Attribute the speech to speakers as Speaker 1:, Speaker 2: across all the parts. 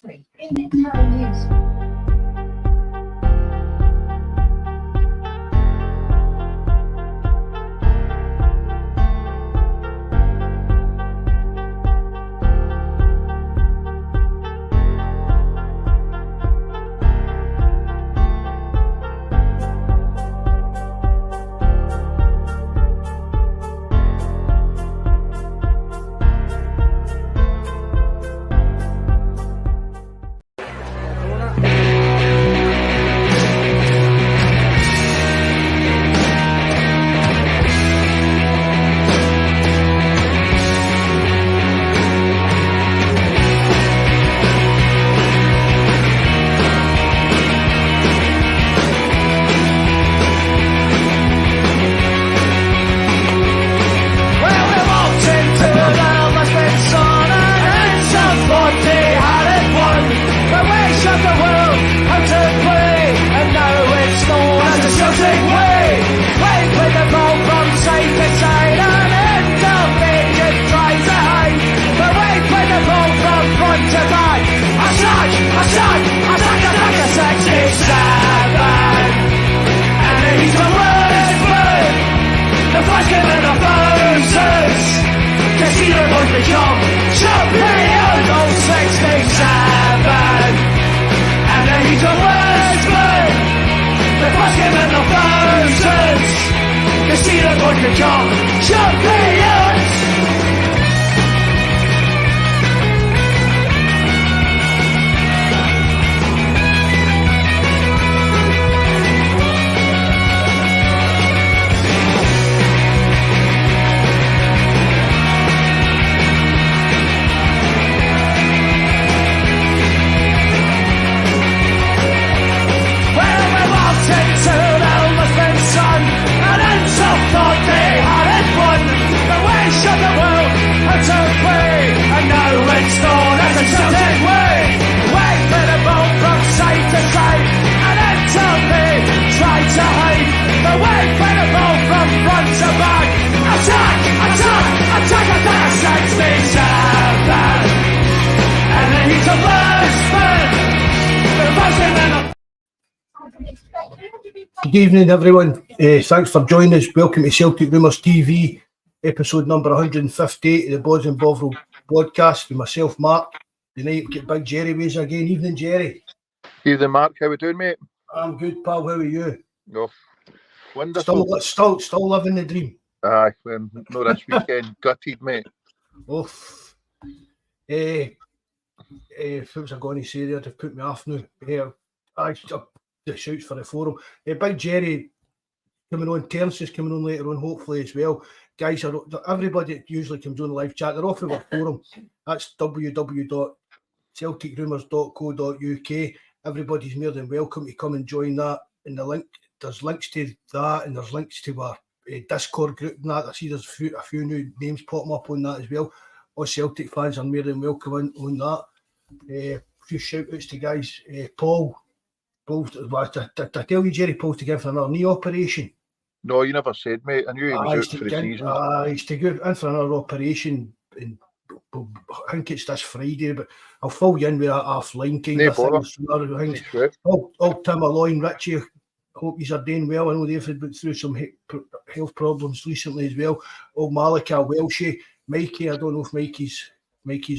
Speaker 1: Good evening, everyone. Thanks for joining us. Welcome to Celtic Rumours TV, episode number 158 of the Bawz and Bovril podcast with myself, Mark. Tonight we get Big Jerry with us again. Evening, Jerry.
Speaker 2: Evening, Mark. How we doing, mate?
Speaker 1: I'm good, pal. How are you?
Speaker 2: Oh, wonderful.
Speaker 1: Still living the dream.
Speaker 2: Aye, well, no this weekend. Gutted, mate.
Speaker 1: Oh, what was I going to say there? They've put me off now. The shouts for the forum. Big Jerry coming on. Terence is coming on later on, hopefully as well. Guys, everybody that usually comes on the live chat, they're off of our forum. That's www.celticrumours.co.uk. Everybody's more than welcome to come and join that. In the link, there's links to that, and there's links to our Discord group and that. I see there's a few new names popping up on that as well. All Celtic fans are more than welcome on that. A few shout outs to guys. Paul, did I tell you Jerry Paul's to give for another knee operation?
Speaker 2: No, you never said, mate. I knew he was out for the season.
Speaker 1: He's to go in for another operation. I think it's this Friday, but I'll fill you in with that offline kind of thing. All Tim, Aloy and Richie, hope you're doing well. I know they've been through some health problems recently as well. Old Malika, Welshie, Mikey, I don't know if Mikey's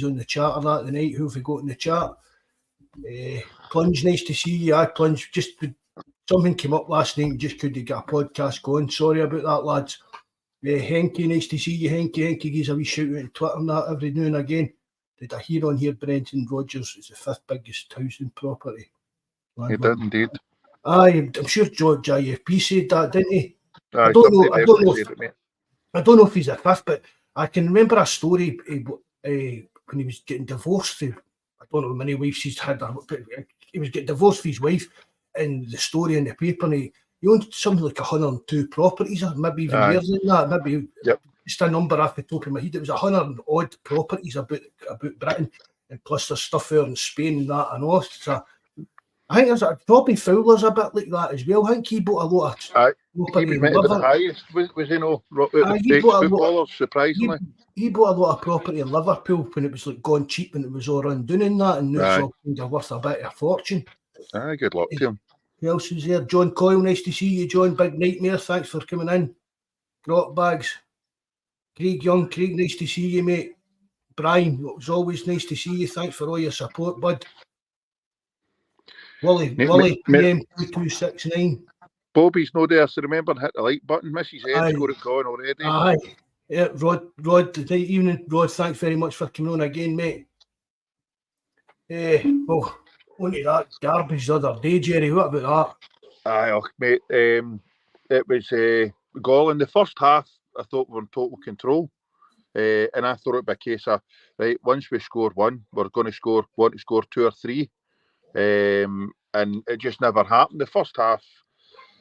Speaker 1: on the chat or that tonight. Who have we got in the chat? Plunge, nice to see you. Plunge, just something came up last night, we just couldn't get a podcast going. Sorry about that, lads. Henky, nice to see you, Henky. Henky gives a wee shout out on Twitter and that every now and again. Did I hear on here Brenton Rodgers is the 5th biggest housing property?
Speaker 2: He did indeed.
Speaker 1: Aye, I'm sure George IFP said that, didn't he?
Speaker 2: Aye,
Speaker 1: I don't know if he's the 5th, but I can remember a story when he was getting divorced. I don't know how many wives he's had. He was getting divorced for his wife, and the story in the paper, and he owned something like 102 properties, or maybe even more than that. Maybe just a number off the top of my head. It was 100 and odd properties about Britain, and plus there's stuff there in Spain and that and all. So I think there's Bobby Fowler's a bit like that as well. I think he bought a lot of property in Liver.
Speaker 2: The highest, was he no? Ex-footballers, surprisingly.
Speaker 1: He bought a lot of property in Liverpool when it was like gone cheap and it was all undone in that, and now it's all kind of worth a bit of a fortune.
Speaker 2: Good luck to him.
Speaker 1: Who else was there? John Coyle, nice to see you, John. Big Nightmare, thanks for coming in. Grot Bags. Craig Young, Craig, nice to see you, mate. Brian, it was always nice to see you. Thanks for all your support, bud. Wally, PM2269.
Speaker 2: Bobby's no there, so remember, hit the like button. Mrs. Ed's got it going already.
Speaker 1: Aye. Yeah, Rod, good evening. Rod, thanks very much for coming on again, mate. Only that garbage the other day, Jerry. What about
Speaker 2: that? Aye, mate. It was goal in the first half. I thought we were in total control. And I thought it'd be a case of, right, once we score one, we're going to want to score two or three. And it just never happened. The first half,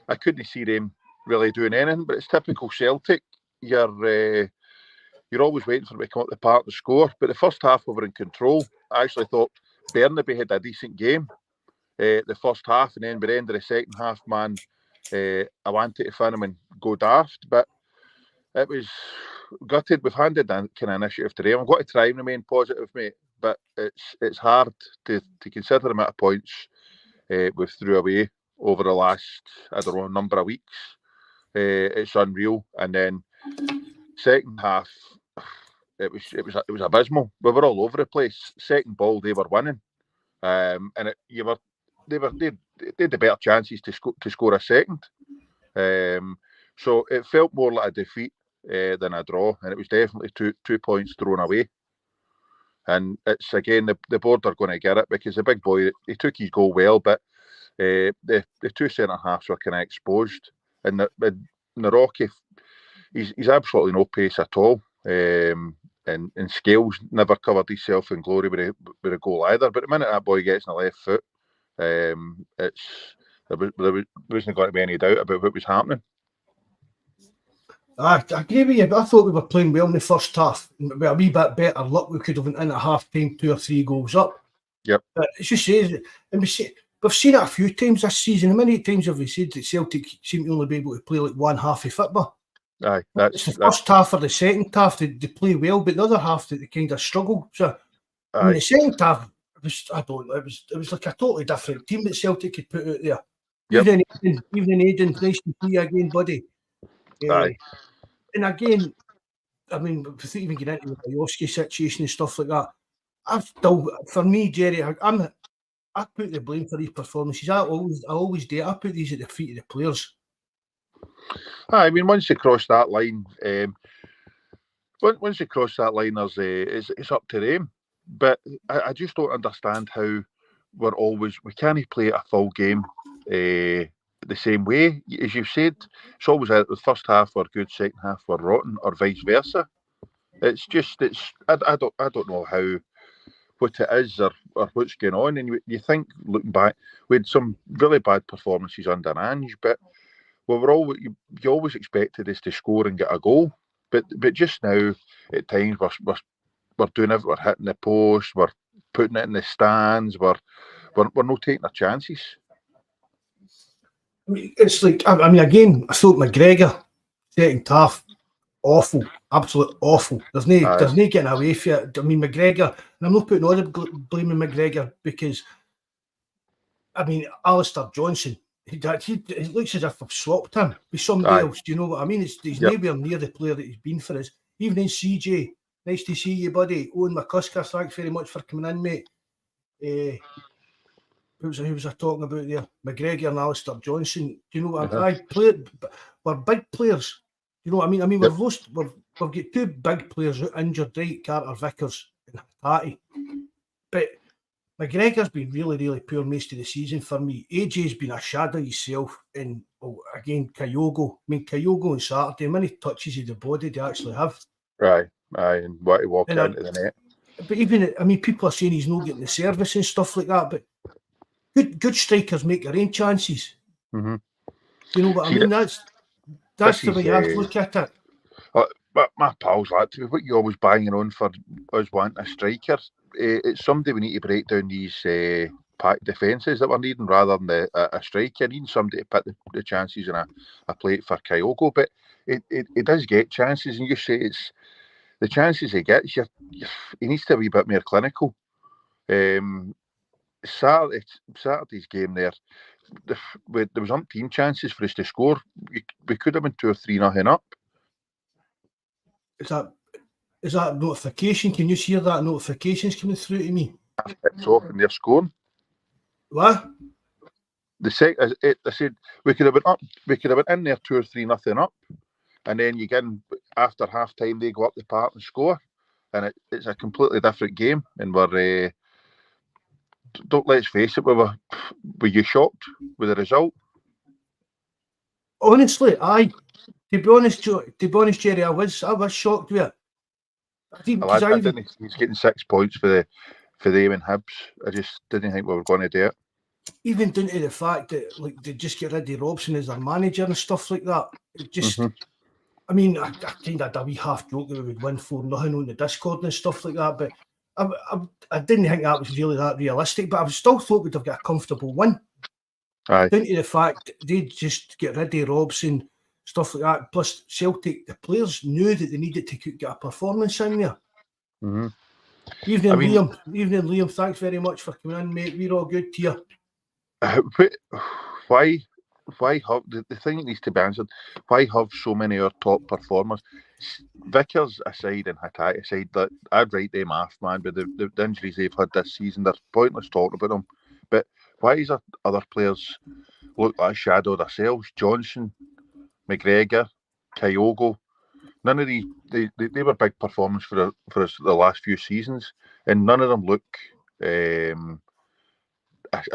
Speaker 2: I couldn't see them really doing anything, but it's typical Celtic. You're always waiting for them to come up the park and score. But the first half, we were in control. I actually thought Burnaby had a decent game the first half, and then by the end of the second half, man, I wanted to fin him and go daft. But it was gutted. We've handed that kind of initiative today. I'm going to try and remain positive, mate. But it's hard to consider the amount of points we've threw away over the last, I don't know, number of weeks. It's unreal. And then second half, it was abysmal. We were all over the place. Second ball, they were winning, and they had the better chances to score a second. So it felt more like a defeat than a draw, and it was definitely two points thrown away. And it's again the board are going to get it because the big boy, he took his goal well, but the two centre halves were kind of exposed, and the Rocky, he's absolutely no pace at all. And Scales never covered himself in glory with a goal either. But the minute that boy gets in the left foot, there wasn't going to be any doubt about what was happening.
Speaker 1: I agree with you, but I thought we were playing well in the first half. With a wee bit better luck, we could have went in at half time 2 or 3 goals up.
Speaker 2: Yep.
Speaker 1: But it just says, and we've seen it a few times this season. How many times have we said that Celtic seem to only be able to play like one half of football?
Speaker 2: Aye,
Speaker 1: it's the first half or the second half they play well, but the other half they kind of struggle. So in the second half, it was like a totally different team that Celtic could put out there.
Speaker 2: Yep.
Speaker 1: Evening Aidan, nice to see you again, buddy.
Speaker 2: Aye.
Speaker 1: And again, I mean, without even getting into the Yoski situation and stuff like that, for me, Jerry, I put the blame for these performances. I always do. I put these at the feet of the players.
Speaker 2: I mean, once you cross that line, it's up to them. But I just don't understand how we can't play a full game the same way. As you've said, it's always the first half were good, second half were rotten, or vice versa. I don't know what it is or what's going on. And you think, looking back, we had some really bad performances under Ange, but you always expected us to score and get a goal. But just now, at times, we're doing it. We're hitting the post. We're putting it in the stands. We're not taking our chances.
Speaker 1: It's like, I mean, again, I thought McGregor second half awful, absolute awful. There's no getting away from it. I mean, McGregor, and I'm not putting all the blame on McGregor because, I mean, Alistair Johnson, he looks as if I've swapped him with somebody else. Do you know what I mean? He's nowhere near the player that he's been for us. Evening, CJ. Nice to see you, buddy. Owen McCusker, thanks very much for coming in, mate. Who was I talking about there? McGregor and Alistair Johnson. Do you know what we're big players. You know what I mean? We've got 2 big players injured, right? Carter Vickers and Hattie. But McGregor's been really, really poor most of the season for me. AJ's been a shadow himself. And again, Kyogo. I mean, Kyogo on Saturday, how many touches of the body do you actually have?
Speaker 2: Right. Aye, and what to walk into the net.
Speaker 1: But even, I mean, people are saying he's not getting the service and stuff like that, but good strikers make their own chances.
Speaker 2: Mm-hmm.
Speaker 1: You know what I mean? That's the way I look at it.
Speaker 2: But my pals, what you always banging on for us wanting a striker, it's somebody we need to break down these packed defences that we're needing rather than a striker. Needing somebody to pick the chances and a plate for Kyogo. But it does get chances, and you say it's the chances he gets. He needs to be a bit more clinical. Saturday's game there was umpteen chances for us to score. We could have been 2 or 3-0 up.
Speaker 1: Is that notification? Can you hear that notifications coming through to me?
Speaker 2: It's off and they're scoring.
Speaker 1: What?
Speaker 2: I said we could have been up. We could have been in there 2 or 3-0 up, and then you get in, after half time they go up the park and score, and it's a completely different game. And we're let's face it, were you shocked with the result?
Speaker 1: Honestly, to be honest, Jerry, I was shocked with it.
Speaker 2: He's getting 6 points for them and Hibs. I just didn't think we were going to do it.
Speaker 1: Even down to the fact that they just get rid of Robson as their manager and stuff like that. It just, I mean, I kind of had a wee half joke that we would win 4-0 on the Discord and stuff like that, but I didn't think that was really that realistic. But I still thought we'd have got a comfortable win.
Speaker 2: Aye.
Speaker 1: Down to the fact they just get rid of Robson, stuff like that. Plus, Celtic, the players knew that they needed to get a performance in there. Evening, Liam. Thanks very much for coming in, mate. We're all good to you.
Speaker 2: Why have the thing that needs to be answered? Why have so many of our top performers, Vickers aside and Hatate aside, that I'd write them off, man. But the injuries they've had this season, they're pointless talking about them. But why is there other players look like a shadow of themselves? Johnson, McGregor, Kyogo. None of these they were big performers for us the last few seasons, and none of them look a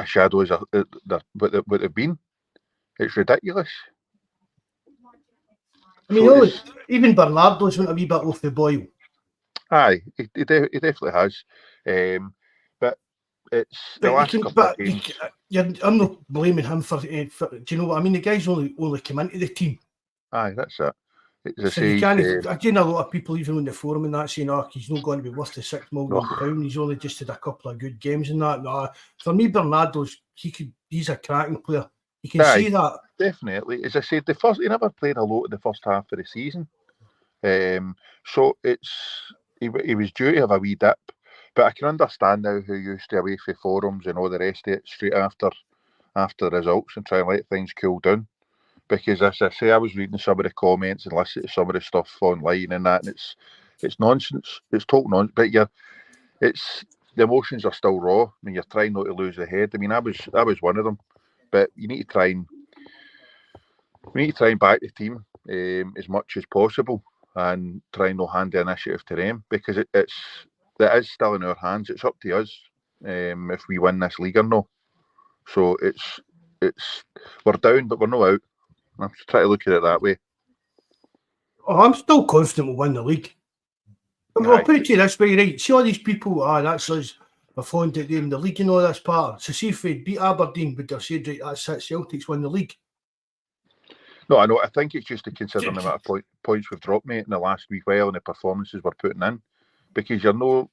Speaker 2: shadow as what they've been. It's ridiculous.
Speaker 1: I mean, even Bernardo's went a wee bit off the boil.
Speaker 2: Aye, he definitely has. But it's the last couple of games.
Speaker 1: I'm not blaming him for. Do you know what I mean? The guy's only come into the team.
Speaker 2: Aye, that's it.
Speaker 1: Again, a lot of people, even on the forum and that, saying, he's not going to be worth the £6 million. He's only just had a couple of good games and that. No, for me, Bernardo's, he's a cracking player. You can see that.
Speaker 2: Definitely. As I said, he never played a lot in the first half of the season. So he was due to have a wee dip. But I can understand now who used to away for forums and all the rest of it straight after the results and try and let things cool down. Because as I say, I was reading some of the comments and listening to some of the stuff online and that, and it's nonsense. It's total nonsense. But the emotions are still raw. I mean, you're trying not to lose the head. I mean, I was one of them. But you need to try and back the team as much as possible and try and not hand the initiative to them, because it is still in our hands. It's up to us if we win this league or not. So we're down, but we're not out. I'm just trying to look at it that way.
Speaker 1: I'm still confident we'll win the league. I'll put it to you this way, right? See all these people, that's us, we're fond of them, the league and all this part. So see if we beat Aberdeen, would have said, right, that's it, Celtic's won the league.
Speaker 2: No, I know. I think it's just to consider the amount of points we've dropped, mate, in the last week while and the performances we're putting in. Because the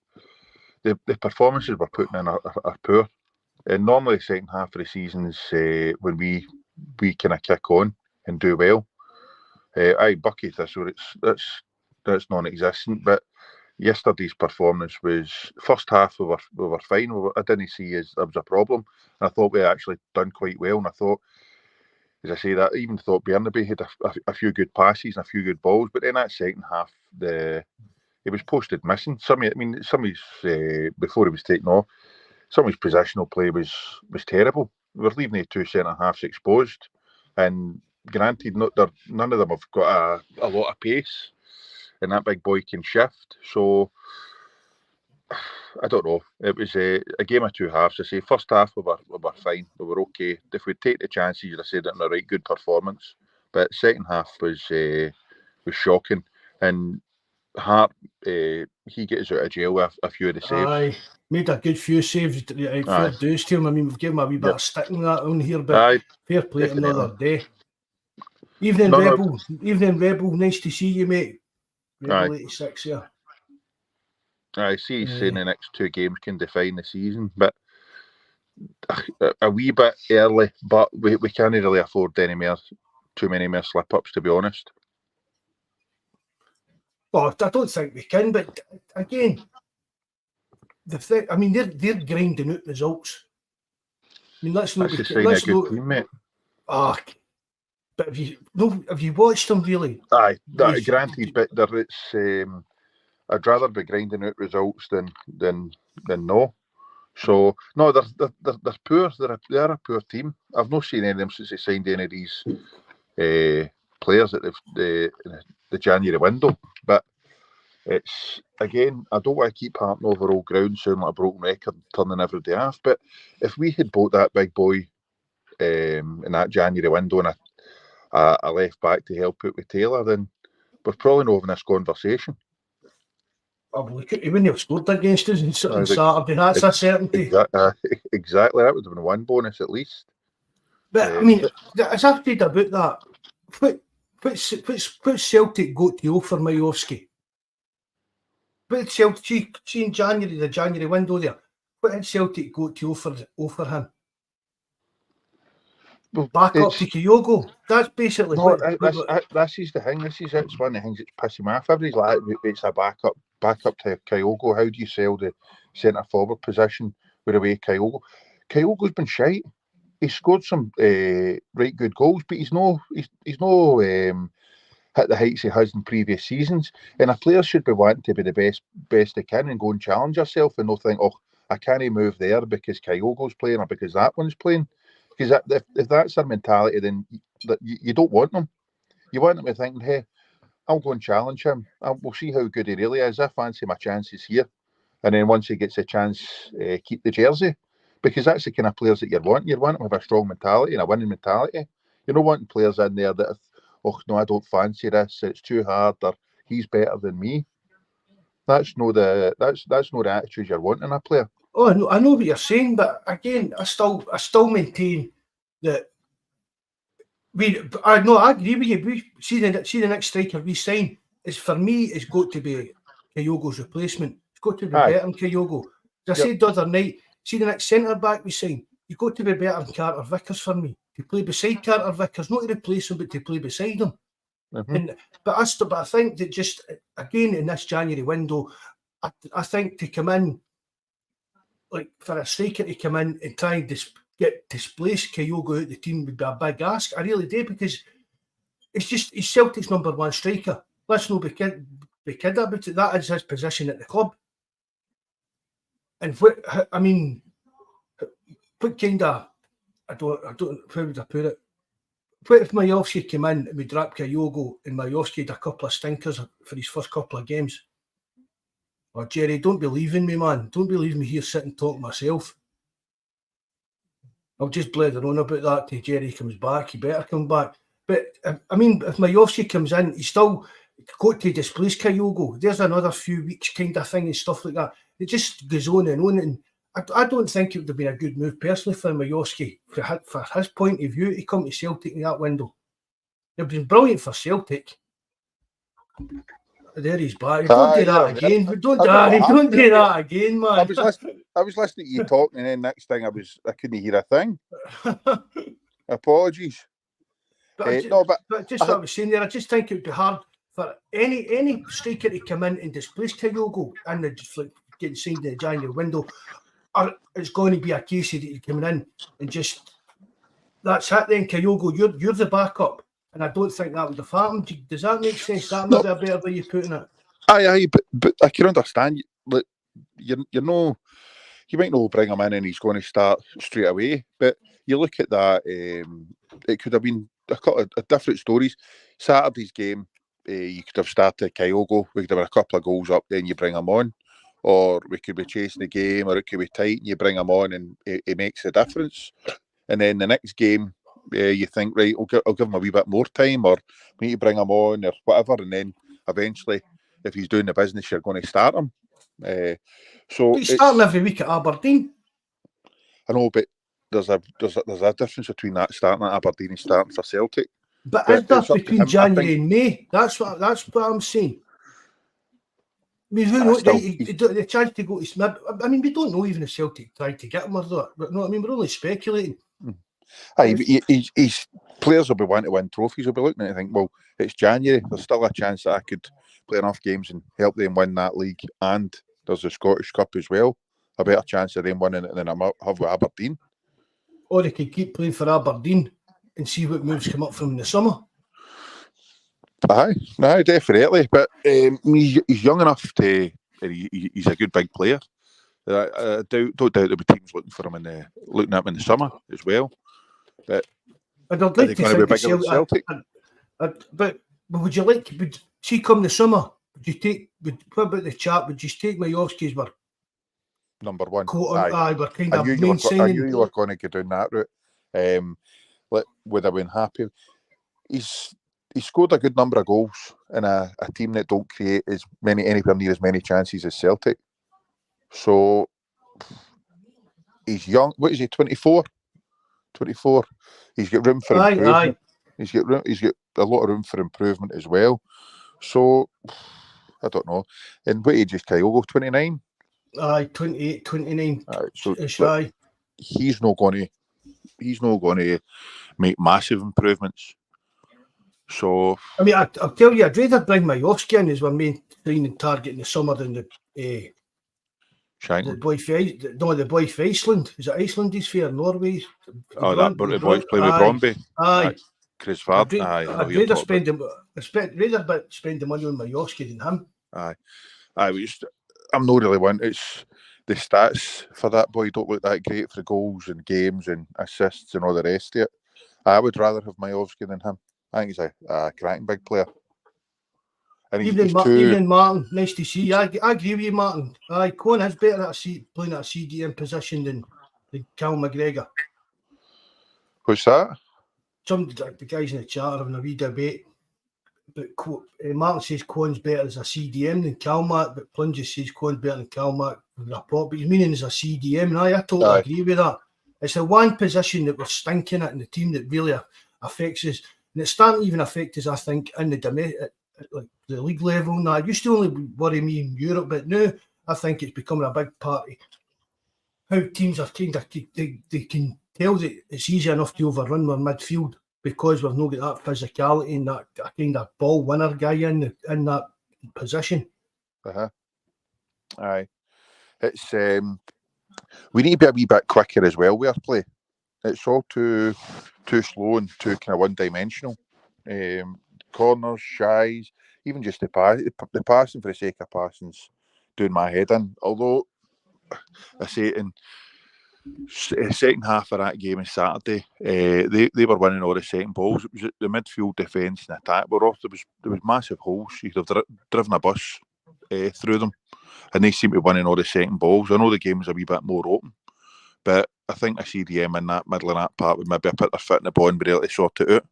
Speaker 2: performances we're putting in are poor. And normally the second half of the season's when we kind of kick on and do well. Bucky Thistle, that's non-existent. But yesterday's performance was, first half we were fine. I didn't see there was a problem. And I thought we actually done quite well. And I thought, as I say, that I even thought Bernabei had a few good passes and a few good balls. But then that second half, it was posted missing. Some of his before he was taken off, some of his positional play was terrible. We were leaving the two centre halves exposed, and granted, none of them have got a lot of pace, and that big boy can shift. So I don't know. It was a game of two halves. I say first half we were fine. We were okay. If we take the chances, I said it in a right good performance. But second half was shocking, and Hart he gets out of jail with a few of the saves.
Speaker 1: Aye, made a good few saves. Fair dues to him. I mean, we've given him a wee bit of sticking that on here, but fair play to him another day. Evening, Rebel. Nice to see you, mate. Rebel 86 here.
Speaker 2: I see he's saying the next two games can define the season, but a wee bit early, but we can't really afford too many more slip-ups, to be honest.
Speaker 1: Well, I don't think we can, but again, they're grinding out results. I mean, let's not
Speaker 2: be. That's a good team, mate.
Speaker 1: But have you watched them really?
Speaker 2: Aye, granted, but I'd rather be grinding out results than no. So no, they're poor. They're a poor team. I've not seen any of them since they signed any of these players at the January window. But it's again, I don't want to keep harping over old ground, sounding like a broken record, turning every day off. But if we had bought that big boy in that January window and a left back to help out with Taylor, then we're probably not having this conversation.
Speaker 1: Oh, look, he wouldn't have scored against us on Saturday. That's a certainty.
Speaker 2: Exactly, that would have been one bonus at least.
Speaker 1: But I mean, as I've said about that, what's Celtic got to offer Majowski? What did Celtic see in January, the January window there? What did Celtic got to offer him? Well, back up to Kyogo. That's basically
Speaker 2: this is the thing. It's one of the things that's pissing me off. Everybody's like, it's a backup to Kyogo. How do you sell the centre forward position with away Kyogo? Kyogo's been shite. He's scored some right good goals, but he's no hit the heights he has in previous seasons. And a player should be wanting to be the best they can and go and challenge yourself and not think, oh, I can't move there because Kyogo's playing or because that one's playing. Because if that's their mentality, then you don't want them. You want them to think, hey, I'll go and challenge him. We'll see how good he really is. I fancy my chances here. And then once he gets a chance, keep the jersey. Because that's the kind of players that you want. You want them to have a strong mentality and a winning mentality. You're not wanting players in there that, oh, no, I don't fancy this. It's too hard. Or he's better than me. That's not the attitude you're wanting in a player.
Speaker 1: Oh, I know what you're saying, but again, I still maintain that I agree with you. We see the next striker we sign is, for me, it's got to be Kyogo's replacement. It's got to be better than Kyogo. As I said the other night, see the next centre back we sign, you've got to be better than Carter Vickers for me. To play beside Carter Vickers, not to replace him, but to play beside him. Mm-hmm. But I think that just again in this January window, I think to come in, like for a striker to come in and try and displace Kyogo out the team would be a big ask. I really do, because he's Celtic's number one striker. Let's not be kidding about it. That is his position at the club. And what kind of, I don't, how would I put it? What if Majowski came in and we dropped Kyogo and Majowski had a couple of stinkers for his first couple of games? Oh, Jerry, don't believe in me, man. Don't believe me here sitting talking myself. I'll just blather on about that till Jerry comes back. He better come back. But, I mean, if Majowski comes in, he's still got to displace Kyogo. There's another few weeks kind of thing and stuff like that. It just goes on. And I don't think it would have been a good move, personally, for Majowski, for his point of view, to come to Celtic in that window. It would have been brilliant for Celtic. There he's back. Don't do that again. Don't do that again, man.
Speaker 2: I was listening to you talking, and then next thing I couldn't hear a thing. Apologies.
Speaker 1: But just what I was saying there, I just think it would be hard for any striker to come in and displace Kyogo and getting signed in the January window. Or it's going to be a case that you're coming in and just that's it then, Kyogo, you're the backup. And I don't think that would have happened. Does that make sense? That might be a better way of putting it.
Speaker 2: Aye, but I can understand. Like, you might not bring him in and he's going to start straight away. But you look at that, it could have been a couple of different stories. Saturday's game, you could have started Kyogo. We could have had a couple of goals up, then you bring him on. Or we could be chasing the game, or it could be tight and you bring him on and it makes a difference. And then the next game, you think, right, I'll give him a wee bit more time, or we need to bring him on, or whatever, and then eventually, if he's doing the business, you're going to start him. So
Speaker 1: he's starting every week at Aberdeen.
Speaker 2: I know, but there's a difference between that starting at Aberdeen and starting for Celtic.
Speaker 1: But is that between January and May? That's what I'm saying. I mean, who knows? The chance to go to Smith. I mean, we don't know even if Celtic tried to get him or not. But no, I mean, we're only speculating.
Speaker 2: He's players will be wanting to win trophies. Will be looking at it and think, well, it's January. There's still a chance that I could play enough games and help them win that league. And there's the Scottish Cup as well. A better chance of them winning it than I have with Aberdeen.
Speaker 1: Or they could keep playing for Aberdeen and see what moves come up from in the summer.
Speaker 2: Aye, no, definitely. But he's young enough to. He's a good big player. I don't doubt there'll be teams looking for him looking at him in the summer as well. But
Speaker 1: I'd like to think Celtic. But would you like? Would see come the summer? Would you take? What about the chat? Would you take Majowski's were
Speaker 2: number one?
Speaker 1: Aye, we're kind of
Speaker 2: main signing. I knew you were going to go down that route. Would have been happy. He scored a good number of goals in a team that don't create anywhere near as many chances as Celtic. So he's young. What is he? 24. 24. He's got room for improvement. He's got a lot of room for improvement as well. So I don't know. And what age is Kyogo? 29.
Speaker 1: 28, 29.
Speaker 2: So he's not going to make massive improvements. So
Speaker 1: I mean, I'll tell you, I'd rather bring Majowski in as our main signing target in the summer than the boy for Iceland. Is it Iceland he's for? Norway?
Speaker 2: That boy's playing with Bromby.
Speaker 1: Aye.
Speaker 2: Chris Vard.
Speaker 1: I'd rather spend the money on Majowski than him.
Speaker 2: Aye. I'm not really one. It's the stats for that boy don't look that great for goals and games and assists and all the rest of it. I would rather have Majowski than him. I think he's a cracking big player. And
Speaker 1: Evening, Martin. Nice to see you. I agree with you, Martin. Cohen is better at playing at a CDM position than Cal McGregor.
Speaker 2: What's that?
Speaker 1: The guys in the chat are having a wee debate. But Martin says Cohen's better as a CDM than Calmac, but Plunges says Cohen's better than Calmac. But he's meaning as a CDM, and I totally agree with that. It's the one position that we're stinking at in the team that really affects us. And it's starting to even affect us, I think, in the league level. Now, it used to only worry me in Europe, but now I think it's becoming a big part of how teams are kind of, they can tell that it's easy enough to overrun our midfield because we've not got that physicality and that kind of ball winner guy in that position.
Speaker 2: Aye. It's we need to be a wee bit quicker as well with our play. It's all too slow and too kind of one-dimensional. Corners, shies, even just the passing for the sake of passing's doing my head in. Although I say it in the second half of that game on Saturday, they were winning all the second balls. It was the midfield defence and attack were off. There was massive holes. You could have driven a bus through them, and they seem to be winning all the second balls. I know the game was a wee bit more open, but I think a CDM in that middle of that part would maybe put their foot in the ball and be able to sort it out.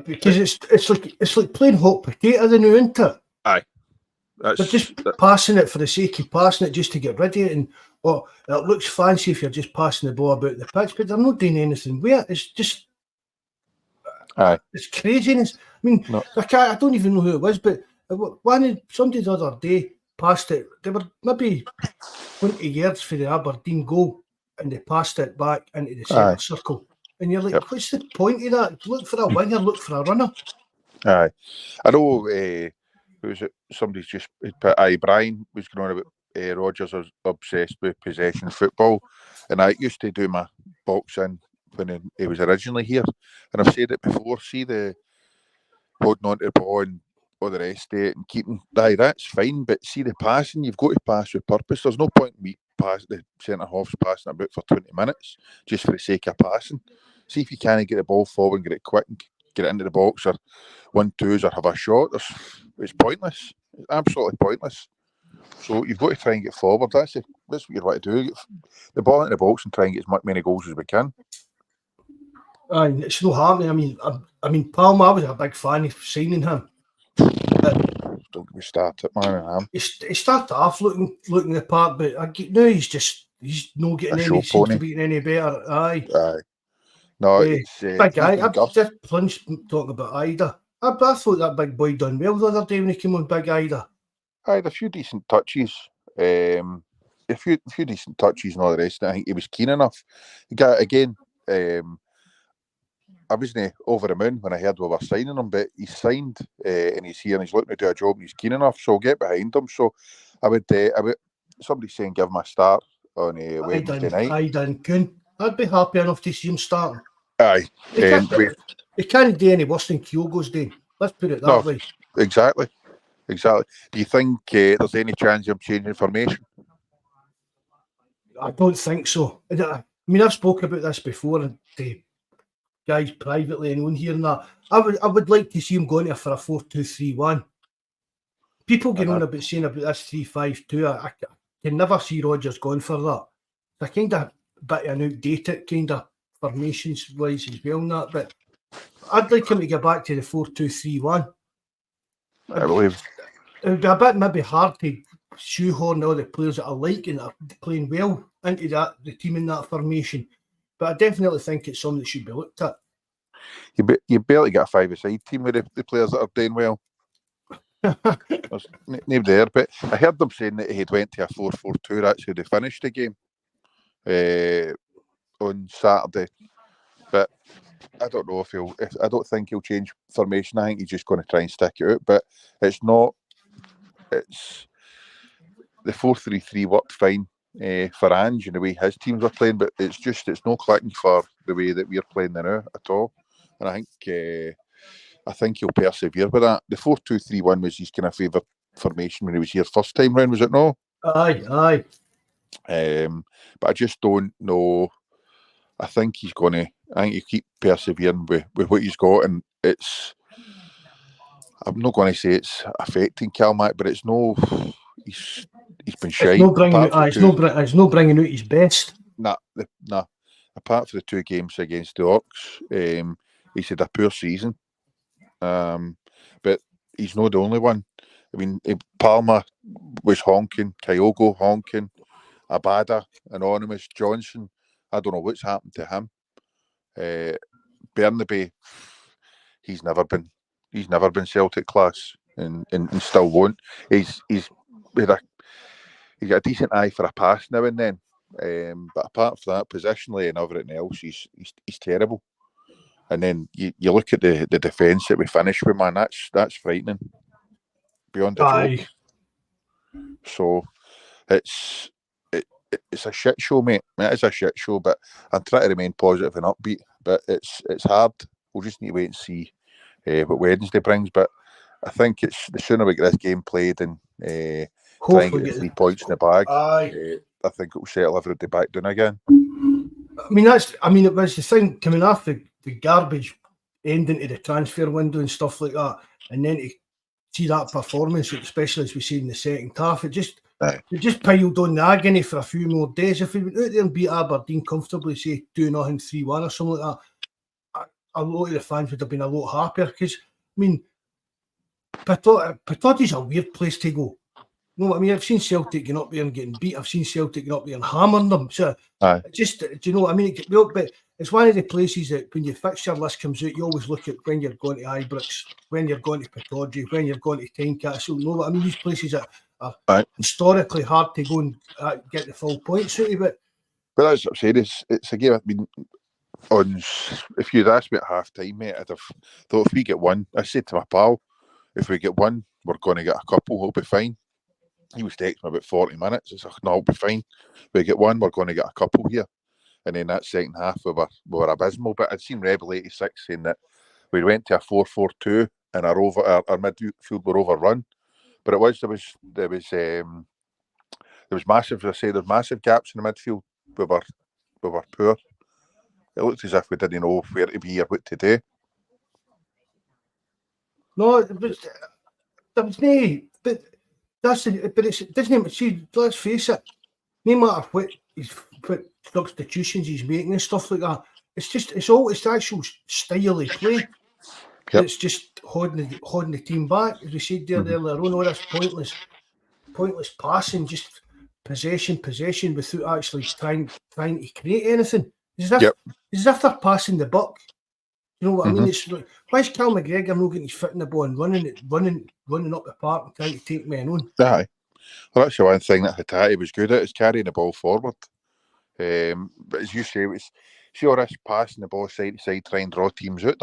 Speaker 1: Because it's like playing hot potato the new, isn't it?
Speaker 2: Aye.
Speaker 1: They're just passing it for the sake of passing it just to get rid of it, and it looks fancy if you're just passing the ball about the pitch, but they're not doing anything with it. It's just it's craziness. I mean, I don't even know who it was, but somebody the other day passed it. They were maybe 20 yards for the Aberdeen goal, and they passed it back into the centre circle. And you're like, what's the point of that? Look for a winger, look for a runner.
Speaker 2: Aye. I know, who was it? Somebody's just put, Brian was going on about Rodgers was obsessed with possession football. And I used to do my boxing when he was originally here. And I've said it before, see the holding on to the ball and all the rest of it and keeping, that's fine. But see the passing, you've got to pass with purpose. There's no point in me the centre half's passing about for 20 minutes just for the sake of passing. See if you can't get the ball forward and get it quick and get it into the box or 1-2s or have a shot. It's pointless. It's absolutely pointless. So you've got to try and get forward. That's what you want to do. Get the ball into the box and try and get as many goals as we can.
Speaker 1: It's no happening. I mean, Palmer, I was a big fan of signing him.
Speaker 2: Don't get me started, man.
Speaker 1: He started off looking the part, but now he's not getting any. Seems to be getting any better. Aye.
Speaker 2: No, it's
Speaker 1: big guy. I've just plunged talking about Ida. I thought that big boy done well the other day when he came on Big Ida.
Speaker 2: I had a few decent touches. A few decent touches and all the rest. I think he was keen enough. He got again. I wasn't over the moon when I heard we were signing him, but he's signed and he's here and he's looking to do a job and he's keen enough. So I'll get behind him. So I would somebody saying give him a start on Wednesday night.
Speaker 1: I done Kuhn. I'd be happy enough to see him starting.
Speaker 2: Aye.
Speaker 1: He can't do any worse than Kyogo's doing. Let's put it that way.
Speaker 2: Exactly. Do you think there's any chance of changing formation?
Speaker 1: I don't think so. I mean, I've spoken about this before to guys privately and on here and that. I would like to see him going for a 4-2-3-1. People get on about saying about this 3-5-2. I can never see Rodgers going for that. It's a kind of bit of an outdated kind of formations wise as well, and that. But I'd like him to get back to the 4-2-3-1.
Speaker 2: I believe
Speaker 1: it would be a bit maybe hard to shoehorn all the players that I like and are playing well into the team in that formation. But I definitely think it's something that should be looked at.
Speaker 2: You barely get a five-a-side team with the players that are doing well. There's nobody there, but I heard them saying that he had went to a 4-4-2. That's how they finished the game on Saturday. But I don't know I don't think he'll change formation. I think he's just going to try and stick it out. But it's not. It's the 4-3-3 worked fine for Ange and the way his teams are playing, but it's no clicking for the way that we're playing now at all. And I think he'll persevere with that. The 4-2-3-1 was his kind of favourite formation when he was here first time round, was it no?
Speaker 1: Aye.
Speaker 2: But I just don't know. I think he's going to. I think he'll keep persevering with what he's got, and I'm not going to say it's affecting Calmac, but it's no. He's been shy.
Speaker 1: It's no bringing out his best.
Speaker 2: Nah. Apart from the two games against the Orcs, he's had a poor season. But he's not the only one. I mean, Palmer was honking, Kyogo honking, Abada, Anonymous, Johnson. I don't know what's happened to him. Bernabe, he's never been Celtic class, and still won't. He's got a decent eye for a pass now and then. But apart from that, positionally and everything else, he's terrible. And then you look at the defence that we finished with, man. That's frightening beyond a joke. So it's a shit show, mate. It is a shit show, but I'm trying to remain positive and upbeat. But it's hard. We'll just need to wait and see what Wednesday brings. But I think it's the sooner we get this game played and try and get the 3 points in the bag. I think it will settle everybody back down again.
Speaker 1: It was the thing coming off the garbage ending to the transfer window and stuff like that, and then to see that performance, especially as we see in the second half, it just piled on the agony for a few more days. If we went out there and beat Aberdeen comfortably, say 2-0, 3-1 or something like that, a lot of the fans would have been a lot happier, because Petotti's a weird place to go. No, I mean, I've seen Celtic getting up there and getting beat. I've seen Celtic getting up there and hammering them. So, just, do you know what I mean? But it's one of the places that when your fixture list comes out, you always look at when you're going to Ibrox, when you're going to Pittodrie, when you're going to Tynecastle. You know what I mean? These places that are historically hard to go and get the full points out of it.
Speaker 2: But that's what I'm saying. It's a game. I mean, if you'd asked me at half time, mate, I'd have thought if we get one, I said to my pal, if we get one, we're going to get a couple, we'll be fine. He was texting me about 40 minutes. I said, no, we'll be fine. We get one, we're going to get a couple here. And then that second half, we were abysmal. But I'd seen Rebel 86 saying that we went to a 4-4-2 and our midfield were overrun. But there was massive. As I say, there's massive gaps in the midfield. We were poor. It looked as if we didn't know where to be or what to do.
Speaker 1: No, there was no. But it doesn't. See, let's face it. No matter what substitutions he's making and stuff like that, it's the actual style of play. Yep. It's just holding the team back, as we said there earlier on. All this pointless passing, just possession without actually trying to create anything. It's as if they're passing the buck. You know what I mean? It's like, why is Cal McGregor not getting his foot in the ball and running up the park and trying to take men on?
Speaker 2: Aye. Well, that's the one thing that Hatate was good at, is carrying the ball forward. But as you say, it's see all this passing the ball side to side, trying to draw teams out.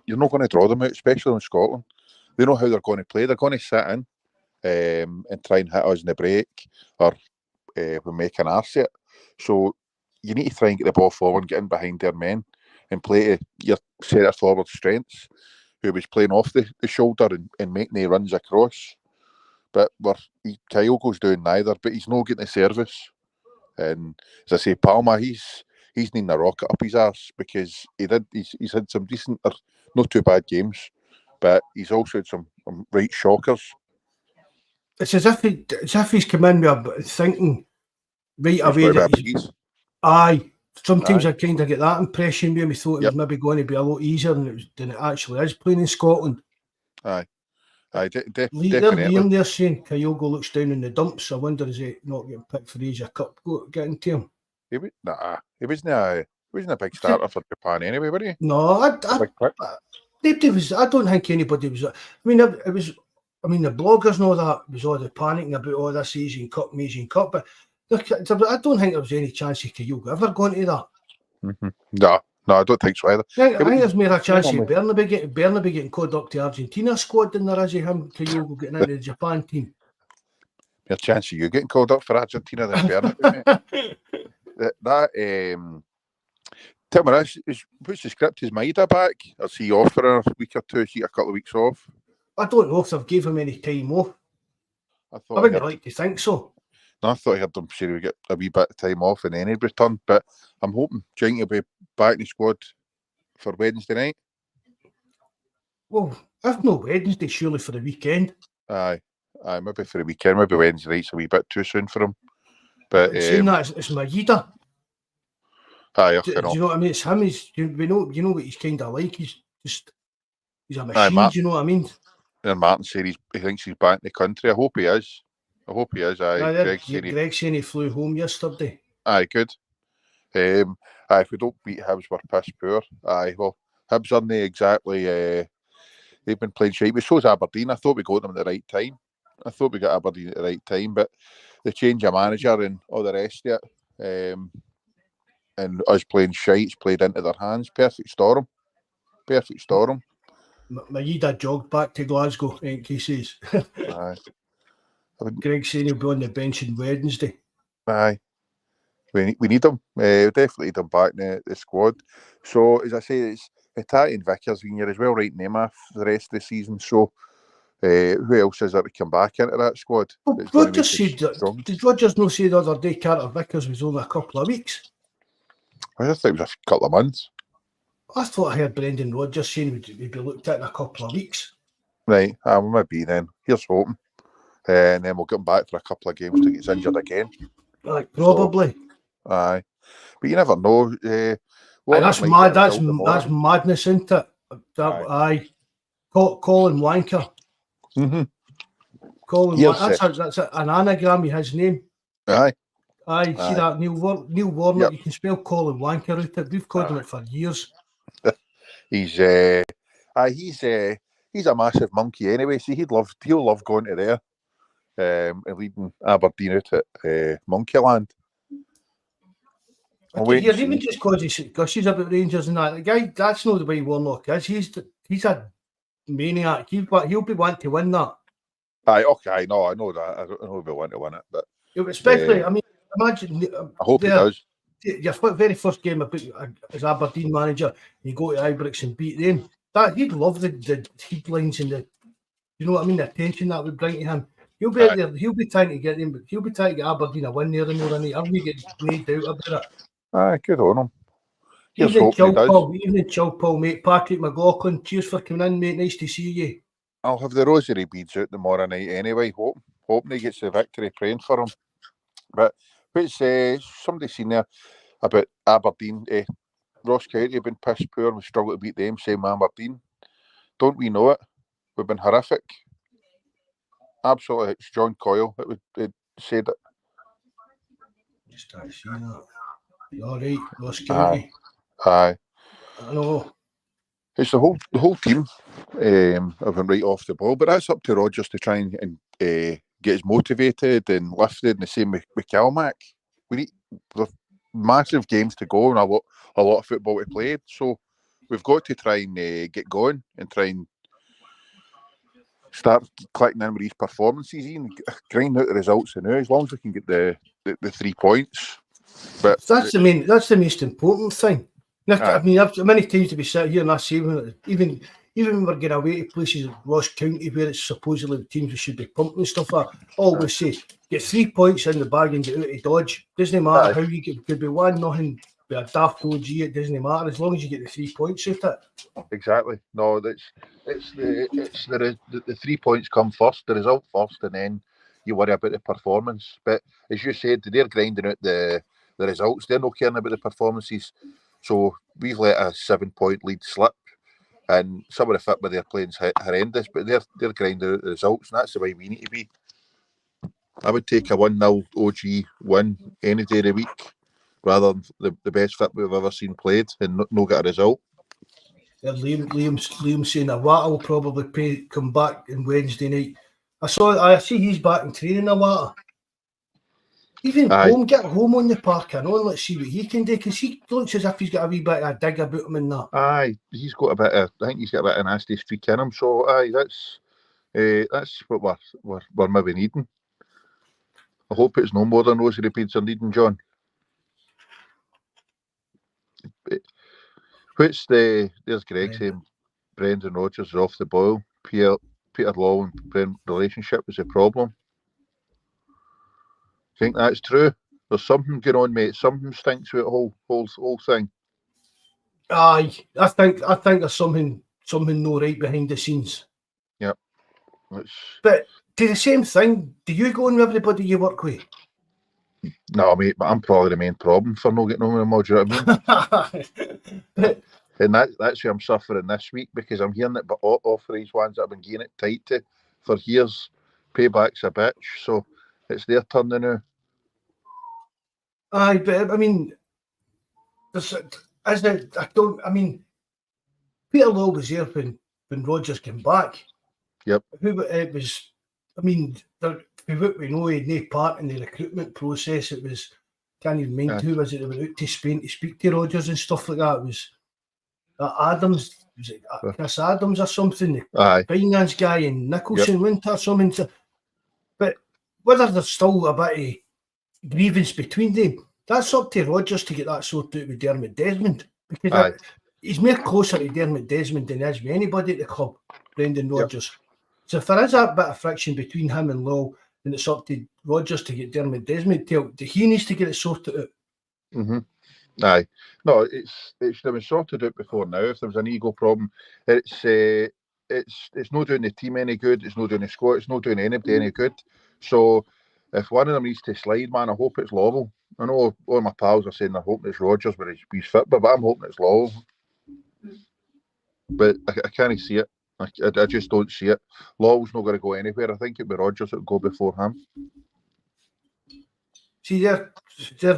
Speaker 2: You're not going to draw them out, especially in Scotland. They know how they're going to play. They're going to sit in and try and hit us in the break, or we make an arse of it. So you need to try and get the ball forward, get in behind their men, and play to your centre forward strengths, who was playing off the shoulder and making the runs across. But Kyogo's doing neither, but he's not getting the service. And as I say, Palma, he's needing a rocket up his arse, because he's had some decent, or not too bad games, but he's also had some right shockers.
Speaker 1: It's as if he's come in with thinking right away that he's... Aye. Sometimes I kind of get that impression where we thought it was maybe going to be a lot easier than it actually is playing in Scotland.
Speaker 2: Aye, definitely.
Speaker 1: Liam there saying Kyogo looks down in the dumps. I wonder, is he not getting picked for the Asia Cup getting to him?
Speaker 2: He wasn't a big starter for Japan anyway, was he?
Speaker 1: No, nobody was. I don't think anybody was. I mean, it was. I mean, the bloggers and all that was all the panicking about all this Asian Cup, but I don't think there was any chance of Kyogo ever going to that.
Speaker 2: No, I don't think so either.
Speaker 1: I think there's more a chance of Bernaby getting called up to Argentina squad than there is of him, Kyogo, getting into the Japan team.
Speaker 2: More chance of you getting called up for Argentina than Bernaby. Tell me this, what's the script? Is Maeda back? Or is he off for a week or two? Is he a couple of weeks off?
Speaker 1: I don't know if they've gave him any time off. I wouldn't like to think so.
Speaker 2: No, I thought I heard them say we get a wee bit of time off and then he'd return, but I'm hoping Jinky will be back in the squad for Wednesday night.
Speaker 1: Well, if not Wednesday, surely for the weekend.
Speaker 2: Aye, maybe for the weekend, maybe Wednesday night's a wee bit too soon for him. But
Speaker 1: saying that, it's Maeda.
Speaker 2: Aye,
Speaker 1: do you know what I mean? It's him. You know what he's kind of like. He's a machine. Do you know what I mean?
Speaker 2: And Martin said he thinks he's back in the country. I hope he is. Aye,
Speaker 1: Greg saying he flew home yesterday.
Speaker 2: Aye, good. If we don't beat Hibs, we're piss poor. Aye, well, Hibs aren't exactly. They've been playing shite. But so's Aberdeen. I thought we got them at the right time. I thought we got Aberdeen at the right time, but the change of manager and all the rest of it, and us playing shites played into their hands. Perfect storm.
Speaker 1: Maeda jogged back to Glasgow, I think he says.
Speaker 2: Aye.
Speaker 1: Greg saying he'll be on the bench on Wednesday.
Speaker 2: Aye. We need them. We definitely need them back in the squad. So, as I say, it's Hatate and Vickers in here as well, right name off the rest of the season. So, who else is there to come back into that squad?
Speaker 1: Did Rodgers not say the other day Carter Vickers was only a couple of weeks?
Speaker 2: I just think it was a couple of months.
Speaker 1: I thought I heard Brendan Rodgers saying he'd be looked at in a couple of weeks.
Speaker 2: Right, we might be then. Here's hoping. And then we'll get him back for a couple of games to get injured again.
Speaker 1: Like, probably.
Speaker 2: So, aye. But you never know.
Speaker 1: That's mad. That's madness, isn't it? Aye. Colin Wanker.
Speaker 2: Mm-hmm.
Speaker 1: Colin Wanker. That's an anagram of his name.
Speaker 2: Aye.
Speaker 1: See that Neil Warnock? Yep. You can spell Colin Wanker out it. We've called him it for years.
Speaker 2: He's a massive monkey anyway. See, he'll love going to there and leading Aberdeen out at Monkeyland.
Speaker 1: Even just because he gushes about Rangers and that, the guy, that's not the way Warnock is. He's a maniac. He'll be wanting to win that.
Speaker 2: Aye, okay, no, I know that. I know he'll be wanting to win it, but
Speaker 1: especially, I mean, imagine.
Speaker 2: I hope he does.
Speaker 1: Your very first game as Aberdeen manager, you go to Ibrox and beat them. That he'd love the headlines and the, you know what I mean, the attention that would bring to him. He'll be out there. He'll be trying to get them, but he'll be trying to get Aberdeen a win there and more than that. We get no doubt about it.
Speaker 2: Aye, good on him.
Speaker 1: Evening, Chilpal, mate. Patrick McLaughlin, cheers for coming in, mate. Nice to see you.
Speaker 2: I'll have the rosary beads out tomorrow night anyway. Hoping he gets the victory. Praying for him. But what's somebody seen there about Aberdeen? Ross County have been piss poor. We struggled to beat them. Same Aberdeen. Don't we know it? We've been horrific. Absolutely, it's John Coyle that said it.
Speaker 1: Just to see that. All right, Ross County.
Speaker 2: Aye.
Speaker 1: I know.
Speaker 2: It's the whole team have been right off the ball, but that's up to Rodgers to try and get us motivated and lifted. And the same with Calmac. We need massive games to go and a lot of football to play. So we've got to try and get going and try and start clicking in with these performances, and grind out the results. And as long as we can get the 3 points, but
Speaker 1: that's the most important thing. I mean, many times to be sat here and I say, even when we're getting away to places like Ross County where it's supposedly the teams we should be pumping and stuff like that, I always say, get 3 points in the bag and get out of Dodge. Doesn't matter how you get, could be 1-0 with a daft OG, it doesn't matter as long as you get the 3 points out of it.
Speaker 2: Exactly. No, it's the 3 points come first, the result first, and then you worry about the performance. But as you said, they're grinding out the results. They're not caring about the performances. So we've let a 7-point lead slip, and some of the football they're playing is horrendous, but they're grinding out the results, and that's the way we need to be. I would take a 1-0 OG win any day of the week, rather than the best football we've ever seen played and not get a result.
Speaker 1: Liam saying Awata will probably come back on Wednesday night. I see he's back in training Awata. Even get home on the park and on. Let's see what he can do, because he looks as if he's got a wee bit of a dig about him and that.
Speaker 2: Aye, he's got a bit of. I think he's got a bit of nasty streak in him. So that's what we're maybe needing. I hope it's no more than those repeats are needing, John. There's Greg saying Brendan Rodgers is off the boil. Peter Law and Brendan relationship is a problem. Think that's true? There's something going on, mate. Something stinks with the whole thing.
Speaker 1: Aye, I think there's something no right behind the scenes.
Speaker 2: Yep.
Speaker 1: But do the same thing. Do you go on with everybody you work with?
Speaker 2: No, mate, but I'm probably the main problem for not getting on with them all. Do you know what I mean? And that's why I'm suffering this week, because I'm hearing that off for these ones that I've been getting it tight to for years. Payback's a bitch, so it's their turn now.
Speaker 1: Aye, but I mean, Peter Law was there when Rodgers came back.
Speaker 2: Yep.
Speaker 1: It was. I mean, what we know, he had no part in the recruitment process. It was, can't even mind who was it that went out to Spain to speak to Rodgers and stuff like that. It was Adams, was it Chris Adams or something? The finance guy, and Nicholson went or something. But whether there's still a bit of grievance between them, that's up to Rodgers to get that sorted out with Dermot Desmond, because he's more closer to Dermot Desmond than he is with anybody at the club, Brendan Rodgers. Yep. So if there is a bit of friction between him and Law, then it's up to Rodgers to get Dermot Desmond he needs to get it sorted out.
Speaker 2: Mm-hmm. Aye. No, it should have been sorted out before now. If there was an ego problem, it's not doing the team any good. It's not doing the squad. It's not doing anybody any good. So if one of them needs to slide, man, I hope it's Lowell. I know all my pals are saying they're hoping it's Rodgers, but he's fit, but I'm hoping it's Lowell. But I can't see it. I just don't see it. Lowell's not going to go anywhere. I think it'll be Rodgers that will go before him.
Speaker 1: See there,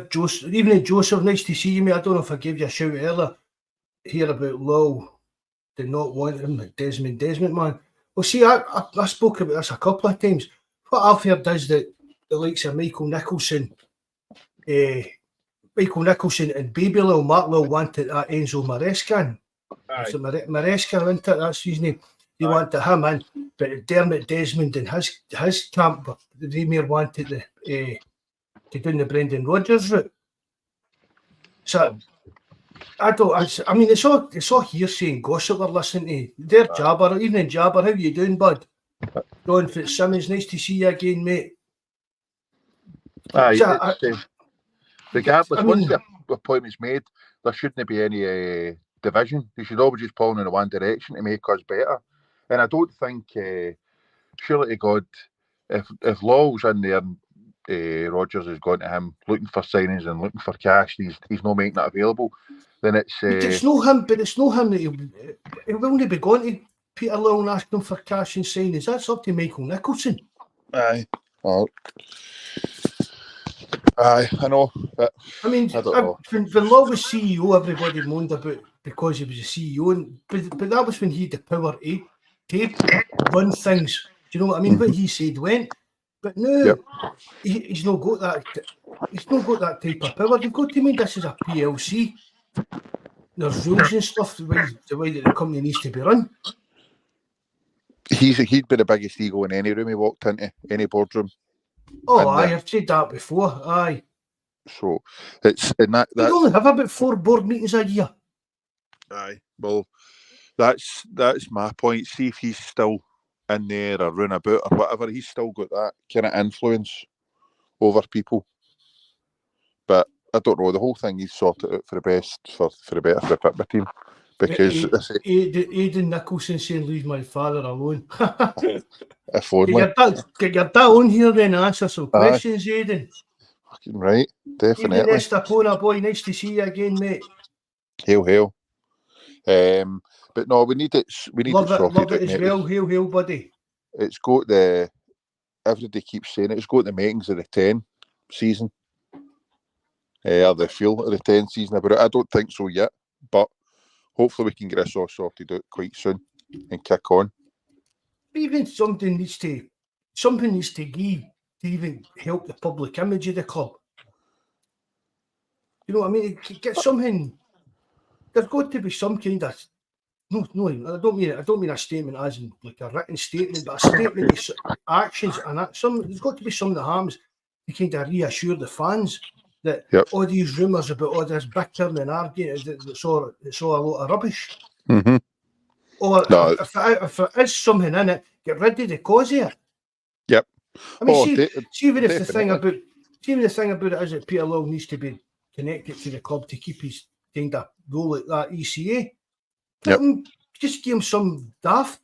Speaker 1: Joseph. Evening, Joseph. Nice to see you, mate. I don't know if I gave you a shout earlier here about Lowell. Did not want him, Desmond, man. Well, see, I spoke about this a couple of times. What I've heard is that the likes of Michael Nicholson and Baby Lil, Mark Lil wanted that Enzo Maresca. So Maresca, isn't it? That's his name. They wanted him in, but Dermot Desmond and his camp, they more wanted to do the Brendan Rodgers route. So it's all hearsay and gossip we're listening to. There, Jabber, evening Jabber, how you doing, bud? John Fitzsimmons, nice to see you again, mate.
Speaker 2: Regardless, once the appointment's made, there shouldn't be any division. They should always just pull in one direction to make us better. And I don't think, surely to God, if Law's in there and Rodgers is going to him looking for signings and looking for cash, he's not making that available, then it's...
Speaker 1: it's no him that he'll only be going to Peter Law and asking for cash and signings. That's up to Michael Nicholson.
Speaker 2: Aye. Well, I know. But
Speaker 1: I mean,
Speaker 2: I don't know.
Speaker 1: When Law was CEO, everybody moaned about because he was the CEO, but that was when he had the power to run things. Do you know what I mean? What he said went. But now he's not got that. He's not got that type of power. They've got to mean this is a PLC. There's rules and stuff the way that the company needs to be run.
Speaker 2: He'd be the biggest ego in any room he walked into, any boardroom.
Speaker 1: Oh, I've said that before. Aye.
Speaker 2: So it's and that.
Speaker 1: We only have about 4 board meetings a year.
Speaker 2: Aye. Well, that's my point. See if he's still in there or run about or whatever. He's still got that kind of influence over people. But I don't know. The whole thing he's sorted out for the best, for the better for the Pittsburgh team. Because
Speaker 1: Aidan Nicholson saying, "Leave my father alone."
Speaker 2: If only.
Speaker 1: Get your dad on here then and answer some questions, Aidan.
Speaker 2: Fucking right, definitely.
Speaker 1: Aidan Estapona, boy, nice to see you again, mate.
Speaker 2: Hail. But no, we need it. We need
Speaker 1: love
Speaker 2: it sorted
Speaker 1: love
Speaker 2: out,
Speaker 1: it as
Speaker 2: mate.
Speaker 1: well. Hail, buddy.
Speaker 2: It's got the. Everybody keeps saying it. It's got the makings of the 10 season. Or the feel of the 10 season. But I don't think so yet. But hopefully we can get this all sorted out quite soon and kick on.
Speaker 1: Even something needs to give to even help the public image of the club. You know what I mean? Get something. There's got to be some kind of no. I don't mean a statement as in like a written statement, but a statement of actions and that. There's got to be something that happens to kind of reassure the fans that all these rumours about all this bickering and arguing it's all a lot of rubbish.
Speaker 2: Mm-hmm.
Speaker 1: Or if there is something in it, get rid of the cause of it.
Speaker 2: Yep.
Speaker 1: I mean, see even if the thing about it is that Peter Lawwell needs to be connected to the club to keep his kind of role at that ECA. Just give him some daft.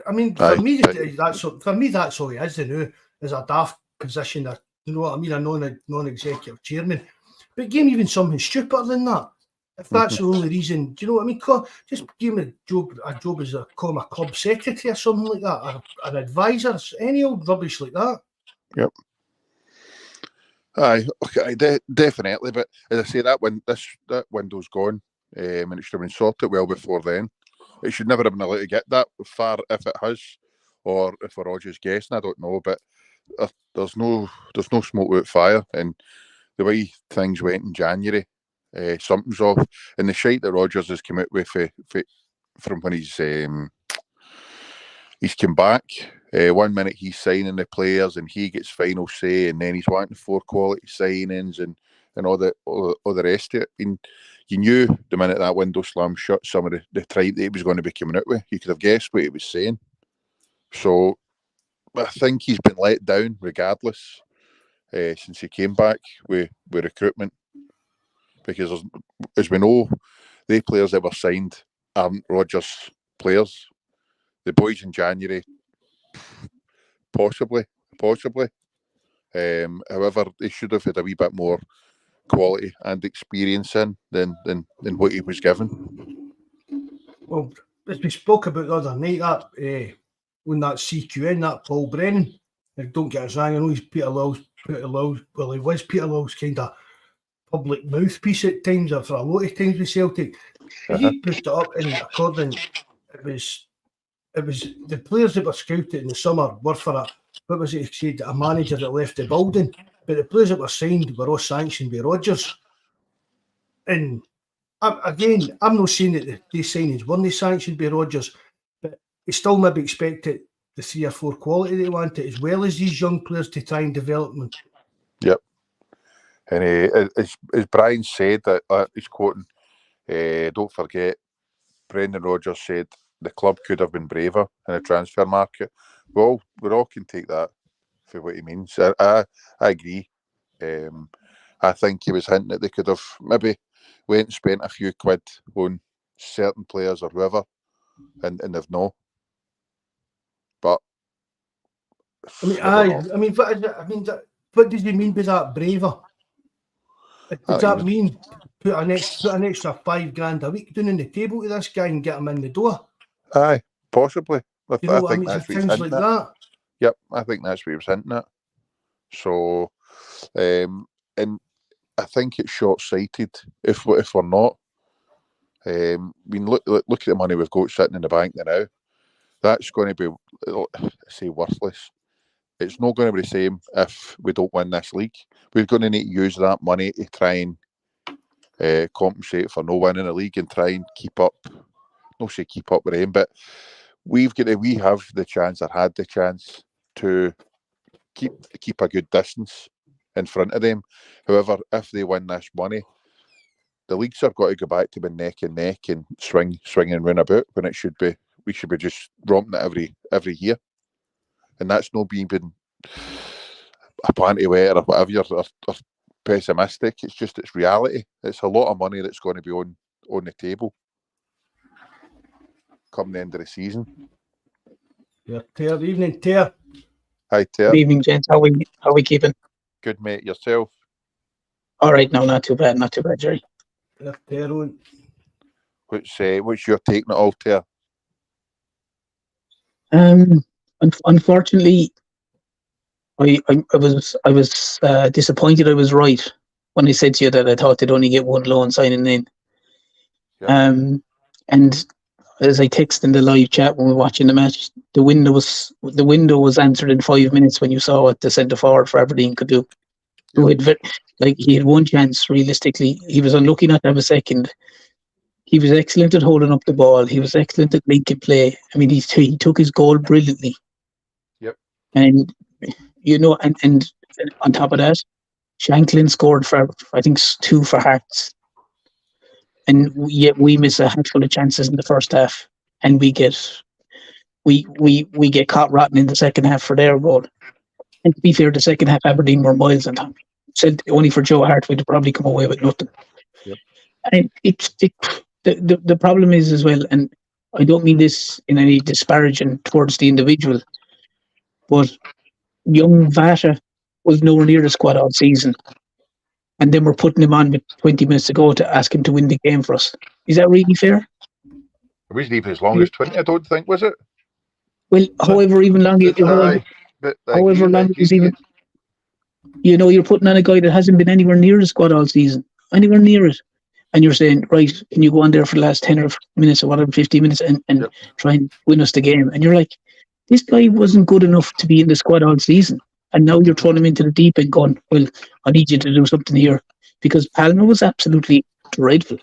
Speaker 1: I mean, for me, that's all he is. Is a daft position. You know what I mean? A non-executive chairman. But give him even something stupider than that. If that's the only reason, do you know what I mean? Just give him a job as a club secretary or something like that, or an advisor, any old rubbish like that.
Speaker 2: Yep. Aye, okay, definitely. But as I say, that window's gone, and it should have been sorted well before then. It should never have been allowed to get that far if it has, or if we're all just guessing. I don't know, but there's no smoke without fire, and the way things went in January. Something's off, and the shite that Rodgers has come out with from when he's come back. 1 minute he's signing the players and he gets final say, and then he's wanting 4 quality signings and all the rest of it. And you knew the minute that window slammed shut some of the tripe that he was going to be coming out with. You could have guessed what he was saying. So I think he's been let down regardless since he came back with recruitment. Because as we know, the players that were signed aren't Rodgers players. The boys in January, possibly. However, they should have had a wee bit more quality and experience in than what he was given.
Speaker 1: Well, as we spoke about the other night, that when that CQN, that Paul Brennan, don't get us wrong, I know he's Peter Lawwell's, well, he was Peter Lawwell's kind of public mouthpiece at times, or for a lot of times with Celtic. He put it up, and according, it was the players that were scouted in the summer were for what was it he said, a manager that left the building, but the players that were signed were all sanctioned by Rodgers. And again, I'm not saying that these signings weren't sanctioned by Rodgers, but he still maybe expected the 3 or 4 quality they wanted, as well as these young players to try and develop them.
Speaker 2: Yep. And as Brian said, that he's quoting, don't forget, Brendan Rodgers said the club could have been braver in the transfer market. Well, we all can take that for what he means. I agree. I think he was hinting that they could have maybe went and spent a few quid on certain players or whoever, and they've not. But
Speaker 1: what does he mean by that, braver? Does that mean put an extra $5,000 a week down on the table to this guy and get him in the door?
Speaker 2: Aye, possibly.
Speaker 1: I think that's what things like that.
Speaker 2: Yep, I think that's what he was hinting at. So, and I think it's short-sighted if we're not. I mean, look at the money we've got sitting in the bank now. That's going to be, I say, worthless. It's not going to be the same if we don't win this league. We're going to need to use that money to try and compensate for no winning the league and try and keep up. Not say keep up with them, but we have the chance, or had the chance, to keep a good distance in front of them. However, if they win this money, the leagues have got to go back to being neck and neck and swinging round about when we should be just romping it every year. And that's not being a panty wetter or whatever, or pessimistic. It's reality. It's a lot of money that's going to be on the table come the end of the season.
Speaker 1: Yeah, Ter. Evening, Ter.
Speaker 2: Hi, Ter.
Speaker 3: Good evening, gents. How we keeping?
Speaker 2: Good, mate. Yourself?
Speaker 3: All right, no, not too bad, Jerry.
Speaker 1: Yeah, Ter on.
Speaker 2: What's your take on it all, Ter?
Speaker 3: Unfortunately, I was disappointed. I was right when I said to you that I thought they'd only get one loan signing in. Yeah. And as I texted in the live chat when we were watching the match, the window was answered in 5 minutes when you saw what the centre forward for Aberdeen could do. Yeah. He had one chance realistically. He was unlucky not to have a second. He was excellent at holding up the ball. He was excellent at linking play. I mean, he took his goal brilliantly.
Speaker 2: Yep.
Speaker 3: And and on top of that, Shanklin scored for, I think, 2 for Hearts. And yet we miss a handful of chances in the first half, and we get caught rotten in the second half for their goal. And to be fair, the second half Aberdeen were miles on top. Said only for Joe Hart we'd probably come away with nothing.
Speaker 2: Yep. And
Speaker 3: the problem is as well, and I don't mean this in any disparaging towards the individual, but young Vata was nowhere near the squad all season. And then we're putting him on with 20 minutes to go to ask him to win the game for us. Is that really fair?
Speaker 2: It wasn't even as long as 20, I don't think, was it?
Speaker 3: Well, however long it was even... you're putting on a guy that hasn't been anywhere near the squad all season. Anywhere near it. And you're saying, right, can you go on there for the last 10 or minutes or whatever, 15 minutes and yep. Try and win us the game? And you're like, this guy wasn't good enough to be in the squad all season. And now you're throwing him into the deep end going, well, I need you to do something here. Because Palmer was absolutely dreadful.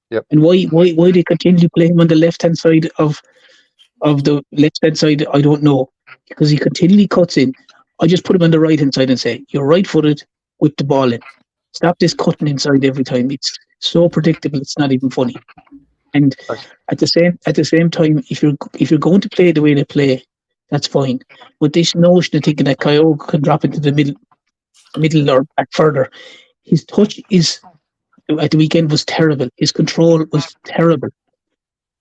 Speaker 2: Yep.
Speaker 3: And why they continue to play him on the left-hand side of the left-hand side, I don't know. Because he continually cuts in. I just put him on the right-hand side and say, you're right-footed, whip the ball in. Stop this cutting inside every time. It's so predictable, it's not even funny. And at the same time, if you're going to play the way they play, that's fine. But this notion of thinking that Kyogo can drop into the middle or back further, his touch at the weekend was terrible. His control was terrible.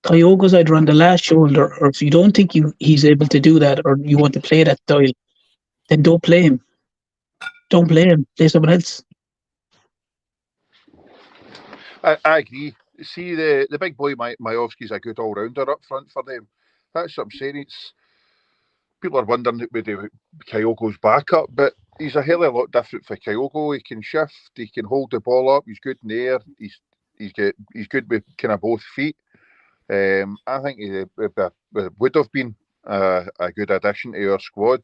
Speaker 3: Kyogo's either on the last shoulder, or if you don't think he's able to do that, or you want to play that style, then don't play him. Don't play him. Play someone else.
Speaker 2: I agree. See, the big boy Majowski's a good all-rounder up front for them. That's what I'm saying. People are wondering whether Kyogo's backup, but he's a hell of a lot different for Kyogo. He can shift, he can hold the ball up, he's good in the air, he's good with kind of both feet. I think he would have been a good addition to our squad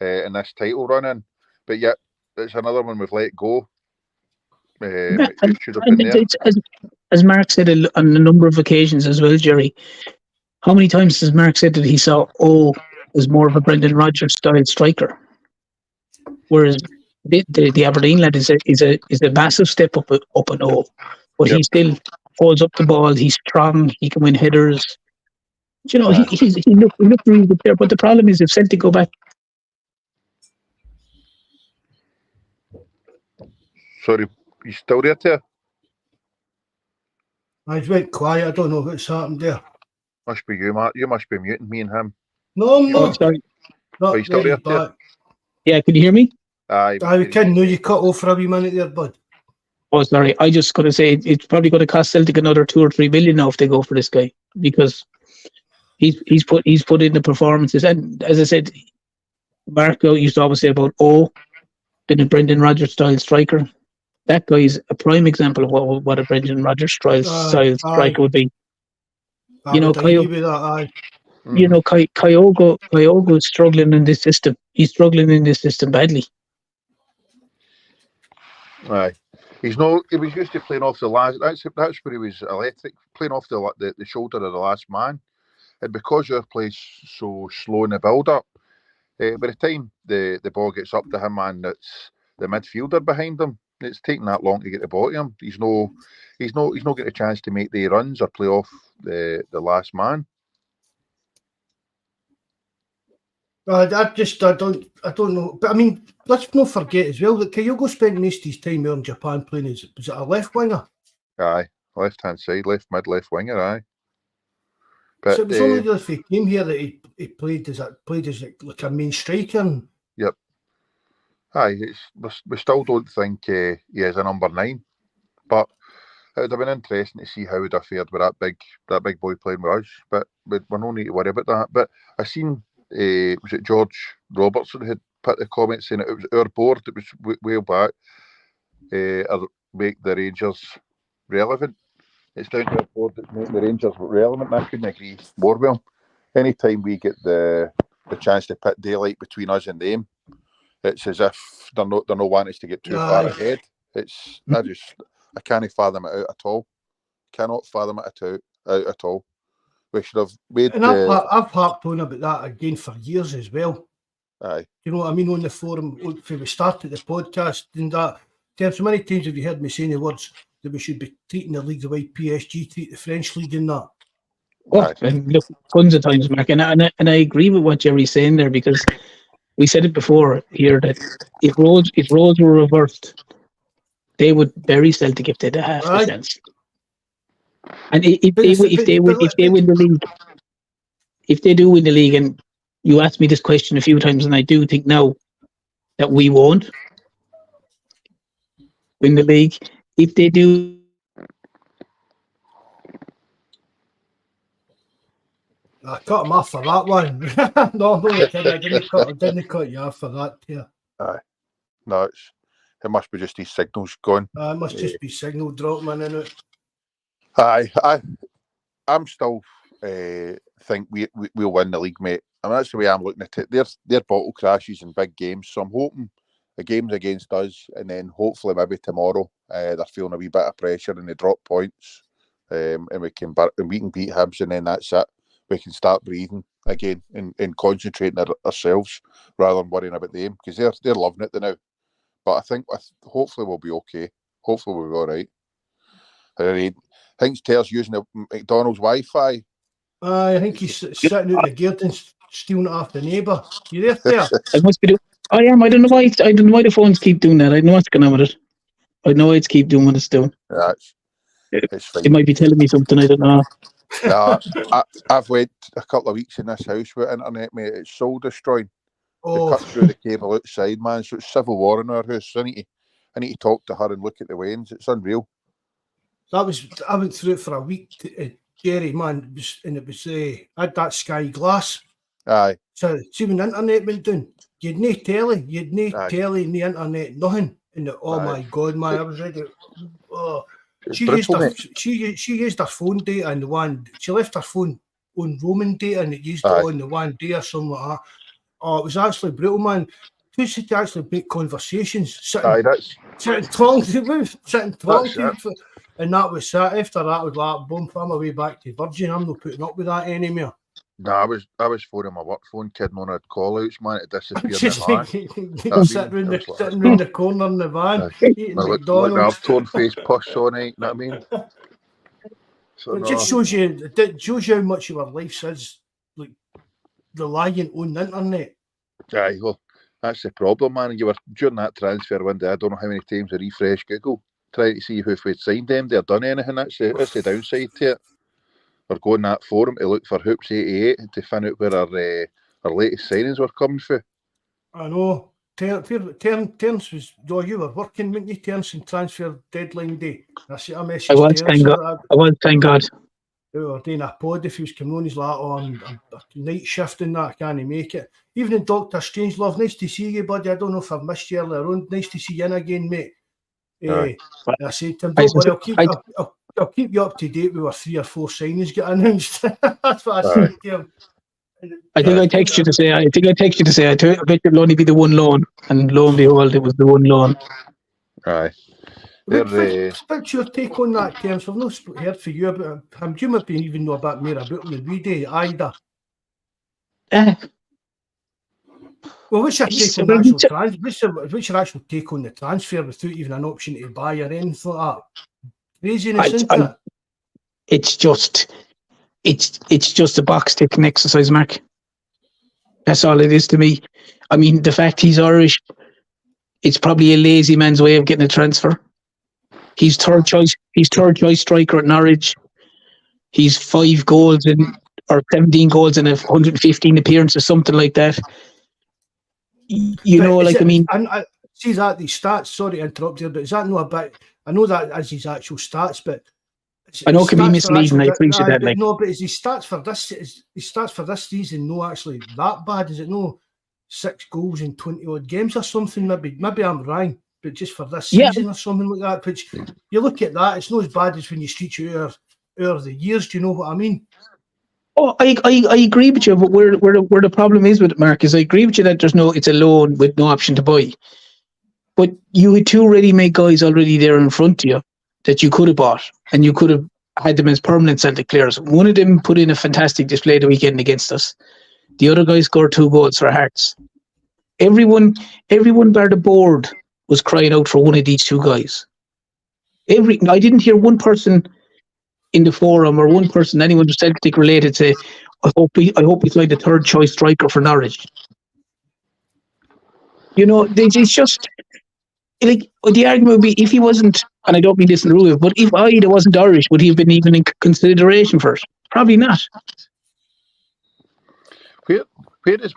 Speaker 2: in this title run-in. But yet, it's another one we've let go. It should have been there.
Speaker 3: As Mark said on a number of occasions as well, Jerry, how many times has Mark said that he saw as more of a Brendan Rodgers style striker, whereas the Aberdeen lad is a massive step up an O, but yep. He still holds up the ball. He's strong. He can win headers. He looked really good there. But the problem is if Celtic go back.
Speaker 2: Sorry, you still there, Ter?
Speaker 1: I went quiet. I don't know what's happened there.
Speaker 2: Must be you, Mark. You must be muting me and him.
Speaker 1: No, I'm not.
Speaker 3: Sorry.
Speaker 2: Are you still there, Ter?
Speaker 3: Yeah, can you hear me?
Speaker 2: I
Speaker 1: can. No, you cut off for a wee minute there, bud.
Speaker 3: Oh, sorry. I just got to say it's probably going to cost Celtic another 2 or 3 million now if they go for this guy, because he's put in the performances. And as I said, Mark used to always say about then a Brendan Rodgers style striker. that guy's a prime example of what a Brendan Rodgers style striker would be. You know, Kyogo is struggling in this system. He's struggling in this system badly.
Speaker 2: Aye, he was used to playing off the last. That's where he was electric, playing off the shoulder of the last man. And because your play's so slow in the build up, by the time the ball gets up to him and it's the midfielder behind him, it's taking that long to get the ball to him. He's not getting a chance to make the runs or play off the last man.
Speaker 1: I don't know. But I mean, let's not forget as well that Kyogo spent most of his time there in Japan playing was it a left winger?
Speaker 2: Aye, left hand side, left mid, left winger. Aye. But,
Speaker 1: so it was only if he came here that he played as like a main striker.
Speaker 2: Yep. Aye, we still don't think he is a number 9, but it would have been interesting to see how he'd have fared with that big boy playing with us. But we're no need to worry about that. But I seen. Was it George Robertson had put the comment saying it was our board that was way back make the Rangers relevant. It's down to our board that's making the Rangers relevant, and I couldn't agree more with him. Anytime we get the chance to put daylight between us and them, it's as if they're not wanting us to get too far ahead. I can't fathom it out at all. Cannot fathom it out at all. We should have made.
Speaker 1: And I've harped on about that again for years as well.
Speaker 2: Aye.
Speaker 1: You know what I mean? On the forum, when we started the podcast, and that, so many times have you heard me saying the words that we should be treating the league the way PSG treat the French league and that?
Speaker 3: Oh, and look, tons of times, Mark, and I agree with what Jerry's saying there, because we said it before here that if roles were reversed, they would bury Celtic if they had a half a chance. And if they win the league, if they do win the league, and you asked me this question a few times, and I do think now that we won't win the league. If they do,
Speaker 1: I cut him off for that one. No, I didn't cut you off for that. Yeah.
Speaker 2: Aye. No, it must be just these signals going.
Speaker 1: It must just be signal dropping in it.
Speaker 2: Aye, I'm still think we'll win the league, mate. I mean, that's the way I'm looking at it. They're bottle crashes in big games, so I'm hoping the game's against us, and then hopefully maybe tomorrow they're feeling a wee bit of pressure and they drop points, and we can beat Hibs, and then that's it. We can start breathing again and concentrating ourselves rather than worrying about them, because they're loving it now. But I think hopefully we'll be okay. Hopefully we'll be all right. I think Ter's using the McDonald's Wi-Fi.
Speaker 1: I think he's sitting out the gate and stealing it off the neighbour. You there, Ter?
Speaker 3: I must be. I am. I don't know why the phones keep doing that. I know what's going on with it. I know it's keep doing what it's doing.
Speaker 2: Yeah, it's fine.
Speaker 3: It might be telling me something. I don't know.
Speaker 2: No, I've went a couple of weeks in this house with internet, mate. It's soul destroying.
Speaker 1: Oh.
Speaker 2: They cut through the cable outside, man. So it's civil war in our house. So I need to talk to her and look at the wains. It's unreal.
Speaker 1: I went through it for a week, Jerry, man, and it was I had that Sky Glass.
Speaker 2: Aye.
Speaker 1: So see when the internet went down, you'd no telly, telly, no internet, nothing. And my God, man, I was ready. Oh, she used her phone data and the one. She left her phone on roaming data and it used it on the one day or something like that. Oh, it was actually brutal, man. Who should actually make conversations? Sitting talking. And that was that. After that, I was like, boom, I'm away back to Virgin. I'm not putting up with that anymore.
Speaker 2: No, I was phoning my work phone, kidding on had call-outs, man. It disappeared
Speaker 1: sitting round the corner in the van, eating McDonald's.
Speaker 2: Like I've torn face push all night, you know what I mean? So,
Speaker 1: it just shows you how much of our life is like relying on the internet.
Speaker 2: Aye, well, that's the problem, man. You were during that transfer window, I don't know how many times I refreshed Google trying to see if we'd signed them, they'd done anything. That's the downside to it. We're going that forum to look for Hoops 88 to find out where our latest signings were coming from.
Speaker 1: I know. Terence was, you were working, weren't you, Terence, in transfer deadline day? I was,
Speaker 3: thank God.
Speaker 1: We were doing a pod if he was coming on, he's like, I'm night shift and that, I can't make it. Evening, Dr. Strangelove, nice to see you, buddy. I don't know if I've missed you earlier on. Nice to see you in again, mate. I said to him, don't worry, I'll keep you up to date with our 3 or 4 signings get announced. That's what I said to him.
Speaker 3: I think I text you to say. I bet you'll only be the one loan, and lo and behold, it was the one loan.
Speaker 2: Aye.
Speaker 1: What's your take on that, Terence? I've not heard from you about him. You might even know about more about him than we do, either. Well, what's your take on what's your actual take on the transfer without even an option to buy or anything like that? Craziness, isn't it?
Speaker 3: It's just a box ticking exercise, Mark. That's all it is to me. I mean, the fact he's Irish, it's probably a lazy man's way of getting a transfer. He's third choice striker at Norwich. He's 5 goals or 17 goals in 115 appearances, something like that. You know, like, I mean,
Speaker 1: I see that these stats. Sorry to interrupt you, but is that not about? I know that as his actual stats, but
Speaker 3: I know it can be misleading. I appreciate that.
Speaker 1: No, but is his stats for this season no actually that bad? Is it no 6 goals in 20 odd games or something? Maybe I'm wrong, but just for this season or something like that. Which you look at that, it's not as bad as when you stretch out over the years. Do you know what I mean?
Speaker 3: Oh, I agree with you, but where the problem is with it, Mark, is I agree with you that it's a loan with no option to buy. But you had 2 ready-made guys already there in front of you that you could have bought, and you could have had them as permanent Celtic players. One of them put in a fantastic display the weekend against us. The other guy scored 2 goals for Hearts. Everyone bar the board was crying out for one of these 2 guys. I didn't hear one person in the forum or one person, anyone Celtic related, say, I hope he's like the 3rd choice striker for Norwich. You know, it's just like the argument would be if he wasn't, and I don't mean this in the rule, but if Ida wasn't Irish, would he have been even in consideration for it? Probably not.
Speaker 2: Where is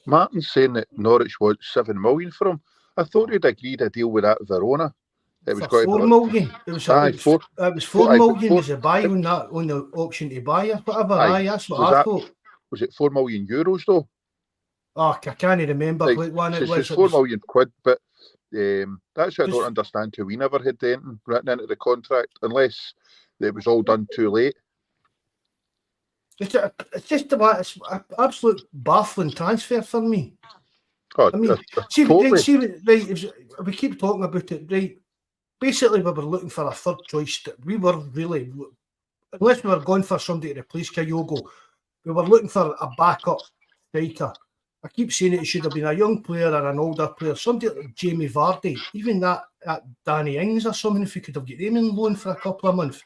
Speaker 2: Martin saying that Norwich wants 7 million for him? I thought he'd agreed a deal with that Verona. It was
Speaker 1: for 4 million. It was 4 million was a buy on the option to buy or whatever. That's what I thought.
Speaker 2: Was it €4 million though?
Speaker 1: Oh, I can't remember what one it was.
Speaker 2: It's £4 million, but that's what I don't understand too. We never had anything written into the contract unless it was all done too late.
Speaker 1: It's just an absolute baffling transfer for me.
Speaker 2: God,
Speaker 1: I mean,
Speaker 2: totally.
Speaker 1: We keep talking about it, right? Basically, we were looking for a 3rd choice. We were really, unless we were going for somebody to replace Kyogo, we were looking for a backup striker. I keep saying it should have been a young player or an older player, somebody like Jamie Vardy, even that Danny Ings or something, if we could have got them in loan for a couple of months.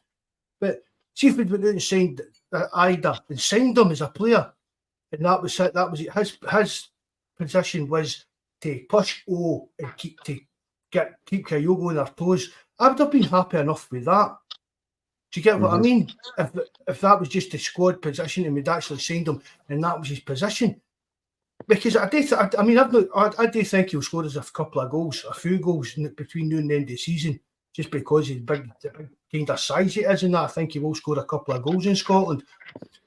Speaker 1: But see if we went out and signed Ida and signed him as a player, and that was it. That was it. His position was to push and keep Kyogo on their toes. I would have been happy enough with that. Do you get what I mean? If that was just a squad position and we'd actually signed him and that was his position. Because I do think he'll score us a few goals between now and the end of the season, just because he's the big kind of size he is, and that I think he will score a couple of goals in Scotland.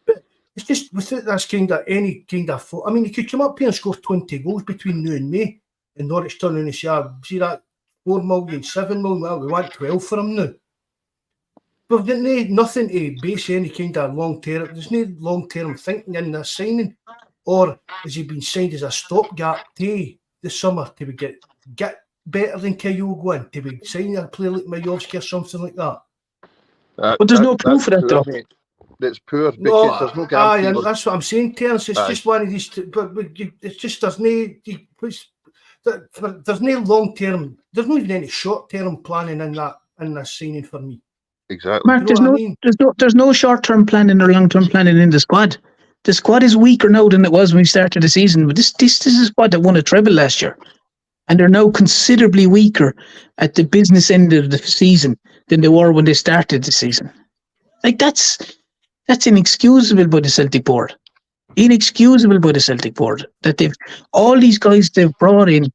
Speaker 1: But it's just without this kind of any kind of. I mean, he could come up here and score 20 goals between now and May, and Norwich turn and say, see that 4 million, 7 million, well, we want 12 for him now. But there's nothing to base any kind of long-term, there's no long-term thinking in this signing. Or has he been signed as a stopgap to this summer to get better than Kyogo in, to be signing a player like Majowski or something like that?
Speaker 3: But there's no proof of that, though.
Speaker 2: That's poor because there's no guarantee.
Speaker 1: That's what I'm saying, Terence. It's just one of these, but it's just there's no long-term, there's not even any short-term planning in this signing for me.
Speaker 2: Exactly.
Speaker 3: Mark, there's no short-term planning or long-term planning in the squad. The squad is weaker now than it was when we started the season. But this is a squad that won a treble last year. And they're now considerably weaker at the business end of the season than they were when they started the season. Like, that's inexcusable by the Celtic board. Inexcusable by the Celtic board. That all these guys they've brought in,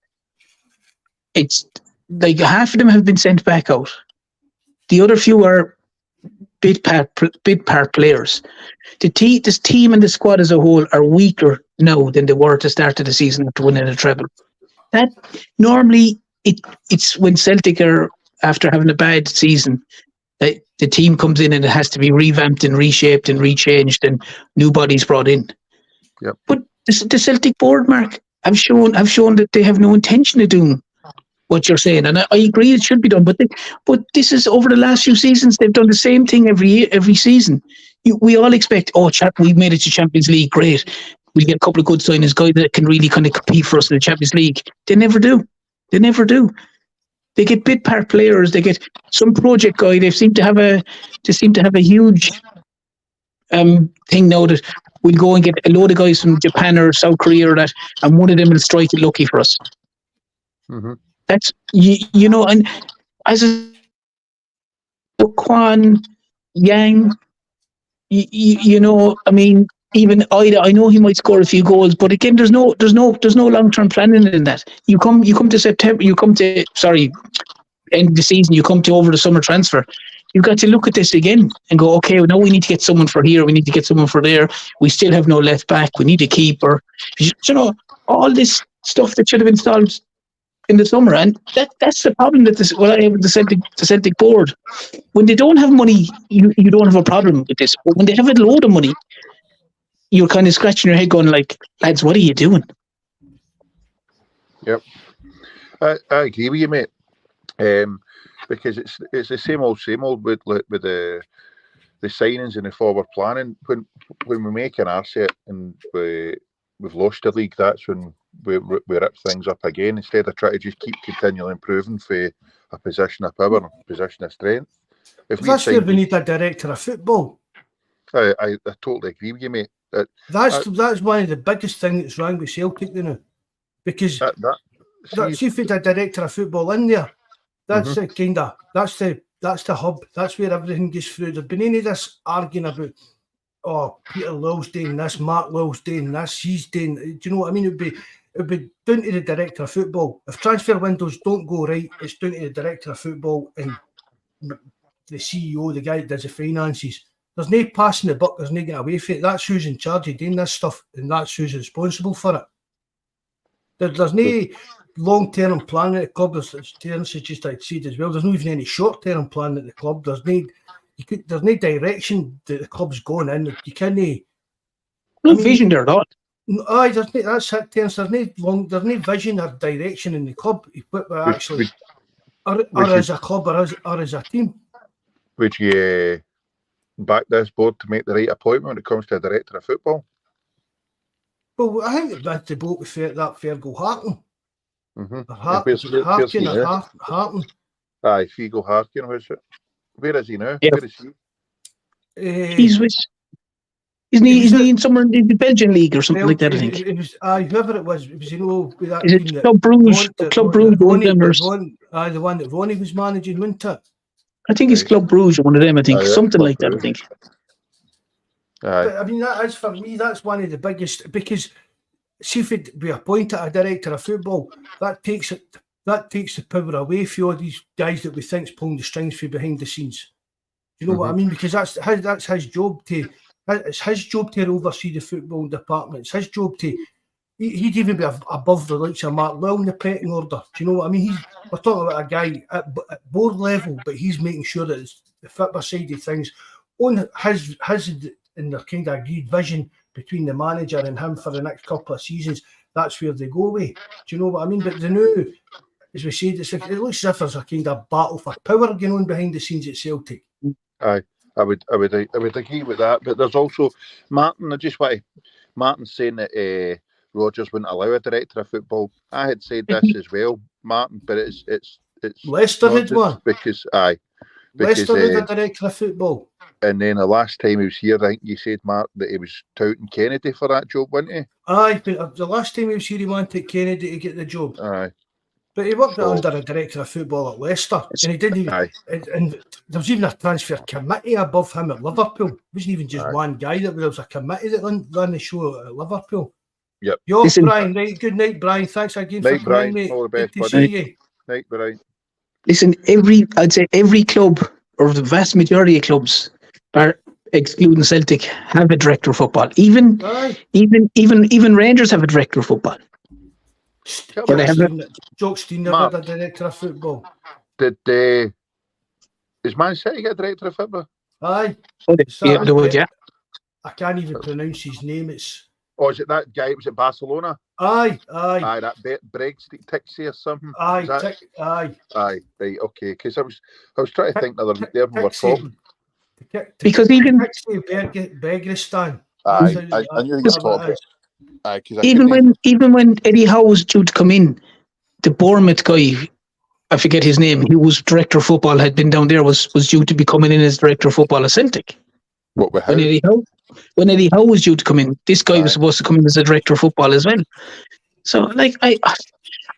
Speaker 3: it's like half of them have been sent back out. The other few are bid part players. This team and the squad as a whole are weaker now than they were at the start of the season after winning a treble. That normally it's when Celtic are after having a bad season, the team comes in and it has to be revamped and reshaped and rechanged and new bodies brought in.
Speaker 2: Yep.
Speaker 3: But the Celtic board, Mark, have shown that they have no intention of doing what you're saying, and I agree it should be done. But this is over the last few seasons they've done the same thing every season. We all expect, we made it to Champions League, great. We'll get a couple of good signings, guys that can really kind of compete for us in the Champions League. They never do. They get bit part players. They get some project guy. They seem to have a huge thing now that we'll go and get a load of guys from Japan or South Korea or that, and one of them will strike it lucky for us.
Speaker 2: Mm-hmm.
Speaker 3: That's and as a Kwan, Yang, I mean, even Ida, I know he might score a few goals, but again, there's no long-term planning in that. You come to September, end of the season, you come to over the summer transfer. You've got to look at this again and go, okay, now we need to get someone for here, we need to get someone for there. We still have no left back. We need a keeper. All this stuff that should have been solved in the summer, and that's the problem that the Celtic board, when they don't have money, you don't have a problem with this. But when they have a load of money, you're kind of scratching your head going like, lads, what are you doing?
Speaker 2: Yep. I agree with you, mate. Because it's the same old with the signings and the forward planning. When we make an asset and we've lost the league, that's when we rip things up again, instead of trying to just keep continually improving for a position of power, a position of strength.
Speaker 1: That's where we need a director of football.
Speaker 2: I totally agree with you, mate.
Speaker 1: That's one of the biggest things that's wrong with Celtic now, because see if we had a director of football in there, that's the that's the hub. That's where everything goes through. There's been any of this arguing about Peter Law's doing this, Mark Law's doing this, he's doing. Do you know what I mean? It'd be down to the director of football. If transfer windows don't go right, it's down to the director of football and the CEO, the guy that does the finances. There's no passing the buck, there's no getting away from it. That's who's in charge of doing this stuff, and that's who's responsible for it. There's no long-term plan at the club, as Terence has just said as well. There's not even any short-term plan at the club. There's no direction that the club's going in. You can't.
Speaker 3: No vision there, not.
Speaker 1: Aye, that's it, Terence. There's no vision or direction in the club, actually, or as a club, or as a team.
Speaker 2: Would you back this board to make the right appointment when it comes to a director of football?
Speaker 1: Well, I think that's the boat with that Fergal Harkin.
Speaker 2: Harkin. Aye, Figo Harkin, was it? Where is he now?
Speaker 3: Yeah.
Speaker 2: Where is he?
Speaker 3: He's with. Isn't he in somewhere in the Belgian league or something like that? I think.
Speaker 1: Whoever it was with that
Speaker 3: is
Speaker 1: team
Speaker 3: it Club Brugge? Club Brugge,
Speaker 1: the one that Ronnie was managing, wasn't it?
Speaker 3: I think it's Club Brugge, one of them. I think something like that. I think.
Speaker 1: But, I mean, that is, for me, that's one of the biggest, because see if we appoint a director of football, that takes the power away from all these guys that we think's pulling the strings from behind the scenes. You know what I mean? Because that's his job to. It's his job to oversee the football department. It's his job to. He'd even be above the likes of Mark Lyle in the pecking order. Do you know what I mean? We're talking about a guy at board level, but he's making sure that it's the football side of things on his and their kind of agreed vision between the manager and him for the next couple of seasons. That's where they go with. Do you know what I mean? But the new, as we said, it looks as if there's a kind of battle for power going on behind the scenes at Celtic.
Speaker 2: Aye, I would agree with that. But there's also Martin. Martin's saying that Rodgers wouldn't allow a director of football. I had said this as well, Martin, but it's
Speaker 1: Leicester had one
Speaker 2: because
Speaker 1: Leicester had a director of football.
Speaker 2: And then the last time he was here, I think you said, Mark, that he was touting Kennedy for that job, wasn't he?
Speaker 1: Aye, but the last time he was here, he wanted Kennedy to get the job.
Speaker 2: Aye.
Speaker 1: But he worked under a director of football at Leicester, and he didn't even. And there was even a transfer committee above him at Liverpool. It wasn't even just one guy. There was a committee that ran the show at Liverpool.
Speaker 2: Yep.
Speaker 1: Yo, Brian, right? Good night, Brian. Thanks again for coming, mate.
Speaker 2: All the best,
Speaker 1: good to see you.
Speaker 2: Night, Brian.
Speaker 3: Listen, I'd say every club, or the vast majority of clubs, excluding Celtic, have a director of football. Even Rangers have a director of football.
Speaker 1: Jock Steiner had a director of football.
Speaker 2: is Man City get a director of football?
Speaker 1: Aye.
Speaker 3: Yeah, they would, yeah.
Speaker 1: I can't even pronounce his name. It's.
Speaker 2: Oh, is it that guy? Was it Barcelona?
Speaker 1: Aye.
Speaker 2: That Brexit Tixie or something.
Speaker 1: Aye.
Speaker 2: Aye. Right. Okay. Because I was trying to think the other week there we were talking.
Speaker 3: Because even
Speaker 1: Begristan.
Speaker 2: Aye. I knew he was talking. Aye.
Speaker 3: Even when Eddie Howe was due to come in, the Bournemouth guy, I forget his name, he was director of football, had been down there, was due to be coming in as director of football at Celtic.
Speaker 2: What?
Speaker 3: When Eddie Howe was due to come in, this guy was supposed to come in as a director of football as well. So, I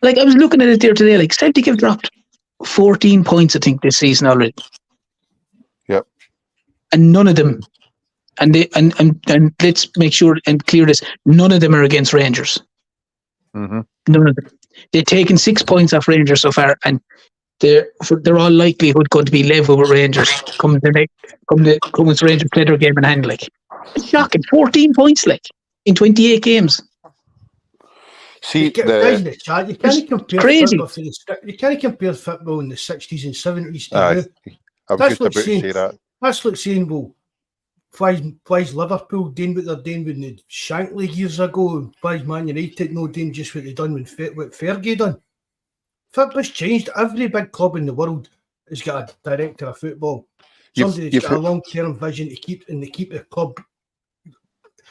Speaker 3: was looking at it there today. Like, Celtic have dropped 14 points, I think, this season already.
Speaker 2: Yep.
Speaker 3: And none of them, and let's make sure and clear this: none of them are against Rangers.
Speaker 2: Mm-hmm.
Speaker 3: None of them. They've taken 6 points off Rangers so far, and they're all likelihood going to be level with Rangers come as Rangers play their game in hand. Like, it's shocking, 14 points like in 28 games.
Speaker 1: See, you can't compare
Speaker 3: crazy.
Speaker 1: You can't compare football in the 60s and 70s.
Speaker 2: I was just about to say that.
Speaker 1: That's like saying, well, why's Liverpool doing what they're doing when the Shank League years ago, and why's Man United not doing just what they done when what Fergie done? Football's changed. Every big club in the world has got a director of football. Somebody's got a long-term vision to keep the club.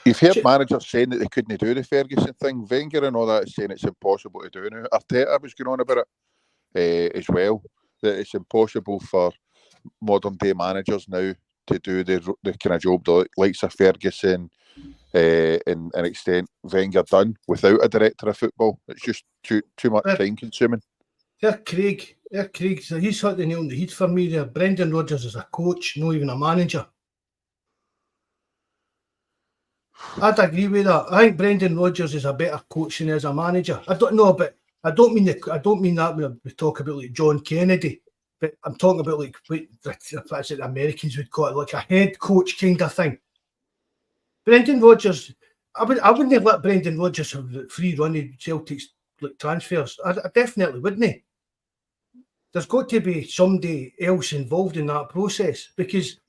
Speaker 2: You've heard managers saying that they couldn't do the Ferguson thing. Wenger and all that is saying it's impossible to do now. Arteta was going on about it as well, that it's impossible for modern day managers now to do the kind of job the likes of Ferguson in an extent Wenger done without a director of football. It's just too much time consuming.
Speaker 1: Craig, so he's hit the nail on the head for me there. Brendan Rodgers is a coach, not even a manager. I'd agree with that. I think Brendan Rodgers is a better coach than he is a manager. I don't know, but I don't mean that when we talk about like John Kennedy. But I'm talking about like that's what the Americans would call it, like a head coach kind of thing. Brendan Rodgers, I wouldn't have let Brendan Rodgers have the free run of Celtic's like transfers. I definitely wouldn't. There's got to be somebody else involved in that process, because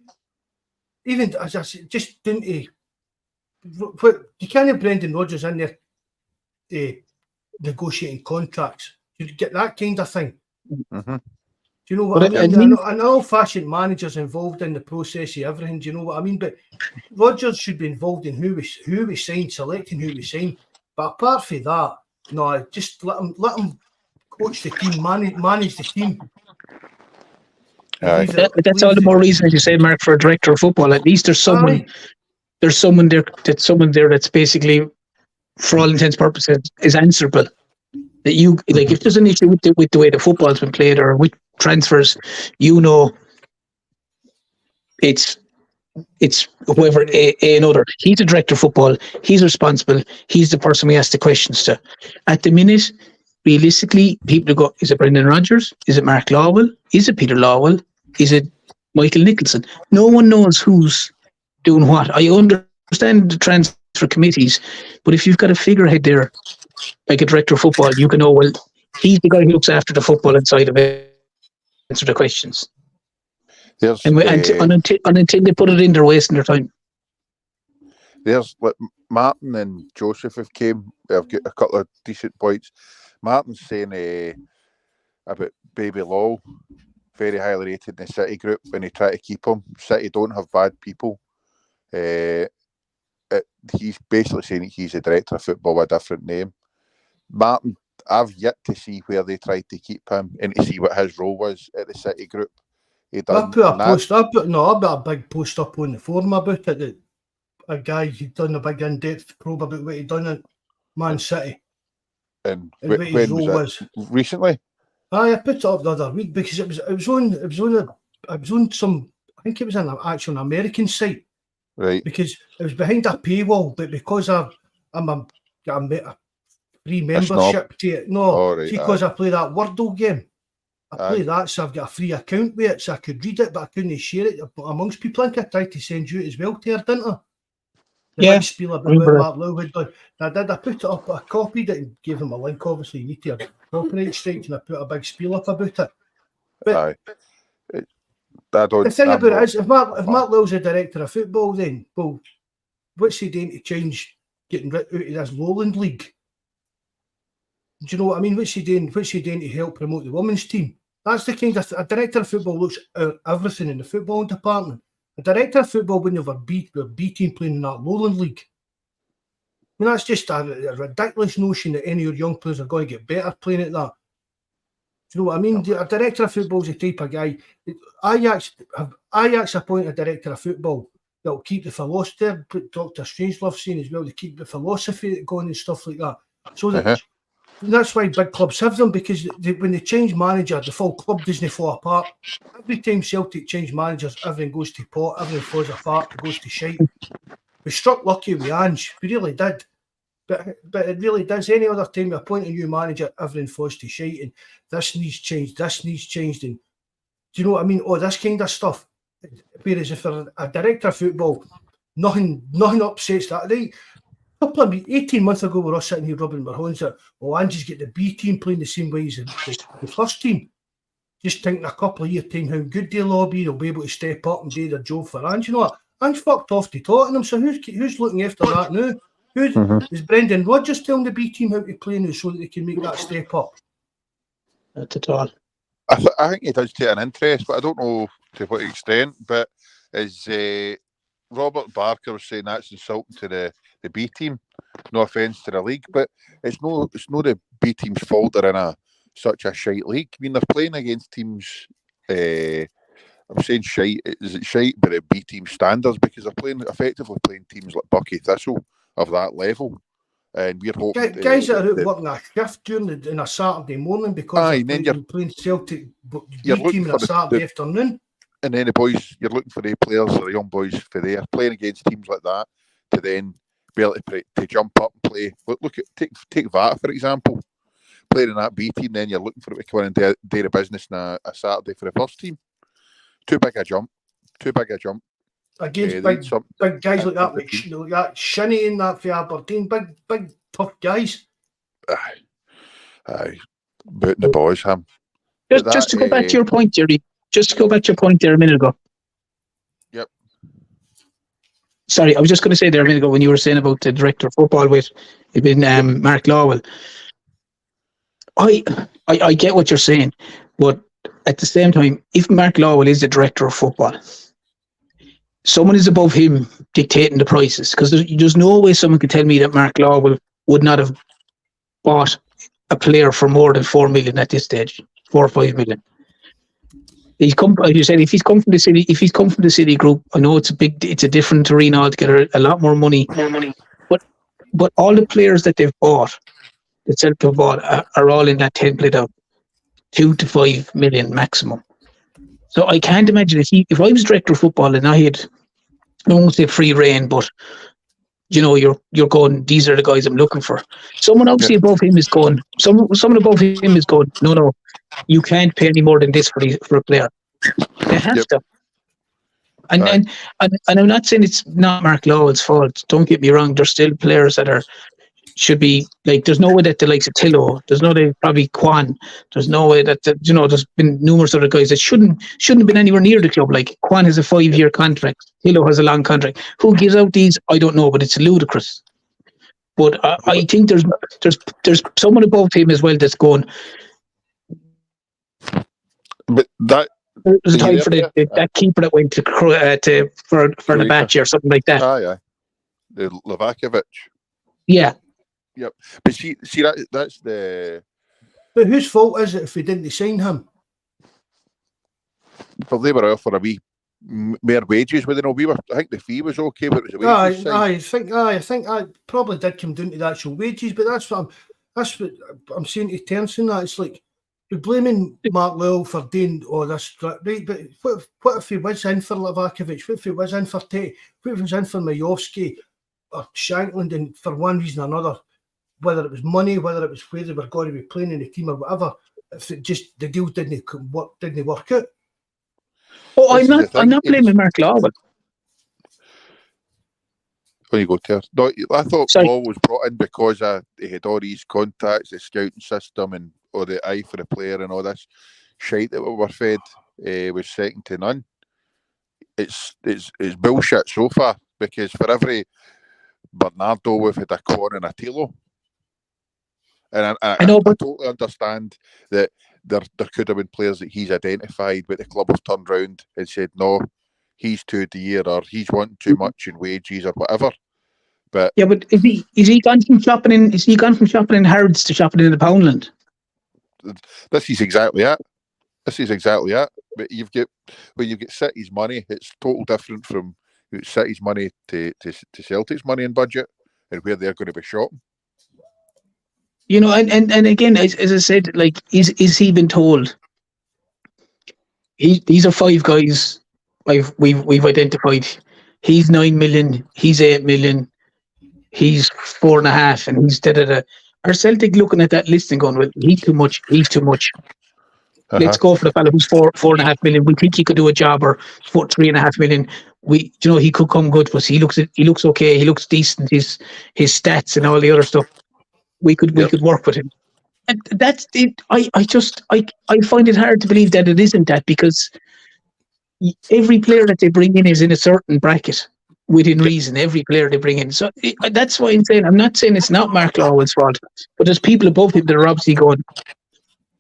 Speaker 1: even as I said, just didn't he? You can't have Brendan Rodgers in there negotiating contracts. You get that kind of thing.
Speaker 2: Mm-hmm.
Speaker 1: Do you know what I mean? An old-fashioned manager's involved in the process of everything. Do you know what I mean? But Rodgers should be involved in who we sign, selecting who we sign. But apart from that, no, just let him coach the team, manage the team.
Speaker 3: That's all the more reason, as you say, Mark, for a director of football. At least there's someone. There's someone there that's basically, for all intents and purposes, is answerable. That you like, if there's an issue with the way the football's been played or with transfers, it's whoever another. He's a director of football. He's responsible. He's the person we ask the questions to. At the minute, realistically, people go: is it Brendan Rodgers? Is it Mark Lawwell? Is it Peter Lawwell? Is it Michael Nicholson? No one knows who's doing what. I understand the transfer committees, but if you've got a figurehead there, like a director of football, you can know, well, he's the guy who looks after the football inside of it, answer the questions. Until they put it in, they're wasting their time.
Speaker 2: There's Martin and Joseph have came. I've got a couple of decent points. Martin's saying about Baby Law, very highly rated in the City group, and they try to keep him. City don't have bad people. He's basically saying he's a director of football with a different name. Martin, I've yet to see where they tried to keep him and to see what his role was at the City group. I put
Speaker 1: a big post up on the forum about it. That a guy who'd done a big in-depth probe about what he'd done at Man City.
Speaker 2: And
Speaker 1: what his role was.
Speaker 2: Recently?
Speaker 1: I put it up the other week because it was on some, I think it was an American site.
Speaker 2: Right.
Speaker 1: Because it was behind a paywall, but because I'm a free membership to it. No, because I play that Wordle game. I play that, so I've got a free account with it, so I could read it, but I couldn't share it amongst people. I think I tried to send you it as well, Ter, didn't I? The big spiel about what Mark Lowe had done. I put it up, I copied it and gave him a link. Obviously, you need to have copyright strikes, and I put a big spiel up about it.
Speaker 2: But
Speaker 1: the thing about it is, if Mark Lowell's a director of football, then, well, what's he doing to change getting rid out of this Lowland League? Do you know what I mean? What's he doing to help promote the women's team? That's the kind of a director of football looks at everything in the football department. A director of football wouldn't have a B team playing in that Lowland League. I mean, that's just a ridiculous notion that any of your young players are going to get better playing at that. Do you know what I mean? A director of football is the type of guy. Ajax appoint a director of football that will keep the philosophy. Dr. Strangelove saying as well, to keep the philosophy going and stuff like that. So that's why big clubs have them, because when they change manager, the full club doesn't fall apart. Every time Celtic change managers, everything goes to pot, everything falls apart, it goes to shite. We struck lucky with Ange, we really did. But it really does. Any other time we appoint a new manager, everything falls to shite, and this needs changed, and do you know what I mean? All this kind of stuff. Whereas if they're a director of football, nothing upsets that. Right? 18 months ago, we were all sitting here rubbing our hands at, Ange's got the B team playing the same way as the first team. Just thinking a couple of years' time how good they'll all be, they'll be able to step up and do their job for Ange. You know what? Ange fucked off to Tottenham, so who's looking after that now? Is Brendan Rodgers telling the B team how to play now so that they can make that step up?
Speaker 3: Not at all.
Speaker 2: I think he does take an interest, but I don't know to what extent. But as Robert Barker was saying, that's insulting to the B team. No offence to the league, but it's no the B team's fault they're in such a shite league. I mean, they're playing against teams. I'm saying shite. Is it shite by the B team standards, because they're effectively playing teams like Bucky Thistle of that level, and we're hoping
Speaker 1: guys that are out working a shift in a Saturday morning because they're playing Celtic B team on a Saturday afternoon.
Speaker 2: And then the boys, you're looking for the players or the young boys for there playing against teams like that to then be able to jump up and play. Look at take Vata for example, playing in that B team. Then you're looking for it to come in and do the business on a Saturday for the first team. Too big a jump.
Speaker 1: Against big guys like that Shinnie and that for Aberdeen, big tough guys.
Speaker 2: Aye, booting the boys, Ham.
Speaker 3: Just to go back to your point, Jerry. Just to go back to your point there a minute ago.
Speaker 2: Yep.
Speaker 3: Sorry, I was just going to say there a minute ago when you were saying about the director of football with Mark Lowell. I get what you're saying, but at the same time, if Mark Lowell is the director of football, someone is above him dictating the prices, because there's no way someone could tell me that Mark Lowell would not have bought a player for more than 4 million at this stage, 4 or 5 million. He's come, as you said, if he's come from the City Group, I know it's a different arena altogether, a lot more money. But all the players that they've bought, that Celtic have bought, are all in that template of 2 to 5 million maximum. So I can't imagine if I was director of football and I had, I won't say free reign, but you're going, these are the guys I'm looking for. Someone obviously above him is going. Someone above him is going. No, you can't pay any more than this for a player. They have to. And I'm not saying it's not Mark Lowell's fault. Don't get me wrong. There's still players that should be like. There's no way that the likes of Tillo. There's no way probably Kwan. There's no way that there's been numerous other guys that shouldn't have been anywhere near the club. Like Kwan has a 5-year contract. Tillo has a long contract. Who gives out these? I don't know, but it's ludicrous. But I think there's someone above him as well that's going.
Speaker 2: But that
Speaker 3: there's a time for that keeper that went to for the match or something like that.
Speaker 2: Yeah, the Lavakovic.
Speaker 3: Yeah.
Speaker 2: Yep. But see that's the.
Speaker 1: But whose fault is it if we didn't sign him?
Speaker 2: Well, they were offered a wee more wages, but I think the fee was okay, but it was a wages.
Speaker 1: I think I probably did come down to the actual wages, but that's what I'm saying to Terence and that. It's like we're blaming Mark Lowell for doing all this, right? But what if he was in for Lavakovic? What if he was in for Tate? What if he was in for Majowski or Shankland? And for one reason or another, whether it was money, whether it was where they were going to be playing in the team or whatever, if it just the deal didn't work out.
Speaker 3: Oh, I'm not blaming Mark Lowell.
Speaker 2: When you go to no, I thought Lowell was brought in because he had all these contacts, the scouting system, and all the eye for the player and all this. shite that we were fed was second to none. It's bullshit so far, because for every Bernardo we've had a Con and a Tilo. And I totally understand that there could have been players that he's identified, but the club have turned round and said, no, he's too dear, or he's wanting too much in wages or whatever. But
Speaker 3: yeah, but is he gone from shopping in Harrods to shopping in the Poundland?
Speaker 2: This is exactly it. But when you get City's money, it's total different from City's money to Celtic's money and budget, and where they're going to be shopping.
Speaker 3: You know, and again, as I said, like, is he been told? These are 5 guys we've identified. He's 9 million. He's 8 million. He's 4.5, and he's da. Are Celtic looking at that list and going, well, he's too much. Let's go for the fella who's 4.5 million. We think he could do a job, or 3.5 million. He could come good for us. He looks okay. He looks decent. His stats and all the other stuff. We could work with him. And that's it. I find it hard to believe that it isn't that, because every player that they bring in is in a certain bracket within reason. Every player they bring in. So that's why I'm saying, I'm not saying it's not Mark Lawwell's fault, but there's people above him that are obviously going,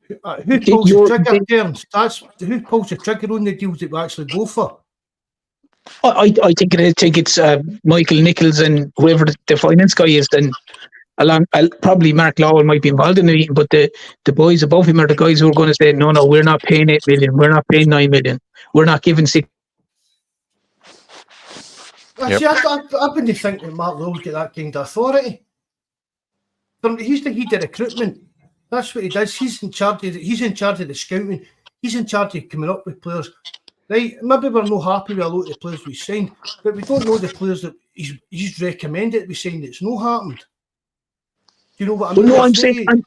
Speaker 1: who pulls the trigger, Terms? Who pulls the trigger on the deals that we actually go for?
Speaker 3: I think it's Michael Nichols and whoever the finance guy is. Then probably Mark Lawwell might be involved in the meeting, but the boys above him are the guys who are going to say, no, we're not paying 8 million, we're not paying 9 million, we're not giving 6.
Speaker 1: See, I wouldn't think that Mark Lawwell's got that kind of authority. He's the head of recruitment. That's what he does. He's in charge of the scouting. He's in charge of coming up with players. Right? Maybe we're not happy with a lot of the players we signed, but we don't know the players that he's recommended we signed that's not happened. Do you know what I mean?
Speaker 3: Well, no,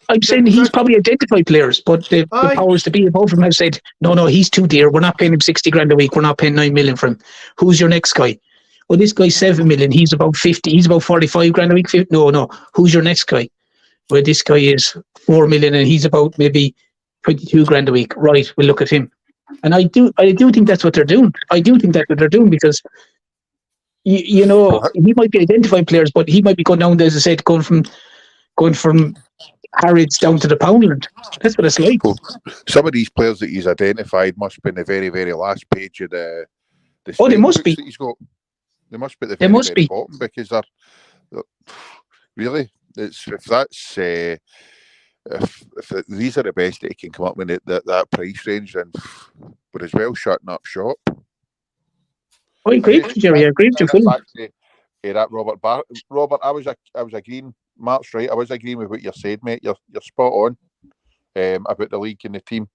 Speaker 3: I'm saying he's probably identified players, but the powers to be above him have said, no, he's too dear. We're not paying him 60 grand a week. We're not paying 9 million for him. Who's your next guy? Well, this guy's 7 million. He's about 50. He's about 45 grand a week. No. Who's your next guy? Well, this guy is 4 million and he's about maybe 22 grand a week. Right, we'll look at him. And I do think that's what they're doing. I do think that's what they're doing, because you know, he might be identifying players, but he might be going down, as I said, going from Harrods down to the Poundland. That's what it's like.
Speaker 2: Well, some of these players that he's identified must be in the very, very last page of the
Speaker 3: they must be.
Speaker 2: He's got. They must be at the very bottom, because they're really. If these are the best that he can come up with that price range, then we're as well shutting up shop.
Speaker 3: I agree with you, Jerry. I agree with you fully.
Speaker 2: That Robert, I was agreeing. Mark's right. I was agreeing with what you said, mate. You're spot on about the league and the team,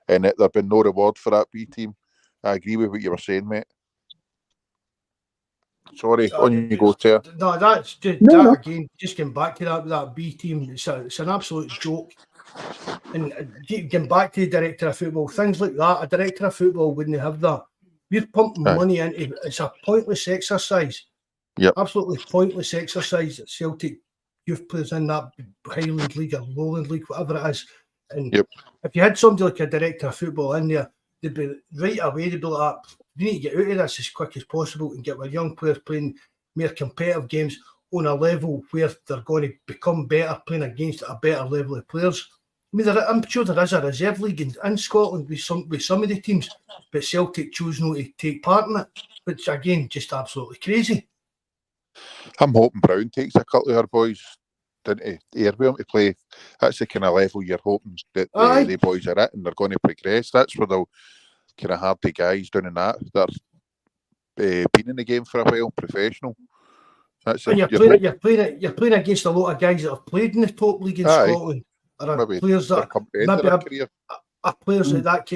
Speaker 2: and that there've been no reward for that B team. I agree with what you were saying, mate. Sorry, on you go, Ter.
Speaker 1: No, that's just that again. Just getting back to that B team, it's an absolute joke. And getting back to the director of football, things like that. A director of football wouldn't have that. We're pumping money into. It's a pointless exercise.
Speaker 2: Yep.
Speaker 1: Absolutely pointless exercise that Celtic youth players in that Highland League or Lowland League, whatever it is. And if you had somebody like a director of football in there, they'd be right away. They'd be like, we need to get out of this as quick as possible and get our young players playing more competitive games on a level where they're going to become better, playing against a better level of players. I mean, I'm sure there is a reserve league in Scotland with some of the teams, but Celtic chose not to take part in it, which again, just absolutely crazy.
Speaker 2: I'm hoping Brown takes a couple of our boys into Airwell to play. That's the kind of level you're hoping that the boys are at, and they're going to progress. That's where they'll kind of hardy guys doing that been in the game for a while, professional. That's
Speaker 1: and you're playing against a lot of guys that have played in the top league in Scotland. Or maybe players that are players of that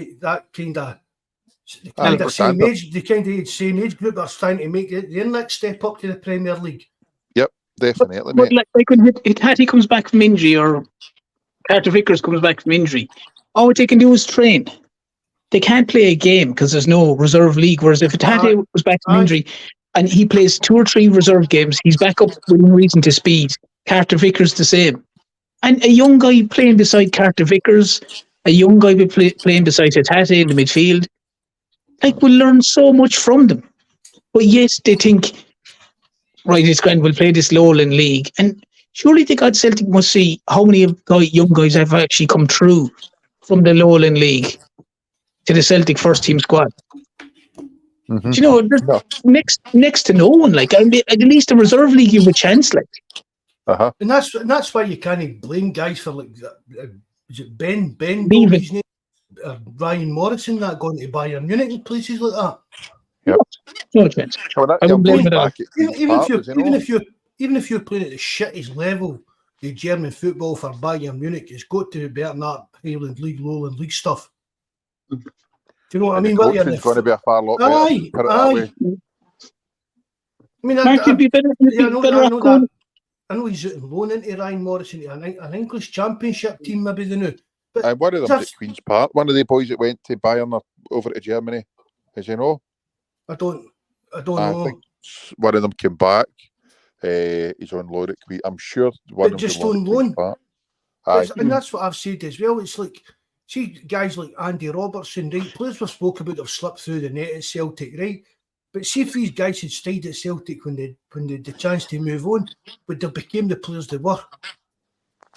Speaker 1: kind of same age, the kind of same age group that's trying to make their next step up to the Premier League.
Speaker 2: Yep, definitely.
Speaker 3: But like when Hattie comes back from injury or Carter Vickers comes back from injury, all they can do is train. They can't play a game because there's no reserve league. Whereas if Hattie was back from injury and he plays 2 or 3 reserve games, he's back up within reason to speed. Carter Vickers the same. And a young guy playing beside Carter Vickers a young guy playing beside Tate in the midfield, like, we'll learn so much from them. But yes, they think, right, it's grand, we'll play this Lowland League. And surely the God Celtic must see how many young guys have actually come through from the Lowland League to the Celtic first team squad.
Speaker 2: Mm-hmm.
Speaker 3: Do you know, there's next to no one. Like, I mean, at least the reserve league you have a chance. Like,
Speaker 1: and that's why you can't blame guys for, like, is it Ben his name, Ryan Morrison, that going to Bayern Munich and places like that.
Speaker 2: Yep.
Speaker 3: No chance. I wouldn't blame it at all.
Speaker 1: Even if you're playing at the shittiest level, the German football for Bayern Munich, it's got to be better than that Highland League, Lowland League stuff. Do you know what I mean?
Speaker 2: Well, it's going to be a far lot better.
Speaker 1: Aye. I mean,
Speaker 3: Mark, be better.
Speaker 1: I know he's out on loan into Ryan Morrison, an English Championship team, maybe the new. But
Speaker 2: one of them at Queen's Park. One of the boys that went to Bayern over to Germany. As you know,
Speaker 1: I don't know. I think
Speaker 2: one of them came back. He's on loan at Queen. I'm sure one of them
Speaker 1: just on loan.
Speaker 2: Aye.
Speaker 1: And that's what I've said as well. It's like, see, guys like Andy Robertson, right? Players we spoke about have slipped through the net at Celtic, right? But see if these guys had stayed at Celtic when they had the chance to move on, would they became the players they were?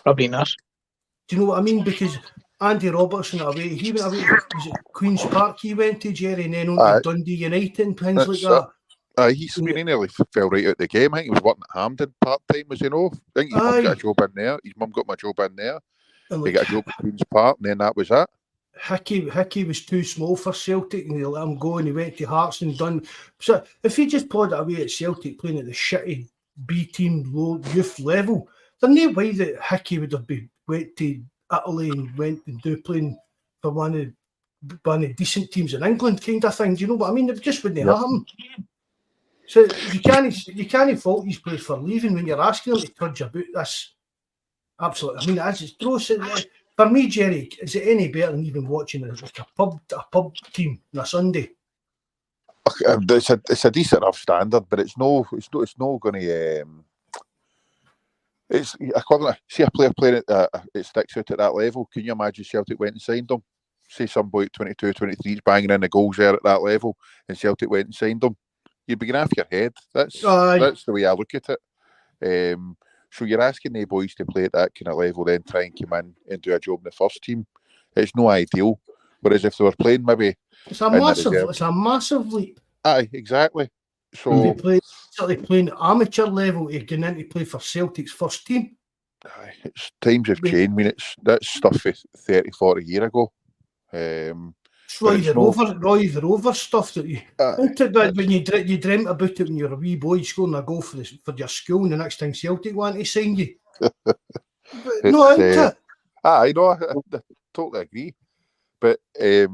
Speaker 3: Probably not.
Speaker 1: Do you know what I mean? Because Andy Robertson he went away, was it Queen's Park he went to, Jerry, and then on to Dundee United and things like that.
Speaker 2: He nearly fell right out the game. I think he was working at Hampden part-time, as you know. I think his mum got a job in there. His mum got my job in there. He got a job at Queen's Park, and then that was it.
Speaker 1: Hickey was too small for Celtic, and they let him go, and he went to Hearts and done. So if he just plodded away at Celtic playing at the shitty B team low youth level, there's no way that Hickey would have went to Italy and went and do playing for one of the decent teams in England, kind of thing. Do you know what I mean? It just wouldn't happen. So you can't fault these players for leaving when you're asking them to trudge about this. Absolutely. I mean, as it's gross. For me, Jerry, is it any better than even watching like a pub team on a Sunday?
Speaker 2: It's a decent enough standard, but it's no going to. It's equivalent. See a player playing it sticks out at that level. Can you imagine Celtic went and signed him? Say some boy at 22, 23 is banging in the goals there at that level, and Celtic went and signed him. You'd be going off your head. That's the way I look at it. So you're asking the boys to play at that kind of level, then try and come in and do a job in the first team. It's no ideal. Whereas if they were playing maybe...
Speaker 1: It's a massive leap.
Speaker 2: Aye, exactly. So
Speaker 1: they playing at amateur level to get in to play for Celtic's first team.
Speaker 2: Aye, times have changed. I mean, that's stuff 30, 40 years ago.
Speaker 1: It's Roy the Rover stuff that you when you dreamt about it when you were a wee boy scoring a goal for your school, and the next thing Celtic want to sign you.
Speaker 2: I know, I totally agree. But as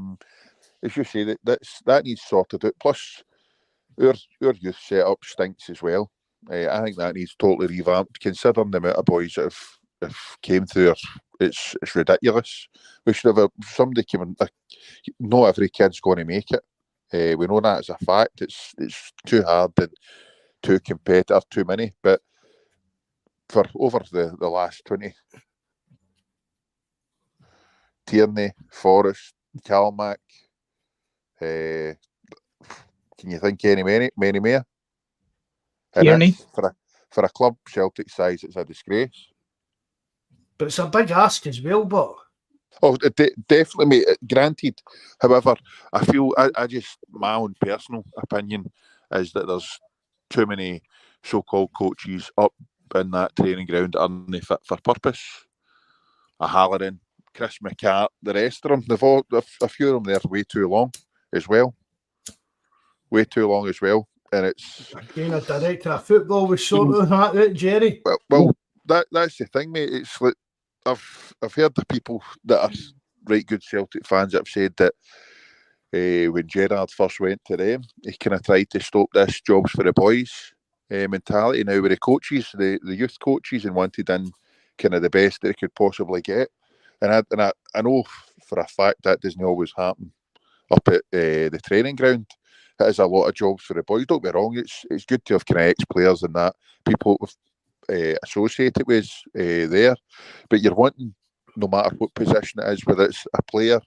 Speaker 2: you say, that needs sorted out. Plus, our youth setup stinks as well. I think that needs totally revamped, considering the amount of boys that have came through. It's ridiculous. We should have somebody came in. Not every kid's going to make it. We know that as a fact. It's too hard and too competitive, too many. But for over the last 20, Tierney, Forrest, Calmack, can you think any many more?
Speaker 3: Tierney.
Speaker 2: For a club Celtic size, it's a disgrace.
Speaker 1: But it's a big ask as well, but...
Speaker 2: Oh, definitely, mate. Granted. However, I feel, I just, my own personal opinion is that there's too many so-called coaches up in that training ground that aren't fit for purpose. A Halloran, Chris McCart, the rest of them, a few of them there way too long as well. Way too long as well. And it's...
Speaker 1: Again, a director of football was sort of that, right, Jerry?
Speaker 2: Well, that's the thing, mate. It's like, I've heard the people that are right good Celtic fans that have said that when Gerrard first went to them, he kind of tried to stop this jobs for the boys mentality. Now with the coaches, the youth coaches, and wanted in kind of the best that they could possibly get. And I know for a fact that doesn't always happen up at the training ground. It is a lot of jobs for the boys. Don't be wrong, it's good to have kind of ex-players and that people with associated with there, but you're wanting no matter what position it is, whether it's a player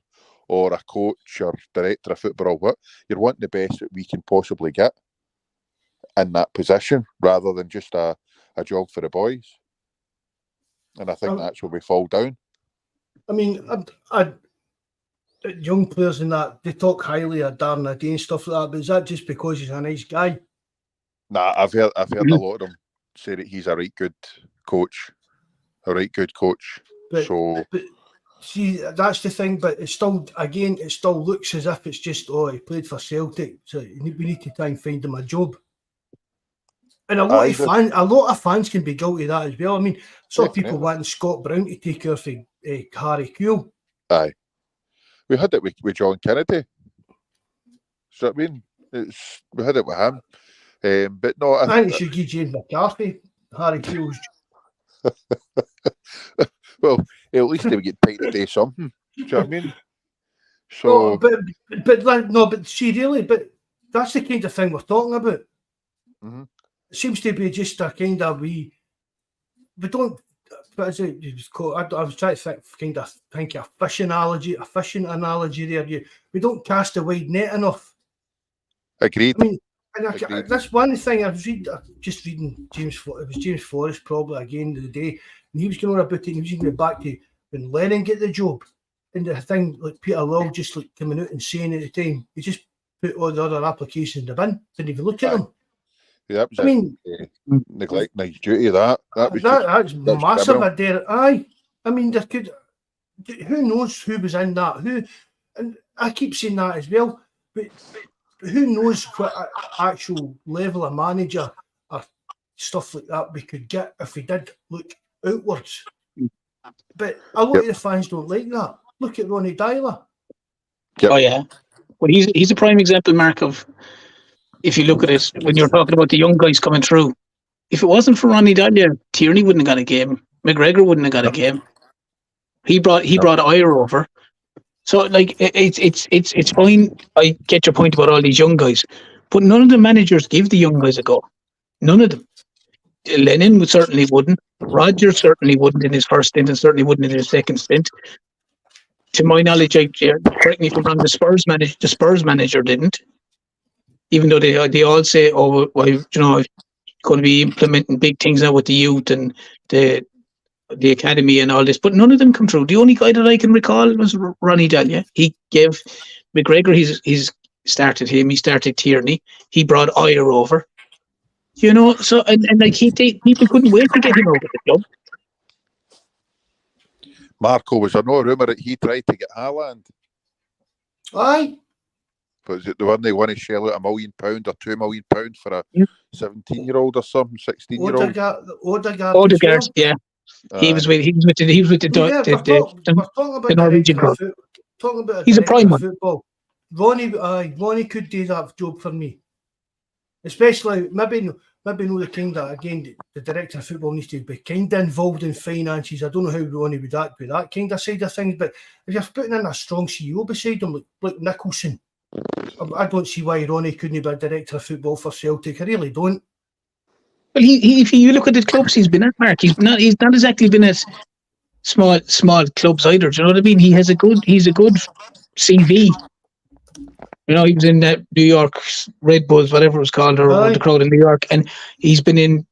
Speaker 2: or a coach or director of football or what, you're wanting the best that we can possibly get in that position, rather than just a job for the boys. And I think that's where we fall down.
Speaker 1: I mean, young players and that, they talk highly of Darren O'Day and stuff like that, but is that just because he's a nice guy?
Speaker 2: Nah, I've heard a lot of them say that he's a right good coach.
Speaker 1: But
Speaker 2: So
Speaker 1: see, that's the thing, but it still looks as if it's just, he played for Celtic, so we need to try and find him a job. And a lot of fans can be guilty of that as well. I mean, some people wanting Scott Brown to take over for Harry Kewell.
Speaker 2: Aye. We had it with John Kennedy. So I mean, we had it with him. But no,
Speaker 1: I think you should give James McCarthy Harry Kewell's.
Speaker 2: Well, at least they would get paid to do something. Do you know what I mean? So,
Speaker 1: but that's the kind of thing we're talking about.
Speaker 2: Mm-hmm.
Speaker 1: It seems to be just a kind of we don't. What is it? I was trying to think a fishing analogy there. We don't cast a wide net enough.
Speaker 2: Agreed.
Speaker 1: I mean, that's one thing I was reading James. It was James Forrest probably again the other day, and he was going on about it. And he was going back to when Lennon get the job, and the thing like Peter Lawwell just like coming out and saying at the time, he just put all the other applications in the bin, didn't even look at them.
Speaker 2: Yeah, that was neglect his duty. That's
Speaker 1: massive. Aye, I mean, who knows who was in that? And I keep saying that as well, but who knows what actual level of manager or stuff like that we could get if we did look outwards. But a lot of the fans don't like that. Look at Ronnie Dyler.
Speaker 3: Yep. Oh yeah, well he's a prime example, Mark, of. If you look at it, when you're talking about the young guys coming through, if it wasn't for Ronnie Dahlia, Tierney wouldn't have got a game. McGregor wouldn't have got a game. He brought Ira over. So like it's fine. I get your point about all these young guys, but none of the managers give the young guys a go. None of them. Lennon certainly wouldn't. Rodgers certainly wouldn't in his first stint, and certainly wouldn't in his second stint. To my knowledge, correct me if I'm wrong, the Spurs manager didn't. Even though they all say, going to be implementing big things now with the youth and the academy and all this, but none of them come through. The only guy that I can recall was Ronnie Dahlia. He gave McGregor, he's started him. He started Tierney. He brought Ira over. So and like people couldn't wait to get him over the club.
Speaker 2: Marco, was there no rumour that he tried to get Haaland?
Speaker 1: Aye.
Speaker 2: But the one they want to shell out £1 million or £2 million for a 17-year-old or something, 16-year-old.
Speaker 1: Odegaard,
Speaker 3: yeah. He was with the Norwegian club. He's a prime one.
Speaker 1: Football. Ronnie could do that job for me. Especially maybe know the kind of, again, the director of football needs to be kind of involved in finances. I don't know how Ronnie would act with that kind of side of things, but if you're putting in a strong CEO beside him like Nicholson, I don't see why Ronnie couldn't be a director of football for Celtic. I really don't.
Speaker 3: Well, if you look at the clubs he's been at, Mark, he's not exactly been at small clubs either. Do you know what I mean? He's a good CV. He was in New York Red Bulls, whatever it was called, or the crowd in New York, and he's been in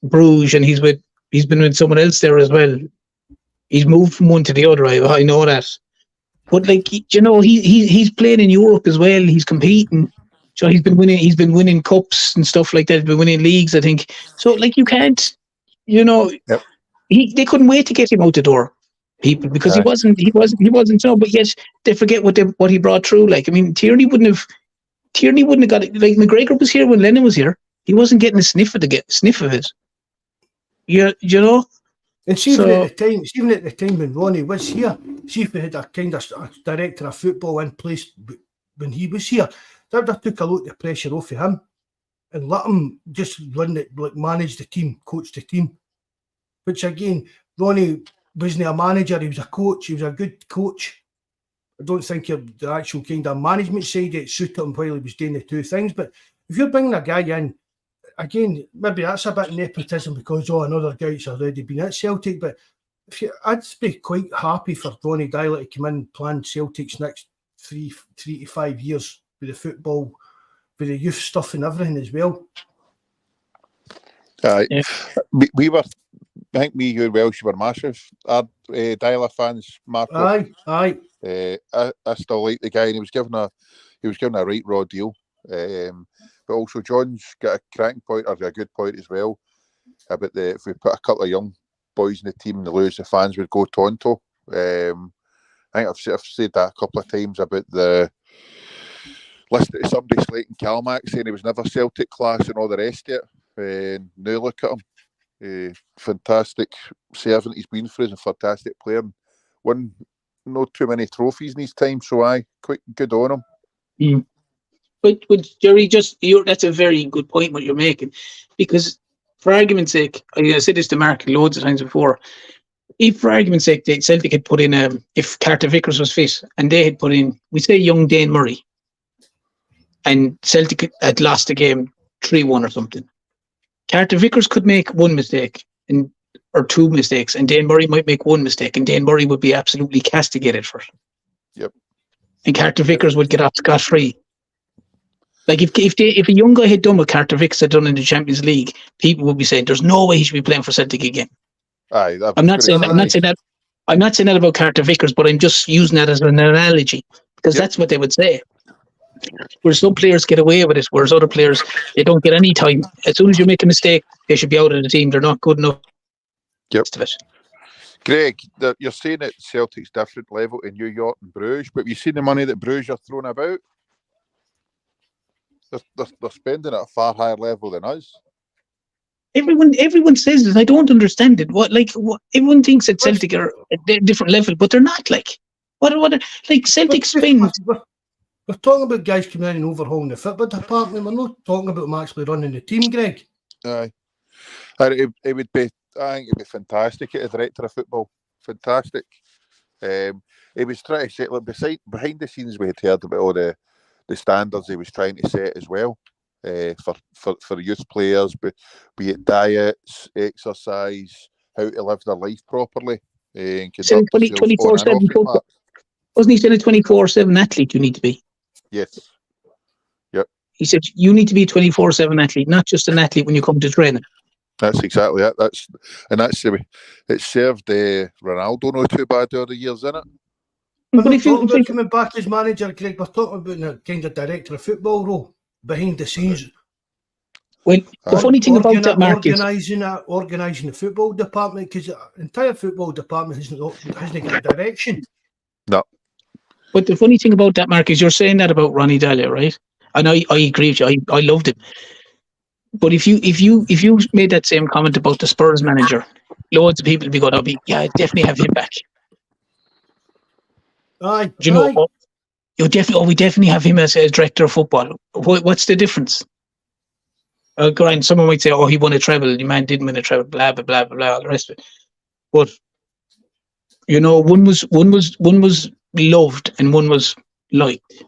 Speaker 3: Bruges, and he's been with someone else there as well. He's moved from one to the other. I know that. But he's playing in Europe as well. He's competing, so he's been winning cups and stuff like that. He's been winning leagues, I think. So like you can't,
Speaker 2: Yep.
Speaker 3: They couldn't wait to get him out the door, people, because he wasn't. But yet they forget what he brought through. Like, I mean, Tierney wouldn't have got it. Like McGregor was here when Lennon was here. He wasn't getting a sniff of it.
Speaker 1: And even at the time when Ronnie was here, see if we had a kind of director of football in place when he was here, that took a lot of the pressure off of him and let him just run it, like manage the team, coach the team. Which again, Ronnie wasn't a manager; he was a coach. He was a good coach. I don't think the actual kind of management side it suited him while he was doing the two things. But if you're bringing a guy in, again, maybe that's a bit nepotism because another guy's already been at Celtic, but I'd be quite happy for Ronnie Dyler to come in and plan Celtic's next 3 to 5 years with the football, with the youth stuff and everything as well.
Speaker 2: We were, I think me, you and Welsh were massive Dyler fans, Marco.
Speaker 1: Aye.
Speaker 2: I still like the guy, and he was given a right raw deal. But also John's got a cracking point, or a good point as well, about if we put a couple of young boys in the team and they lose, the fans would go tonto. I think I've said that a couple of times about the listening to somebody slating Calmack saying he was never Celtic class and all the rest of it. And now look at him. Fantastic servant he's been for us, a fantastic player. Won not too many trophies in his time, so quite good on him.
Speaker 3: But Jerry, that's a very good point what you're making, because for argument's sake, I said this to Mark loads of times before. If for argument's sake, Celtic had put in if Carter Vickers was fit and they had put in, we say, young Dane Murray, and Celtic had lost the game 3-1 or something, Carter Vickers could make one mistake or two mistakes, and Dane Murray might make one mistake, and Dane Murray would be absolutely castigated for it.
Speaker 2: Yep.
Speaker 3: And Carter Vickers would get off scot-free. Like if a young guy had done what Carter Vickers had done in the Champions League, people would be saying there's no way he should be playing for Celtic again. I'm not saying that about Carter Vickers, but I'm just using that as an analogy, because that's what they would say. Whereas some players get away with it, whereas other players, they don't get any time. As soon as you make a mistake, they should be out of the team. They're not good enough.
Speaker 2: Yep. Greg, you're saying that Celtic's different level in New York and Bruges, but have you seen the money that Bruges are throwing about? They're spending at a far higher level than us. Everyone
Speaker 3: says this. I don't understand it. What everyone thinks that Celtic are at a different level, but they're not. Celtic spend.
Speaker 1: We're talking about guys coming in and overhauling the football department. We're not talking about them actually running the team, Greg.
Speaker 2: Aye. It would be. I think it'd be fantastic as a director of football. Fantastic. He was trying to set, behind the scenes, we had heard about all the standards he was trying to set as well for youth players, be it diets, exercise, how to live their life properly. And
Speaker 3: 24/7. Wasn't he saying a 24/7 athlete you need to be?
Speaker 2: Yes. Yep.
Speaker 3: He said you need to be a 24/7 athlete, not just an athlete when you come to training.
Speaker 2: That's exactly it. That's the way it served Ronaldo not too bad over the years, isn't it?
Speaker 1: But if you about coming back as manager, Greg, we're talking about the kind of director of football role behind the scenes.
Speaker 3: Well, the funny thing about that, Mark,
Speaker 1: organising the football department, because the entire football department hasn't got a direction.
Speaker 2: No.
Speaker 3: But the funny thing about that, Mark, is you're saying that about Ronnie Delia, right? And I agree with you. I loved him. But if you made that same comment about the Spurs manager, loads of people would be going, I definitely have him back.
Speaker 1: Aye.
Speaker 3: Do you know? We definitely have him as director of football. What's the difference? Grind. Someone might say, he won a treble. The man didn't win a treble. Blah blah blah blah blah. All the rest of it. But one was loved and one was liked.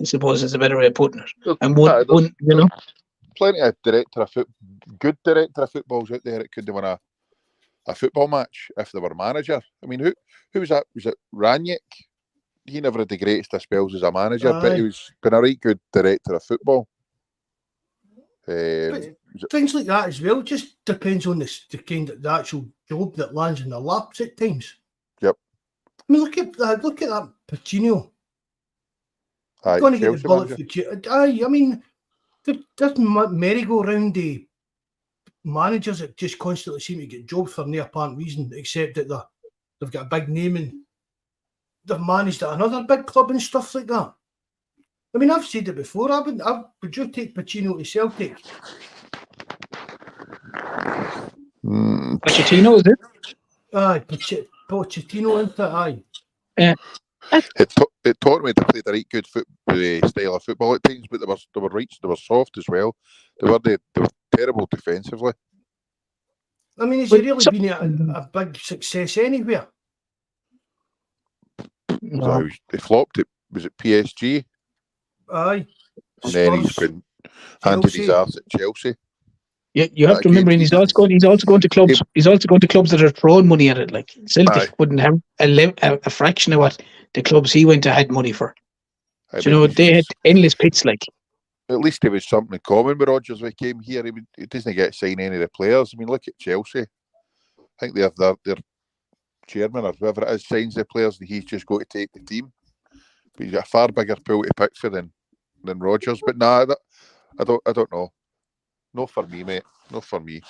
Speaker 3: I suppose is a better way of putting it. And one.
Speaker 2: Plenty of good director of footballs out there that could have won a football match if they were a manager. I mean, who was that? Was it Ranić? He never had the greatest of spells as a manager, but he was been a right good director of football.
Speaker 1: Things like that as well just depends on the kind of the actual job that lands in the laps at times.
Speaker 2: Yep.
Speaker 1: I mean, look at that Pacino.
Speaker 2: Aye,
Speaker 1: going to get the bullet for I mean, there's merry-go-round the managers that just constantly seem to get jobs for no apparent reason, except that they've got a big name and they've managed at another big club and stuff like that. I mean, I've said it before. Would you take Pacino to Celtic?
Speaker 3: Pochettino, is it?
Speaker 1: Aye, Pochettino into aye.
Speaker 3: Yeah.
Speaker 2: It taught me to play the right good style of football at times, but they were soft as well. They were terrible defensively.
Speaker 1: I mean, has he really been a big success anywhere?
Speaker 2: No. He flopped it. Was it PSG?
Speaker 1: Aye.
Speaker 2: And then he's been handed his arse at Chelsea.
Speaker 3: You have to remember, and he's also going to clubs. He's also going to clubs that are throwing money at it. Like Celtic wouldn't have a fraction of what the clubs he went to had money for. They had endless pits. Like
Speaker 2: at least there was something in common with Rodgers when he came here. He doesn't get to sign any of the players. I mean, look at Chelsea. I think they have their chairman or whoever it is signs the players, and he's just got to take the team. But he's got a far bigger pool to pick for than Rodgers. But I don't know. Not for me, mate. Not for me.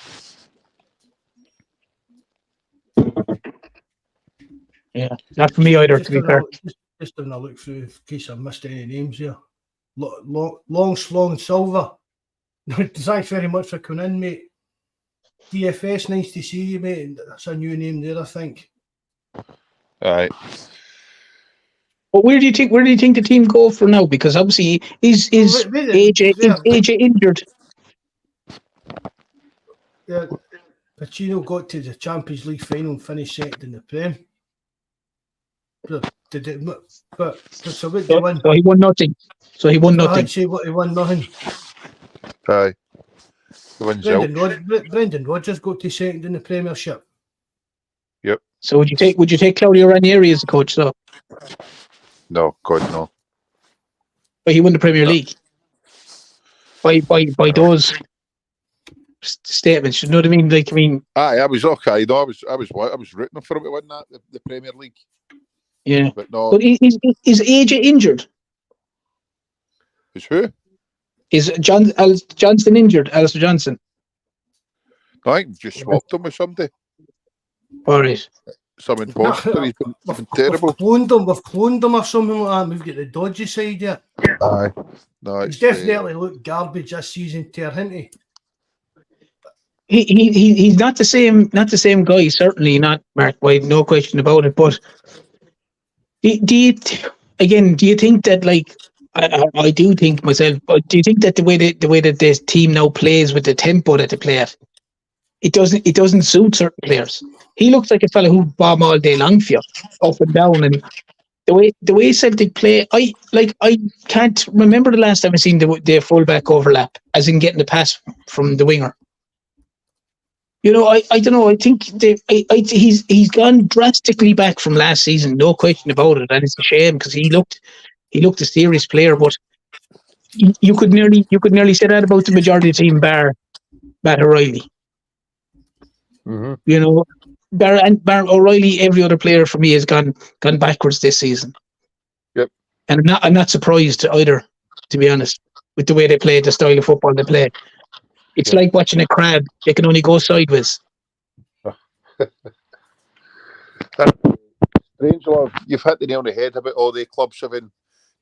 Speaker 3: Yeah, not for me either, to be fair.
Speaker 1: Just having a look through in case I missed any names here. Long Slong Silver. Thanks very much for coming in, mate. DFS, nice to see you, mate. That's a new name there, I think.
Speaker 2: All right.
Speaker 3: But where do you think the team go for now? Because obviously, is AJ injured?
Speaker 1: Yeah, Pacino got to the Champions League final and finished second in the Prem. So what they won?
Speaker 3: So he won nothing. He won nothing.
Speaker 1: He won nothing.
Speaker 2: Aye.
Speaker 1: Brendan Rodgers got to second in the Premiership.
Speaker 2: Yep.
Speaker 3: So would you take Claudio Ranieri as the coach though?
Speaker 2: No, God no.
Speaker 3: But he won the Premier League. By those statements, you know what I mean? Like, I mean,
Speaker 2: I was okay. No, I was rooting for him to win that the Premier League.
Speaker 3: Yeah,
Speaker 2: but no.
Speaker 3: But is AJ injured?
Speaker 2: Is who?
Speaker 3: Is Johnson injured? Alistair Johnson.
Speaker 2: No, I think just swapped him with somebody.
Speaker 3: All right.
Speaker 2: Some imposter. He's been terrible.
Speaker 1: We've cloned him or something like that. We've got the dodgy side here.
Speaker 2: Aye. No,
Speaker 1: he's definitely looked garbage this season, hasn't he?
Speaker 3: He's not the same guy. Certainly not, Mark White. No question about it. But do you think that, like, I do think myself, but do you think that the way that this team now plays with the tempo that they play at, it doesn't suit certain players? He looks like a fella who bomb all day long for you, up and down, and the way Celtic play, I can't remember the last time I seen the fullback overlap, as in getting the pass from the winger. You know, I don't know. I think he's gone drastically back from last season, no question about it, and it's a shame because he looked a serious player. But you could nearly say that about the majority of the team, bar Matt O'Reilly.
Speaker 2: Mm-hmm.
Speaker 3: You know, bar O'Reilly, every other player for me has gone backwards this season.
Speaker 2: Yep.
Speaker 3: And I'm not surprised either, to be honest, with the way they play, the style of football they play. It's like watching a crab; they can only go sideways.
Speaker 2: Strange, love. You've hit the nail on the head about all the clubs having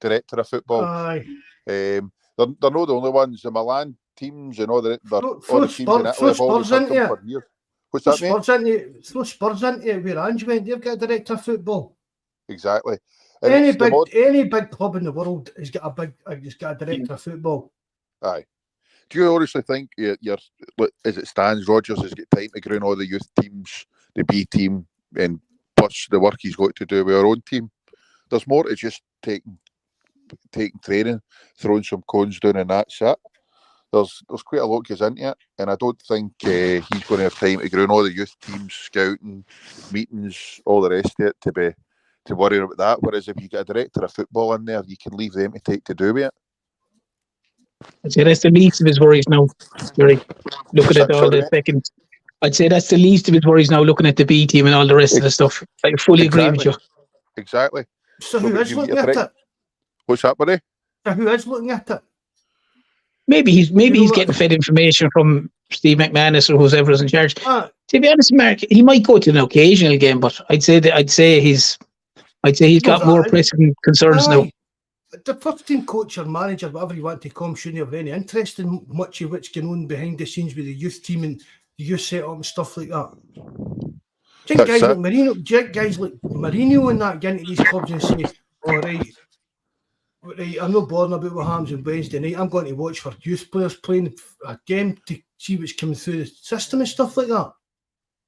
Speaker 2: director of football.
Speaker 1: Aye.
Speaker 2: They're not the only ones. The Milan teams and all the teams in Italy have always had them for years. What's that, mate?
Speaker 1: Throw Spurs into it where Ange went. They've got a director of football.
Speaker 2: Exactly.
Speaker 1: And any big club in the world has got a director of football.
Speaker 2: Aye. Do you honestly think as it stands, Rodgers has got time to groom all the youth teams, the B team, and plus the work he's got to do with our own team? There's more to just taking training, throwing some cones down, and that's it. There's quite a lot goes into it, and I don't think he's going to have time to groom all the youth teams, scouting, meetings, all the rest of it to worry about that. Whereas if you get a director of football in there, you can leave them to take to do with it.
Speaker 3: I'd say that's the least of his worries now. Looking at all the second. I'd say that's the least of his worries now, looking at the B team and all the rest of the stuff. I fully agree with you.
Speaker 2: Exactly.
Speaker 1: So who is looking at it?
Speaker 2: What's that, buddy?
Speaker 1: So who is looking at it?
Speaker 3: Maybe he's getting fed information from Steve McManus or whoever's in charge. To be honest, Mark, he might go to an occasional game, but I'd say he's got more pressing concerns now.
Speaker 1: The first team coach or manager, whatever you want to call him, shouldn't have any interest in much of what's going on behind the scenes with the youth team and the youth setup and stuff like that. Do you think guys like Mourinho and that get into these clubs and say, all right, I'm not bothered about what happens on Wednesday night. I'm going to watch for youth players playing a game to see what's coming through the system and stuff like that.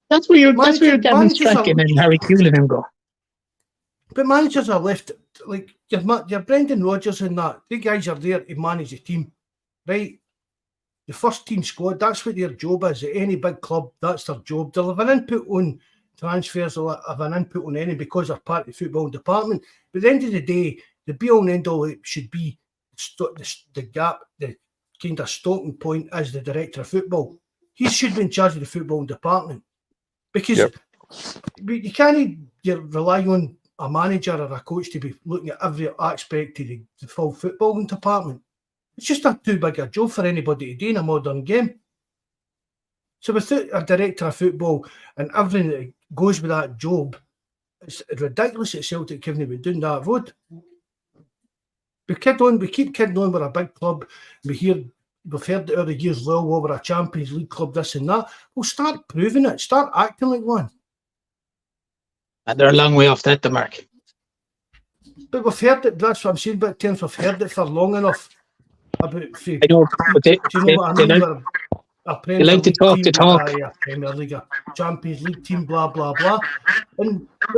Speaker 3: That's where your Gavin Strachan and Harry Kewell and them go.
Speaker 1: But managers are left, like your Brendan Rodgers and that. The guys are there to manage the team, right? the first team squad, that's what their job is. At any big club, that's their job. They'll have an input on transfers, they'll have an input on any because they're part of the football department. But at the end of the day, the be-all and end-all should be the gap, the kind of starting point as the director of football. He should be in charge of the football department. Because you can't rely on a manager or a coach to be looking at every aspect of the full footballing department. It's just not too big a job for anybody to do in a modern game. So without a director of football and everything that goes with that job, it's ridiculous that Celtic haven't been doing that road. We keep kidding on, we're a big club. We've heard it over the years, well, we're a Champions League club, this and that. Well, start proving it. Start acting like one.
Speaker 3: And they're a long way off that, the mark.
Speaker 1: But we've heard it, that's what I'm saying about terms, we've heard it for long enough.
Speaker 3: I know, but
Speaker 1: do you know what I mean?
Speaker 3: They like to talk the talk.
Speaker 1: A Premier League, a Champions League team, blah, blah, blah. But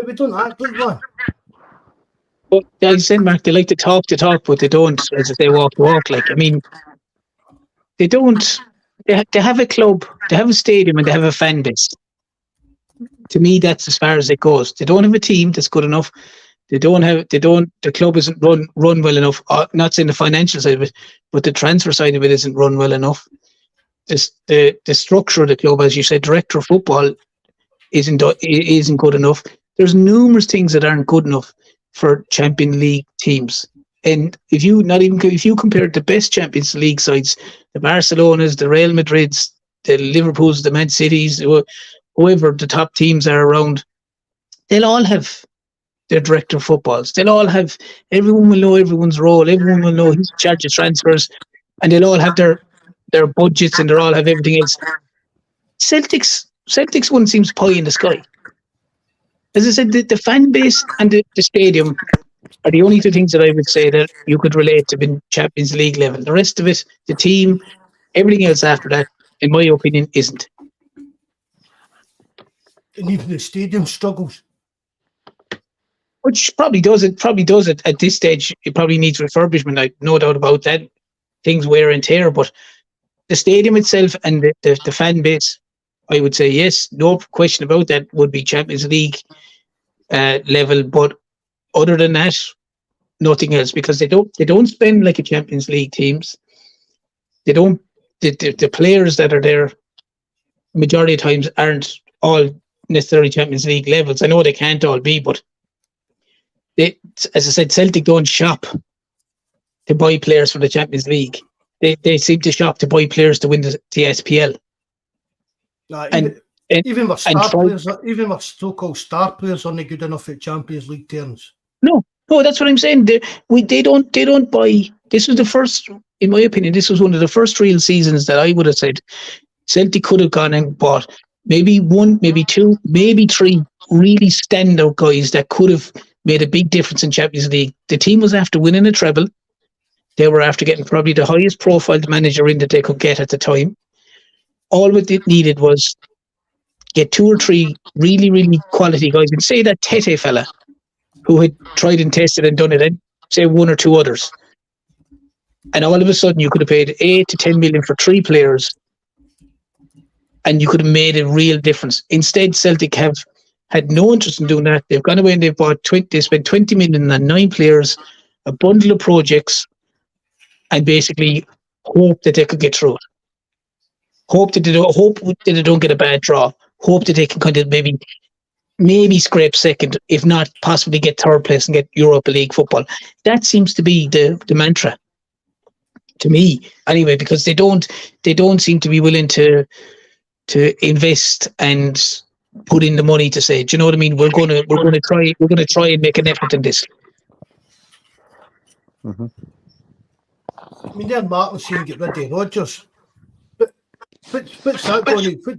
Speaker 1: we don't act like one.
Speaker 3: But like I said, Mark, they like to talk the talk, but they don't, as if they walk the walk. Like, I mean, they don't. They have a club, they have a stadium, and they have a fan base. To me, that's as far as it goes. They don't have a team that's good enough. The club isn't run well enough. Not saying the financial side of it, but the transfer side of it isn't run well enough. The structure of the club, as you said, director of football isn't good enough. There's numerous things that aren't good enough for Champions League teams. And if you compare the best Champions League sides, the Barcelonas, the Real Madrids, the Liverpools, the Man Cities, whoever the top teams are around, they'll all have their director of footballs. Everyone will know everyone's role. Everyone will know who's in charge of transfers, and they'll all have their budgets, and they'll all have everything else. Celtic's one seems pie in the sky. As I said, the fan base and the stadium are the only two things that I would say that you could relate to in Champions League level. The rest of it, the team, everything else after that, in my opinion, isn't.
Speaker 1: And even the stadium struggles.
Speaker 3: Which probably does it at this stage. It probably needs refurbishment. I've no doubt about that. Things wear and tear, but the stadium itself and the fan base, I would say yes, no question about that, would be Champions League level. But other than that, nothing else, because they don't spend like a Champions League teams. They don't. The players that are there, majority of times, aren't all necessarily Champions League levels. I know they can't all be, but as I said, Celtic don't shop to buy players for the Champions League. They seem to shop to buy players to win the SPL.
Speaker 1: Even with so-called star players, aren't they good enough at Champions League terms?
Speaker 3: No, that's what I'm saying. They don't buy. This was the first, in my opinion, this was one of the first real seasons that I would have said Celtic could have gone and bought maybe one, maybe two, maybe three really standout guys that could have made a big difference in Champions League. The team was after winning a treble. They were after getting probably the highest profiled manager in that they could get at the time. All what it needed was get two or three really, really quality guys. And say that Tete fella who had tried and tested and done it, and say one or two others. And all of a sudden you could have paid 8 to 10 million for 3 players and you could have made a real difference. Instead, Celtic have had no interest in doing that. They've gone away and they spent 20 million on 9 players, a bundle of projects, and basically hope that they could get through it. Hope that they don't get a bad draw. Hope that they can kind of maybe scrape second, if not possibly get third place and get Europa League football. That seems to be the mantra to me, anyway, because they don't seem to be willing to invest and put in the money to say, do you know what I mean? We're going to try and make an effort in this.
Speaker 2: Mm-hmm.
Speaker 1: I mean, they're Martin saying get rid of Rodgers, but what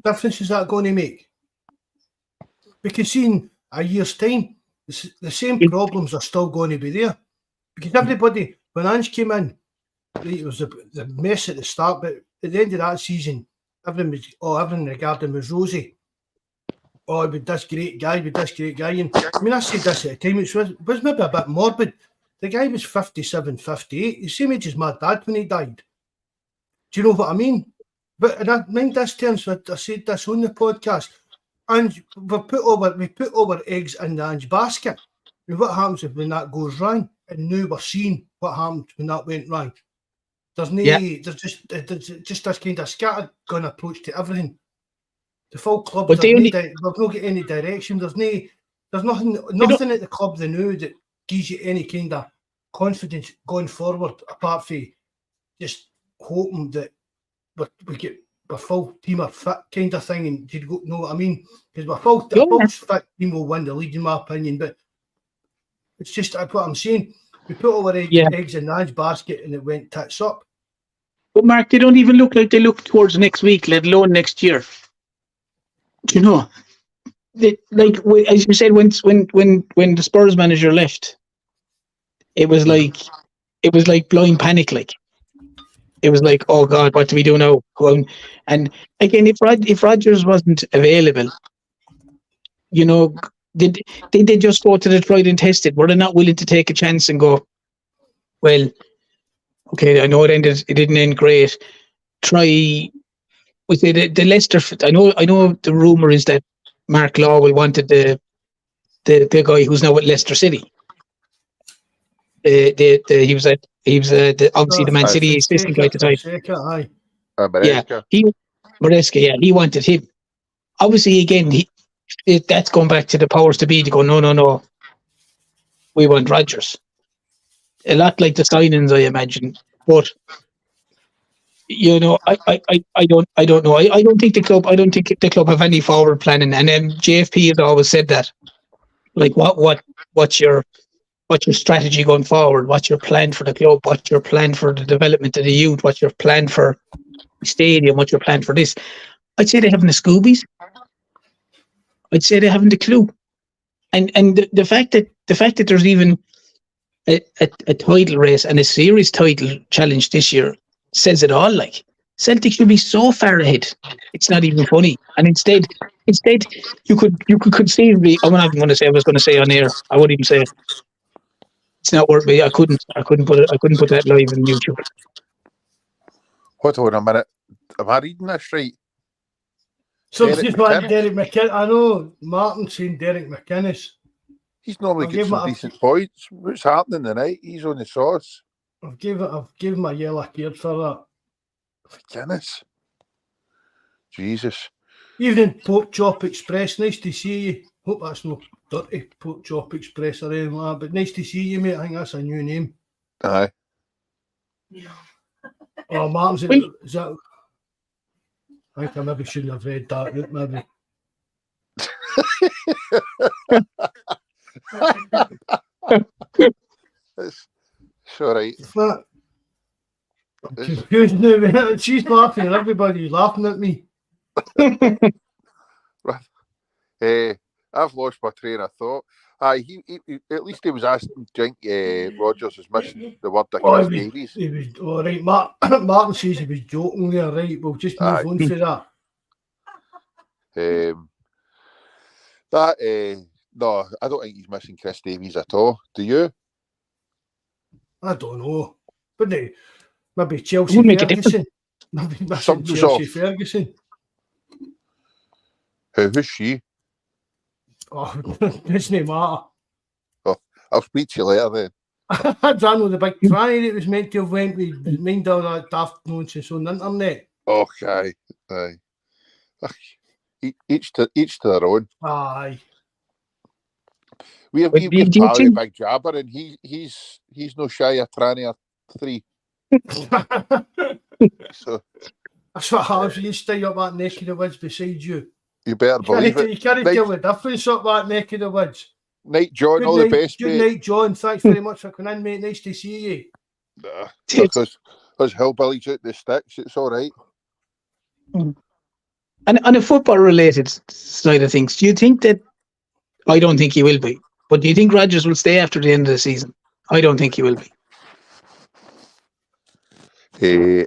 Speaker 1: difference is that going to make? Because in a year's time, the same problems are still going to be there. Because everybody, when Ange came in, it was the mess at the start, but at the end of that season, everything regarding him was rosy. Oh, with this great guy. And I mean, I said this at the time, it was maybe a bit morbid. The guy was 57, 58, the same age as my dad when he died. Do you know what I mean? But and I mind this terms, I said this on the podcast, and we put our eggs in the Ange basket. And what happens when that goes wrong? And now we're seeing what happened when that went wrong. There's just this kind of scattergun approach to everything. The full club, we've not got any direction. There's nothing at the club they know that gives you any kind of confidence going forward, apart from just hoping that we get a full team of fit kind of thing. And you know what I mean? Because a full fit team will win the league, in my opinion. But it's just what I'm saying. We put all our eggs in Ange's basket and it went tits up.
Speaker 3: But Mark, they don't even look like they look towards next week, let alone next year. Do you know? As you said, when the Spurs manager left, it was like blind panic. Like it was like, oh God, what do we do now? And again, if Rodgers wasn't available, you know, did they just go to the tried and tested? Were they not willing to take a chance and go, well, okay, I know it didn't end great. Try with the Leicester. I know the rumor is that Mark Lawwell wanted the guy who's now at Leicester City. He was obviously the Man City assistant guy at the time. Maresca, he wanted him. Obviously, again, that's going back to the powers to be to go, no, we want Rodgers. A lot like the signings, I imagine. But you know, I don't know. I don't think the club have any forward planning. And JFP has always said that. Like, what's your strategy going forward? What's your plan for the club? What's your plan for the development of the youth? What's your plan for the stadium? What's your plan for this? I'd say they haven't the Scoobies. I'd say they haven't a clue. And the fact that there's even a title race and a serious title challenge this year says it all. Like, Celtic should be so far ahead, it's not even funny. And instead you could conceivably, I'm not even going to say I was going to say on air. I wouldn't even say it. It's not worth me. I couldn't put that live on YouTube.
Speaker 2: Hold on a minute. Am I reading this right?
Speaker 1: So it's just like Derek McInnes. I know Martin's saying Derek McInnes.
Speaker 2: He's normally getting some decent points. What's happening tonight? He's on the sauce.
Speaker 1: I've given him a yellow card for that.
Speaker 2: McInnes. Jesus.
Speaker 1: Evening, Pork Chop Express. Nice to see you. Hope that's not dirty, Pork Chop Express or anything like that. But nice to see you, mate. I think that's a new name.
Speaker 2: Aye.
Speaker 1: Oh, Martin's is that? I think I maybe shouldn't have read that out, maybe.
Speaker 2: It's all right.
Speaker 1: I'm confused now, man. She's laughing and everybody's laughing at me.
Speaker 2: I've lost my train of thought. He at least he was asking. Rodgers was missing the word that Chris Davies.
Speaker 1: He was all right. Martin says he was joking there, right? We'll just move on for
Speaker 2: that. No, I don't think he's missing Chris Davies at all. Do you?
Speaker 1: I don't know, but maybe Chelsea Ferguson. Maybe Chelsea Ferguson.
Speaker 2: Who's she?
Speaker 1: Oh, doesn't matter.
Speaker 2: Oh, I'll speak to you later then.
Speaker 1: I don't know the big cry that was meant to have went with mind all that daft nonsense on the internet.
Speaker 2: Okay, aye. Each to their own.
Speaker 1: Aye.
Speaker 2: We've got a big jabber, and he's no shy of Tranny 3. So
Speaker 1: that's what happens when you stay up that neck of the woods beside you.
Speaker 2: You better believe it.
Speaker 1: You can't tell the difference up that neck of the woods.
Speaker 2: Night, John.
Speaker 1: Good
Speaker 2: all
Speaker 1: night,
Speaker 2: the best,
Speaker 1: good
Speaker 2: mate.
Speaker 1: Good night, John. Thanks very much for coming in, mate. Nice to see you.
Speaker 2: Because hillbillies out the sticks, it's all right.
Speaker 3: And on a football-related side of things, do you think that? I don't think he will be. But do you think Rodgers will stay after the end of the season? I don't think he will be.
Speaker 2: I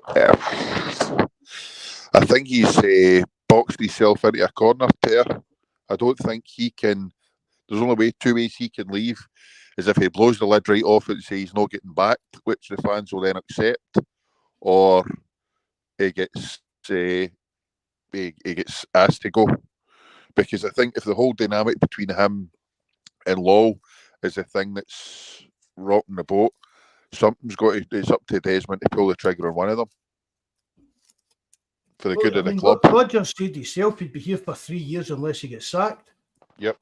Speaker 2: think he's boxed himself into a corner pair. I don't think he can. There's only two ways he can leave, is if he blows the lid right off it and say he's not getting back, which the fans will then accept, or he gets he gets asked to go, because I think if the whole dynamic between him and Law is the thing that's rocking the boat, it's up to Desmond to pull the trigger on one of them for the good of the club.
Speaker 1: Rodgers said himself he'd be here for 3 years unless he gets sacked.
Speaker 2: Yep,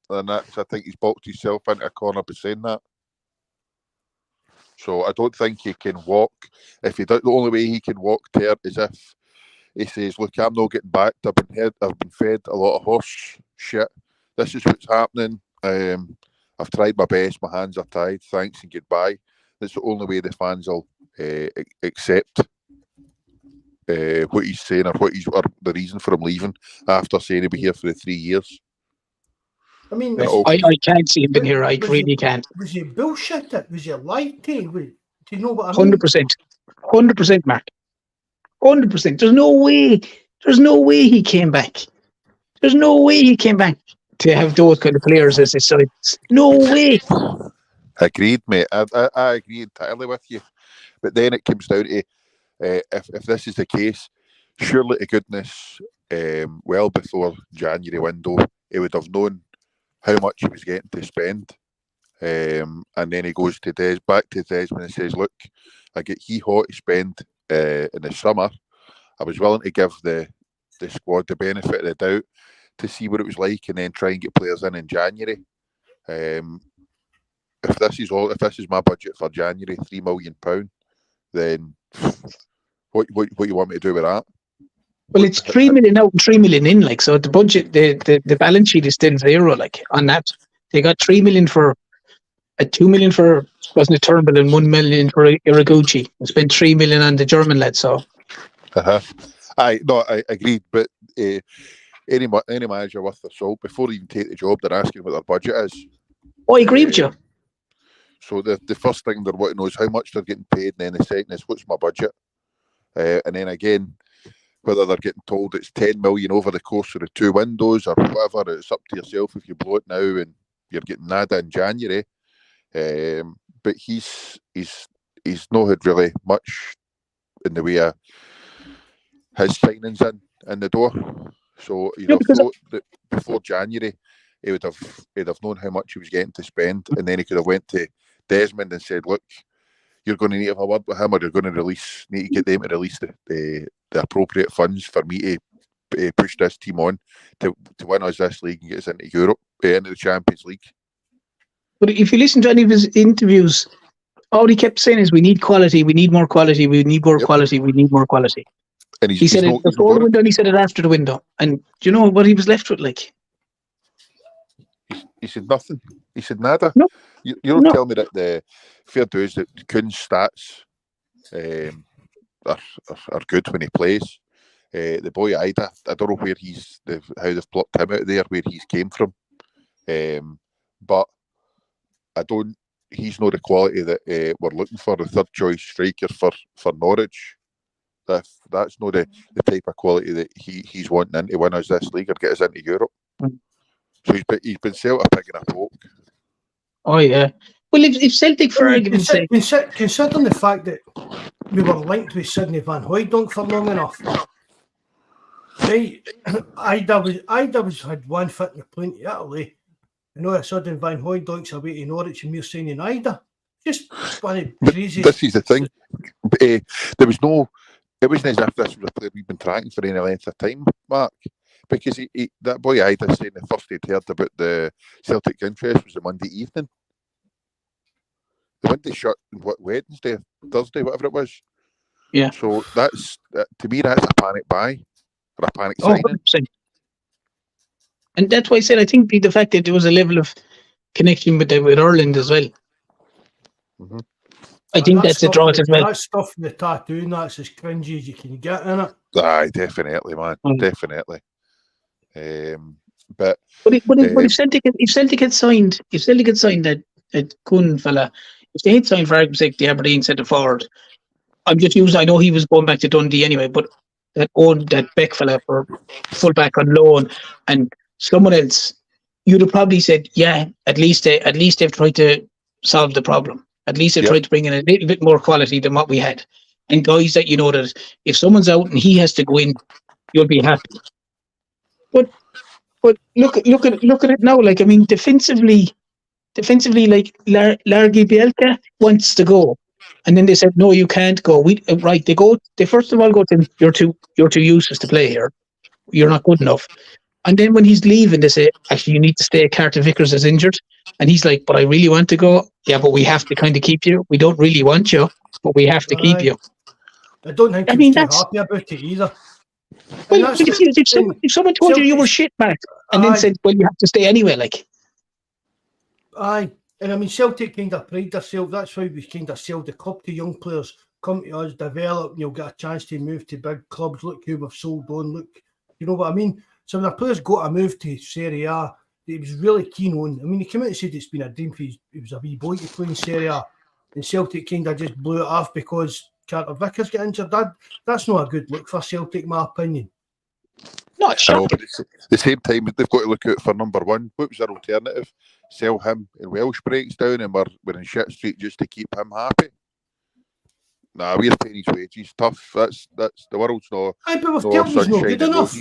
Speaker 2: and I think he's boxed himself into a corner by saying that. So I don't think he can walk. If he does, the only way he can walk there is if he says, "Look, I'm not getting backed. I've been fed a lot of horse shit. This is what's happening. I've tried my best. My hands are tied. Thanks and goodbye." That's the only way the fans will accept what he's saying or the reason for him leaving after saying he'll be here for the 3 years.
Speaker 1: I mean,
Speaker 3: I can't see him being here. I really can't.
Speaker 1: Was he bullshit? Was he lied to? Do you know what I mean?
Speaker 3: 100%, Mark. 100%. There's no way he came back. There's no way he came back to have those kind of players as his side. No way.
Speaker 2: Agreed, mate. I agree entirely with you. But then it comes down to if this is the case, surely to goodness, well before January window, he would have known how much he was getting to spend. And then he goes to back to Desmond and says, "Look, I get hot to spend in the summer. I was willing to give the squad the benefit of the doubt to see what it was like, and then try and get players in January. If this is my budget for January, £3 million, then what you want me to do with that?"
Speaker 3: Well, it's 3 million out and 3 million in, like, so the budget, the balance sheet is still zero, like, on that. They got 3 million for 2 million for, wasn't it, Turnbull, and 1 million for Iraguchi. They spent 3 million on the German lad, so.
Speaker 2: I agreed, but any manager worth their salt, before they even take the job, they're asking what their budget is.
Speaker 3: Oh, I agree with you.
Speaker 2: So the first thing they're wanting to know is how much they're getting paid, and then the second is what's my budget. And then again, whether they're getting told it's 10 million over the course of the 2 windows or whatever, it's up to yourself if you blow it now and you're getting nada in January. But he's not had really much in the way of his signings in the door. So thought that before January he'd have known how much he was getting to spend, and then he could have went to Desmond and said, "Look, you're going to need to have a word with him, or you're going to need to get them to release the appropriate funds for me to push this team on to win us this league and get us into Europe, into the Champions League."
Speaker 3: But if you listen to any of his interviews, all he kept saying is, "We need quality, we need more quality, we need more quality, we need more quality." And he said it before the window, and he said it after the window. And do you know what he was left with, like?
Speaker 2: He said nothing. He said nada.
Speaker 3: No.
Speaker 2: You don't tell me that the fair dues that Kuhn's stats are good when he plays. The boy Ida, I don't know where how they've plucked him out of there, where he's came from. But he's not the quality that we're looking for, the third choice striker for Norwich. That's not the type of quality that he's wanting to win us this league or get us into Europe. So he's been set a pig in a poke.
Speaker 3: Oh yeah. Well, if Celtic, for argument's sake,
Speaker 1: considering the fact that we were linked with Sidney Van Hooijdonk for long enough, right? Ida had one foot in the plane to Italy, and all of a sudden Van Hooijdonk's away to Norwich, and we're signing Ida. Just one of the crazy.
Speaker 2: This is the thing. It wasn't as if this was a player we've been tracking for any length of time, Mark. Because that boy Ida saying the first he'd heard about the Celtic interest was the Monday evening. The window shut Wednesday, Thursday, whatever it was.
Speaker 3: Yeah.
Speaker 2: So that's to me that's a panic buy or a panic signing.
Speaker 3: 100%. And that's why I said I think the fact that there was a level of connection with Ireland as well.
Speaker 2: Mm-hmm.
Speaker 3: I think that's a draw as well.
Speaker 1: That stuff in the tattoo, and that's as cringy as you can get in it.
Speaker 2: Aye, definitely, man, definitely. But
Speaker 3: if Celtic had signed that Kuhn fella, if they had signed, for argument's sake, the Aberdeen centre forward, I know he was going back to Dundee anyway, but that Beck fella for full back on loan and someone else, you'd have probably said, yeah, at least they've tried to solve the problem. At least they've tried to bring in a little bit more quality than what we had. and guys that you know that if someone's out and he has to go in, you'll be happy. But look at it now. Like, I mean, defensively, like Largi Bielka wants to go, and then they said, no, you can't go. They first of all go to him, you're too useless to play here. You're not good enough. And then when he's leaving, they say, actually, you need to stay. Carter Vickers is injured. And he's like, but I really want to go. Yeah, but we have to kind of keep you. We don't really want you, but we have to keep you.
Speaker 1: I don't think he's too happy about it either.
Speaker 3: Well, if someone told you were shit back and then said, well, you have to stay anyway, like.
Speaker 1: Aye. And I mean, Celtic kind of pride themselves. That's why we kind of sell the club to young players. Come to us, develop, and you'll get a chance to move to big clubs. Look who we've sold on. Look, you know what I mean? So when a player's got a move to Serie A, he was really keen on. I mean, he came out and said it's been a dream for he was a wee boy to play in Serie A. And Celtic kind of just blew it off because Carter Vickers got injured. That's not a good look for Celtic, in my opinion.
Speaker 3: Not sure.
Speaker 2: But at the same time, they've got to look out for number one. What was their alternative? Sell him and Welsh breaks down and we're in shit street just to keep him happy. Nah, we're paying his wages. Tough. That's the world's not.
Speaker 1: Aye, but we've told him he's not good enough.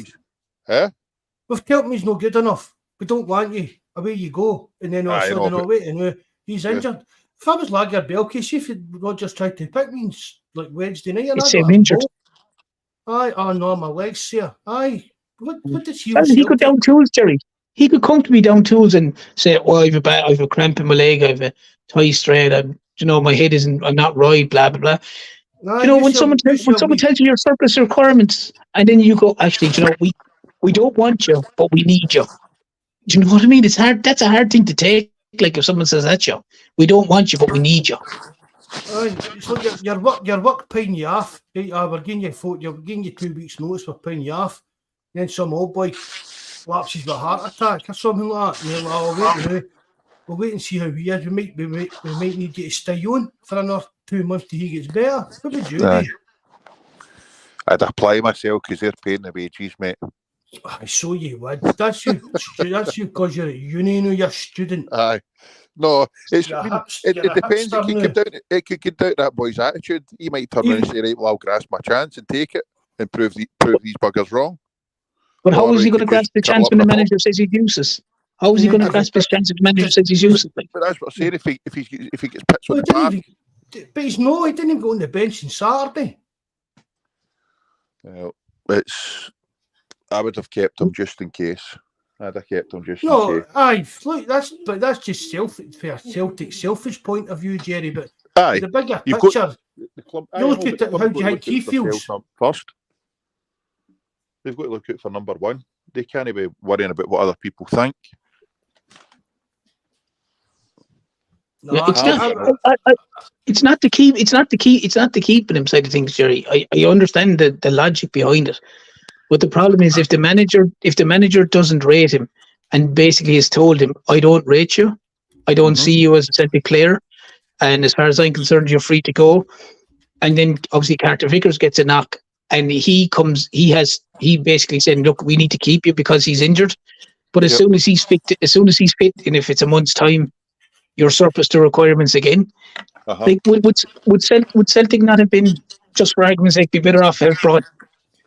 Speaker 1: We've told him he's not good enough. We don't want you. Away you go. And then all of a sudden, wait, and he's injured. If I was Lager Belkey, see if Rodgers tried to pick me like Wednesday night.
Speaker 3: It's him injured.
Speaker 1: Aye, oh no, my legs here. Aye. What did he
Speaker 3: go down tools, Jerry? He could come to me down tools and say, well, I've a cramp in my leg, I've a tie strain, my head isn't, I'm not right, blah, blah, blah. No, when someone tells you your surplus requirements, and then you go, actually, we don't want you, but we need you. Do you know what I mean? It's hard. That's a hard thing to take. Like if someone says that, we don't want you, but we need you.
Speaker 1: So your work paying you off. Right? We're giving you 2 weeks' notice. We're paying you off. Then some old boy lapses with a heart attack or something like that. And you're like, we'll wait and see how he is. We might need you to stay on for another 2 months till he gets better. What would you do?
Speaker 2: I'd apply myself because they're paying the wages, mate.
Speaker 1: I saw you would. That's you because you're at uni, you're a student.
Speaker 2: Aye. No, it depends. It could get down to that boy's attitude. He might turn around and say, right, well, I'll grasp my chance and take it and prove these buggers wrong.
Speaker 3: But how is he going to grasp the chance when the manager says he's useless? How is he going to grasp his chance if the manager says he's useless?
Speaker 2: But that's what I'm saying. If he gets picked on the park.
Speaker 1: But he didn't even go on the bench on Saturday.
Speaker 2: Well, I would have kept him just in case. I'd have kept him just in case.
Speaker 1: Aye, look, that's just for a Celtic selfish point of view, Jerry. But the bigger picture,
Speaker 2: the club,
Speaker 1: you look at how do you think he feels
Speaker 2: first. They've got to look out for number one. They can't be worrying about what other people think.
Speaker 3: No, it's not the key. It's not the keeping him side of things, Jerry. I understand the logic behind it, but the problem is if the manager doesn't rate him and basically has told him, I don't rate you, I don't see you as a Celtic player, and as far as I'm concerned, you're free to go. And then obviously Carter Vickers gets a knock, and he basically said, look, we need to keep you because he's injured. But as soon as he's fit, and if it's a month's time, you're surplus to requirements again. Like, would Celtic not have been, just for argument's sake, be better off have brought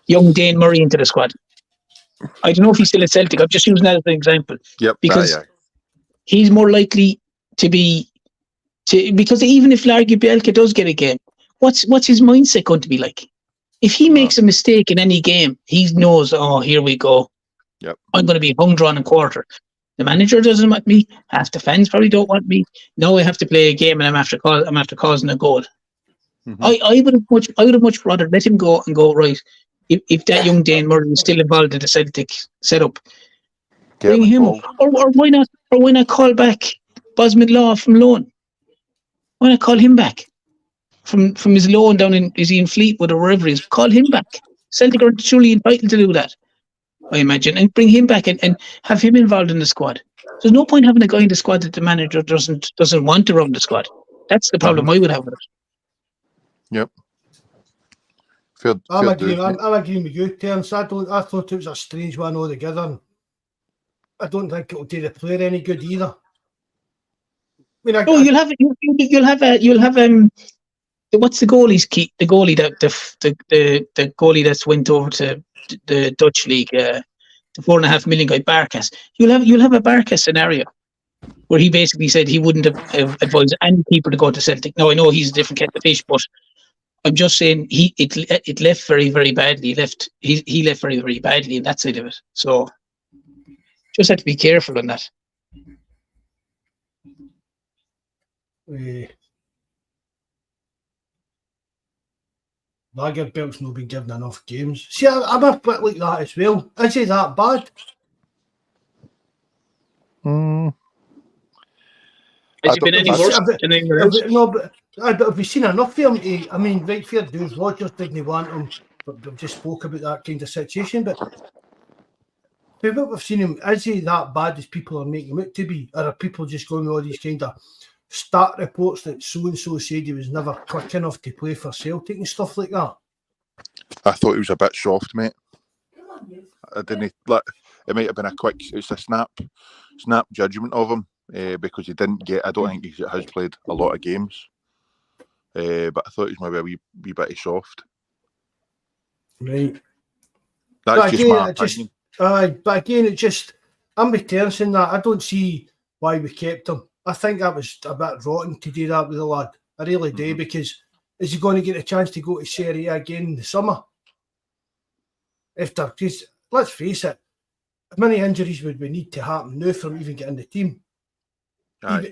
Speaker 3: young Dane Murray into the squad? I don't know if he's still at Celtic. I'm just using that as an example. Yep. Because he's more likely to be, because even if Largi Bielka does get a game, what's his mindset going to be like? If he makes a mistake in any game, he knows, oh, here we go.
Speaker 2: Yep. I'm
Speaker 3: going to be hung, drawn and quarter. The manager doesn't want me. Half the fans probably don't want me. Now I have to play a game and I'm after causing a goal. I would have much rather let him go and go, right, if that young Dane Murray is still involved in the Celtic setup, bring him up. Or why not call back Bawz Midlaw from loan? Why not call him back from his loan down is he in Fleetwood or wherever he is? Call him back. Celtic are surely entitled to do that, I imagine, and bring him back and have him involved in the squad. There's no point having a guy in the squad that the manager doesn't want to run the squad. That's the problem I would have with it.
Speaker 2: Yep.
Speaker 1: I'm agreeing with you, Terence. I thought it was a strange one altogether. I don't think it'll do the player any good either.
Speaker 3: You'll have what's the goalie's key? The goalie that the goalie that's went over to the Dutch league, the $4.5 million guy, Barkas. You'll have a Barkas scenario where he basically said he wouldn't have advised any keeper to go to Celtic. Now I know he's a different kettle of fish, but I'm just saying it left very, very badly. He left very, very badly in that side of it. So just have to be careful on that.
Speaker 1: Lagerbilt's not been given enough games. See, I'm a bit like that as well. Is he that bad?
Speaker 3: Has he been any worse than anyone else?
Speaker 1: No, but have we seen enough of him? I mean, right, fair dues. Rodgers didn't want him, but we just spoke about that kind of situation. But what we've seen him, is he that bad as people are making him out to be? Or are people just going with all these kind of stat reports that so-and-so said he was never quick enough to play for Celtic and stuff like that?
Speaker 2: I thought he was a bit soft, mate. I didn't like. It might have been it's a snap judgment of him because he didn't get. I don't think he has played a lot of games, but I thought he was maybe a wee bit soft.
Speaker 1: Right.
Speaker 2: That's just my opinion.
Speaker 1: But again, it just, I'm with Terence in that. I don't see why we kept him. I think that was a bit rotten to do that with the lad. I really do, because is he going to get a chance to go to Serie A again in the summer? Because let's face it, how many injuries would we need to happen now for him even getting the team?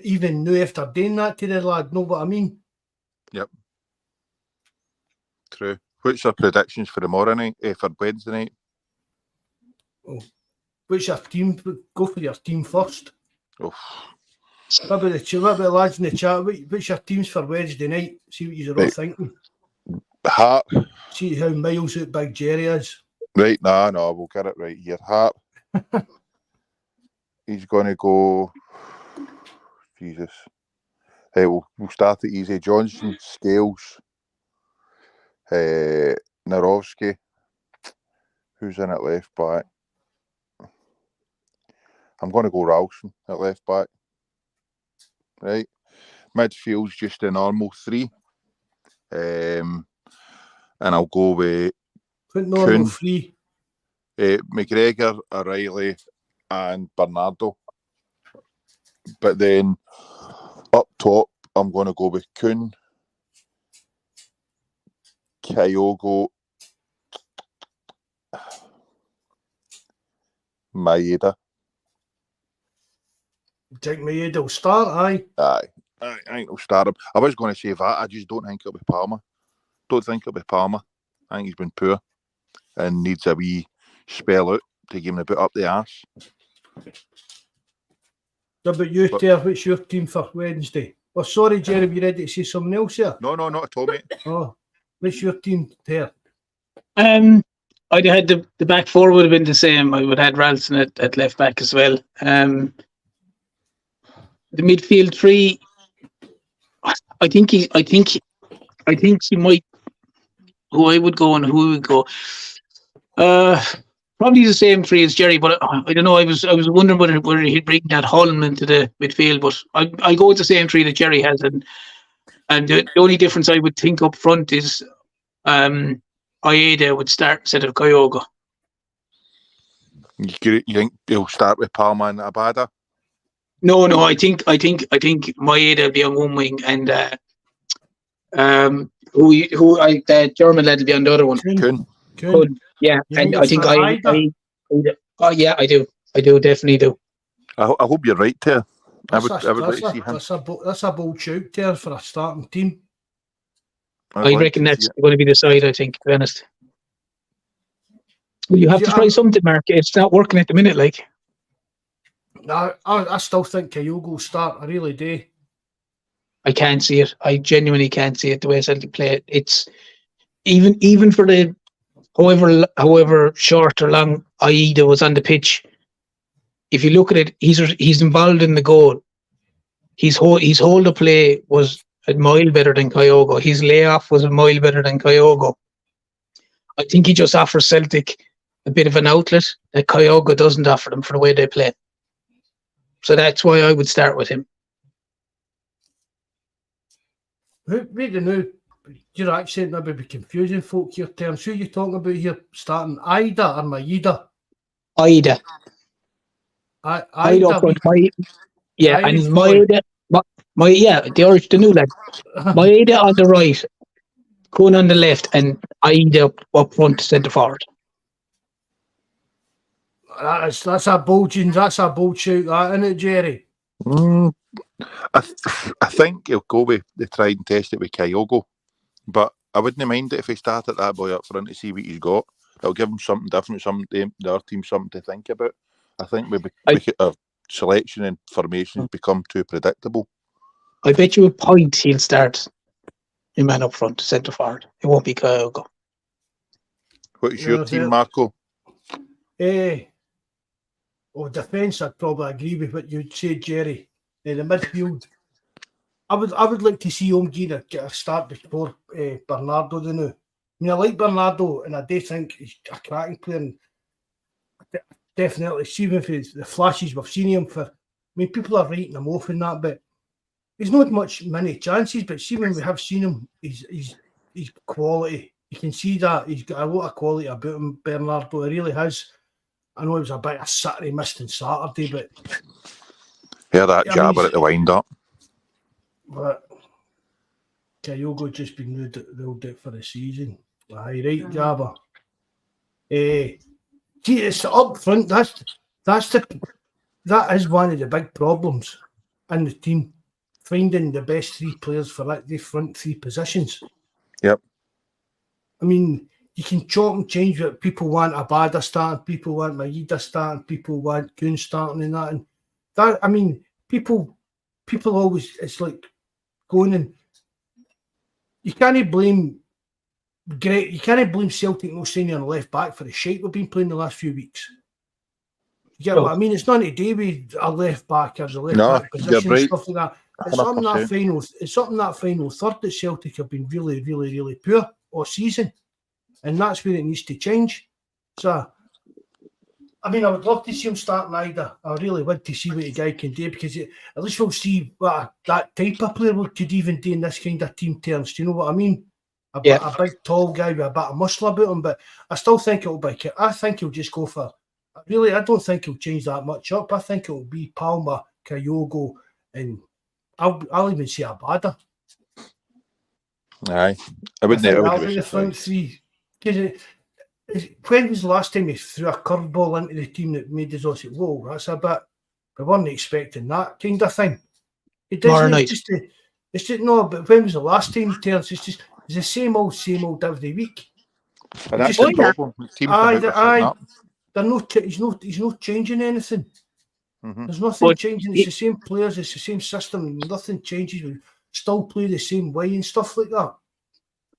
Speaker 1: Even now after doing that to the lad, know what I mean?
Speaker 2: Yep. True. What's your predictions for tomorrow night, for Wednesday night?
Speaker 1: Oh, what's your team? Go for your team first.
Speaker 2: Oh.
Speaker 1: What about the lads in the chat? What's your teams for Wednesday night? See what you're all thinking.
Speaker 2: Hart.
Speaker 1: See how miles out Big Jerry is.
Speaker 2: Right, no, we'll get it right here. Hart. He's going to go. Jesus. Hey, we'll start it easy. Johnson, Scales, Narovsky. Who's in at left back? I'm going to go Ralston at left back. Right. Midfield's just a normal 3. And I'll go with
Speaker 1: normal 3.
Speaker 2: McGregor, O'Reilly, and Bernardo. But then up top, I'm going to go with Kuhn, Kyogo, Maeda.
Speaker 1: You think Maeda will start? Aye.
Speaker 2: I think he'll start him. I was going to say that. I just don't think it'll be Palmer. Don't think it'll be Palmer. I think he's been poor and needs a wee spell out to give him a bit up the arse.
Speaker 1: What about you, Ter? What's your team for Wednesday? Oh, sorry, Jerry, you ready to say something else here?
Speaker 2: No, not at all, mate.
Speaker 1: Oh, what's your team, Ter?
Speaker 3: I'd have had the back four would have been the same. I would have had Ralston at left back as well. The midfield 3, I think he might. Who I would go and who would go. Probably the same 3 as Jerry, but I don't know. I was wondering whether he'd bring that Holm into the midfield, but I go with the same 3 that Jerry has, and the only difference I would think up front is Aida would start instead of Kyogo.
Speaker 2: You think he'll start with Palmer and Abada?
Speaker 3: No. I think Maeda will be on one wing, and the German lad will be on the other one.
Speaker 2: Kuhn.
Speaker 3: Yeah, and I think I do definitely do.
Speaker 2: I hope you're right, Ter. I would like to see him.
Speaker 1: That's a bold shout, Ter, for a starting team.
Speaker 3: I reckon that's going to be the side, I think, to be honest. Well, you have to try something, Mark. It's not working at the minute, like.
Speaker 1: No, I still think Kyogo will start. I really do.
Speaker 3: I can't see it. I genuinely can't see it the way Celtic play it. It's even for the however short or long Aida was on the pitch. If you look at it, he's involved in the goal. His hold of play was a mile better than Kyogo. His layoff was a mile better than Kyogo. I think he just offers Celtic a bit of an outlet that Kyogo doesn't offer them for the way they play. So that's why I would start with him.
Speaker 1: Wait a minute. your accent maybe be confusing folk here, terms. Who are you talking about here starting? Ida or Maida?
Speaker 3: Ida. Ida up front. Yeah, Irish and Maida. The new lad. Maida on the right, Cohen on the left, and Ida up front, centre forward.
Speaker 1: That's a bold shout, that, isn't it, Jerry?
Speaker 2: I think he'll go with the tried and tested with Kyogo, but I wouldn't mind it if he started that boy up front to see what he's got. It'll give him something different, the other team something to think about. I think our selection and formations become too predictable. I
Speaker 3: bet you a point he'll start a man up front, centre forward. It won't be Kyogo.
Speaker 2: What is your team, Marco?
Speaker 1: Defence, I'd probably agree with what you'd say, Jerry. In the midfield, I would like to see Omgina get a start before Bernardo the new. I mean, I like Bernardo, and I do think he's a cracking player. And definitely, see with the flashes we've seen him for. I mean, people are writing him off in that, but he's not many chances. But see, when we have seen him, he's quality. You can see that he's got a lot of quality about him. Bernardo, he really has. I know it was a bit of Saturday missed on Saturday, but
Speaker 2: that jabber at the wind up.
Speaker 1: But Kyogo just been ruled out for the season. Aye, right, Jabba. It's up front. That is one of the big problems in the team. Finding the best three players for the front three positions.
Speaker 2: Yep.
Speaker 1: I mean, you can chop and change what people want. Abada starting, people want Maida starting, people want Kuhn starting, and that. And that, I mean, people always, it's like going and you can't blame Celtic not signing on the left back for the shite we've been playing the last few weeks. You get what I mean? It's not to do with a left back or the left back position and stuff like that. It's something that final third that Celtic have been really, really, really poor all season. And that's where it needs to change. So, I mean, I would love to see him starting Ida. I really would to see what the guy can do, because at least we'll see what that type of player could even do in this kind of team terms. Do you know what I mean? A big, tall guy with a bit of muscle about him, but I still think it'll be. I think he'll just go for. Really, I don't think he'll change that much up. I think it'll be Palmer, Kyogo, and I'll even say Abada.
Speaker 2: Aye, I wouldn't.
Speaker 1: That'll be the front three. When was the last time he threw a curveball into the team that made us all say, "Whoa, that's a bit"? We weren't expecting that kind of thing. It doesn't. It's just no. But when was the last time, Terence? It's the same old every week.
Speaker 2: And that's the problem.
Speaker 1: He's not changing anything.
Speaker 2: Mm-hmm.
Speaker 1: There's nothing changing. It's the same players. It's the same system. Nothing changes. We still play the same way and stuff like that.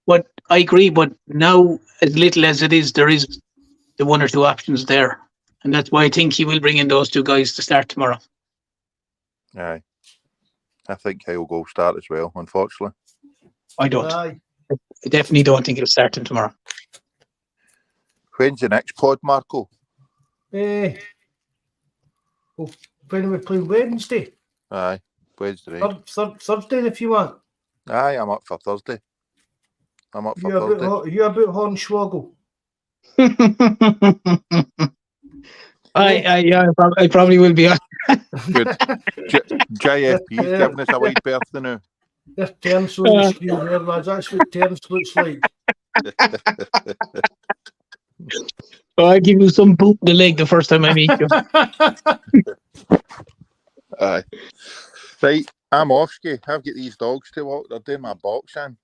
Speaker 3: But I agree. But now, as little as it is, there is the one or two options there, and that's why I think he will bring in those two guys to start tomorrow.
Speaker 2: Aye, I think Kyle will start as well. Unfortunately,
Speaker 3: I don't. I definitely don't think he'll start him tomorrow.
Speaker 2: When's the next pod, Marco?
Speaker 1: When are we playing? Wednesday?
Speaker 2: Aye, Wednesday.
Speaker 1: Thursday if you want.
Speaker 2: Aye, I'm up for Thursday.
Speaker 1: Are you about Hornswoggle?
Speaker 3: I probably will be.
Speaker 2: Good. JFP giving us a wide berth now.
Speaker 1: There's Terence on the screen there, lads. That's what Terence looks like.
Speaker 3: I give you some boot in the leg the first time I meet you.
Speaker 2: Aye. Right, I'm off, Ski. I've got these dogs to walk. They're doing my boxing.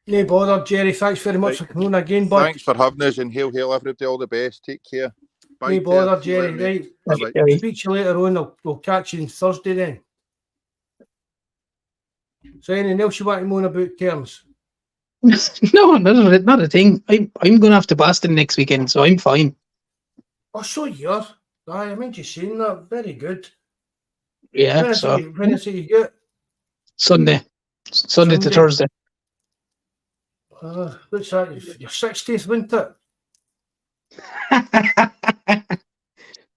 Speaker 1: No bother, Jerry. Thanks very much for coming on again, bud.
Speaker 2: Thanks for having us, and hail everybody. All the best. Take care.
Speaker 1: Bye. No bother, Jerry. Right. Speak to you later on. We'll catch you on Thursday then. So anything else you want to moan about, Terence?
Speaker 3: No, not a thing. I'm going to have to Boston next weekend, so I'm fine.
Speaker 1: Oh, so you're? I meant you saying that. Very good.
Speaker 3: Yeah.
Speaker 1: When is it you get?
Speaker 3: Sunday to Thursday.
Speaker 1: What's that? Your 60th, wasn't
Speaker 3: it?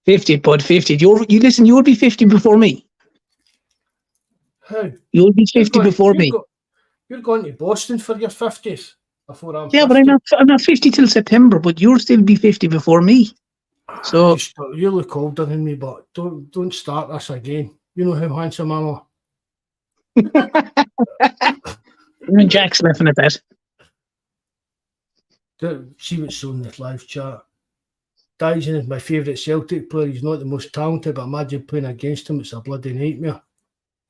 Speaker 3: 50, bud, 50. You listen, you'll be 50 before me.
Speaker 1: How?
Speaker 3: You'll be 50 before me.
Speaker 1: You're going to Boston for your 50th before I'm
Speaker 3: 50. But I'm not 50 till September, but you'll still be 50 before me. So
Speaker 1: you look older than me, but don't start this again. You know how handsome I am.
Speaker 3: Even Jack's laughing at that.
Speaker 1: See what's on the live chat. Dyson is my favourite Celtic player. He's not the most talented, but imagine playing against him. It's a bloody nightmare.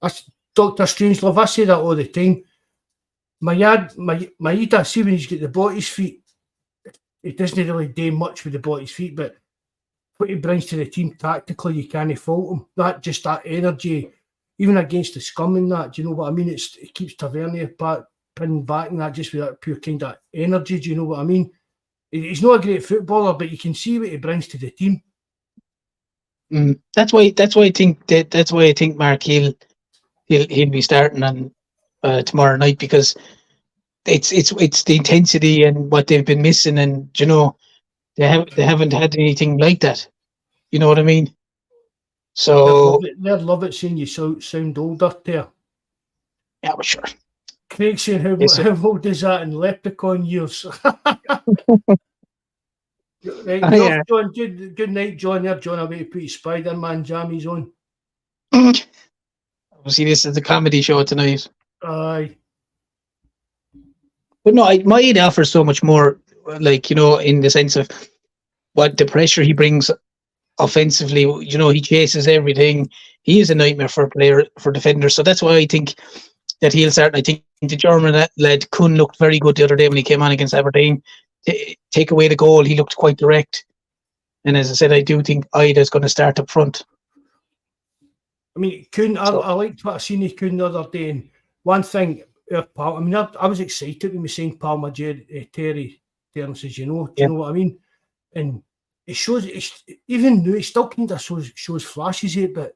Speaker 1: That's Dr. Strangelove. I say that all the time. My Ida, see when he's got the body's feet, he doesn't really do much with the body's feet, but what he brings to the team tactically, you can't fault him. That energy, even against the scum and that, do you know what I mean? It keeps Tavernier pinning back and that, just with that pure kind of energy, do you know what I mean? He's not a great footballer, but you can see what he brings to the team.
Speaker 3: That's why I think Mark he'll be starting on tomorrow night, because it's the intensity and what they've been missing, and you know they haven't had anything like that. You know what I mean? So
Speaker 1: they'd love it seeing you sound older there.
Speaker 3: Yeah, well, sure.
Speaker 1: Craig saying how old is that in leprechaun years? Right,
Speaker 3: yeah.
Speaker 1: John, good night, John. There, John, away to put his Spider-Man jammies on.
Speaker 3: See, this is the comedy show tonight.
Speaker 1: Aye.
Speaker 3: But no, my Ida offers so much more, like, you know, in the sense of what the pressure he brings offensively. You know, he chases everything. He is a nightmare for defenders. So that's why I think that he'll start. I think the German lad Kuhn looked very good the other day when he came on against Aberdeen. Take away the goal, he looked quite direct. And as I said, I do think Ida's going to start up front.
Speaker 1: I mean, Kuhn, I liked what I seen of Kuhn the other day. And one thing, I mean, I was excited when we seen Palma Terry says, you know what I mean? And it shows, even though it still kind of shows flashes of it, but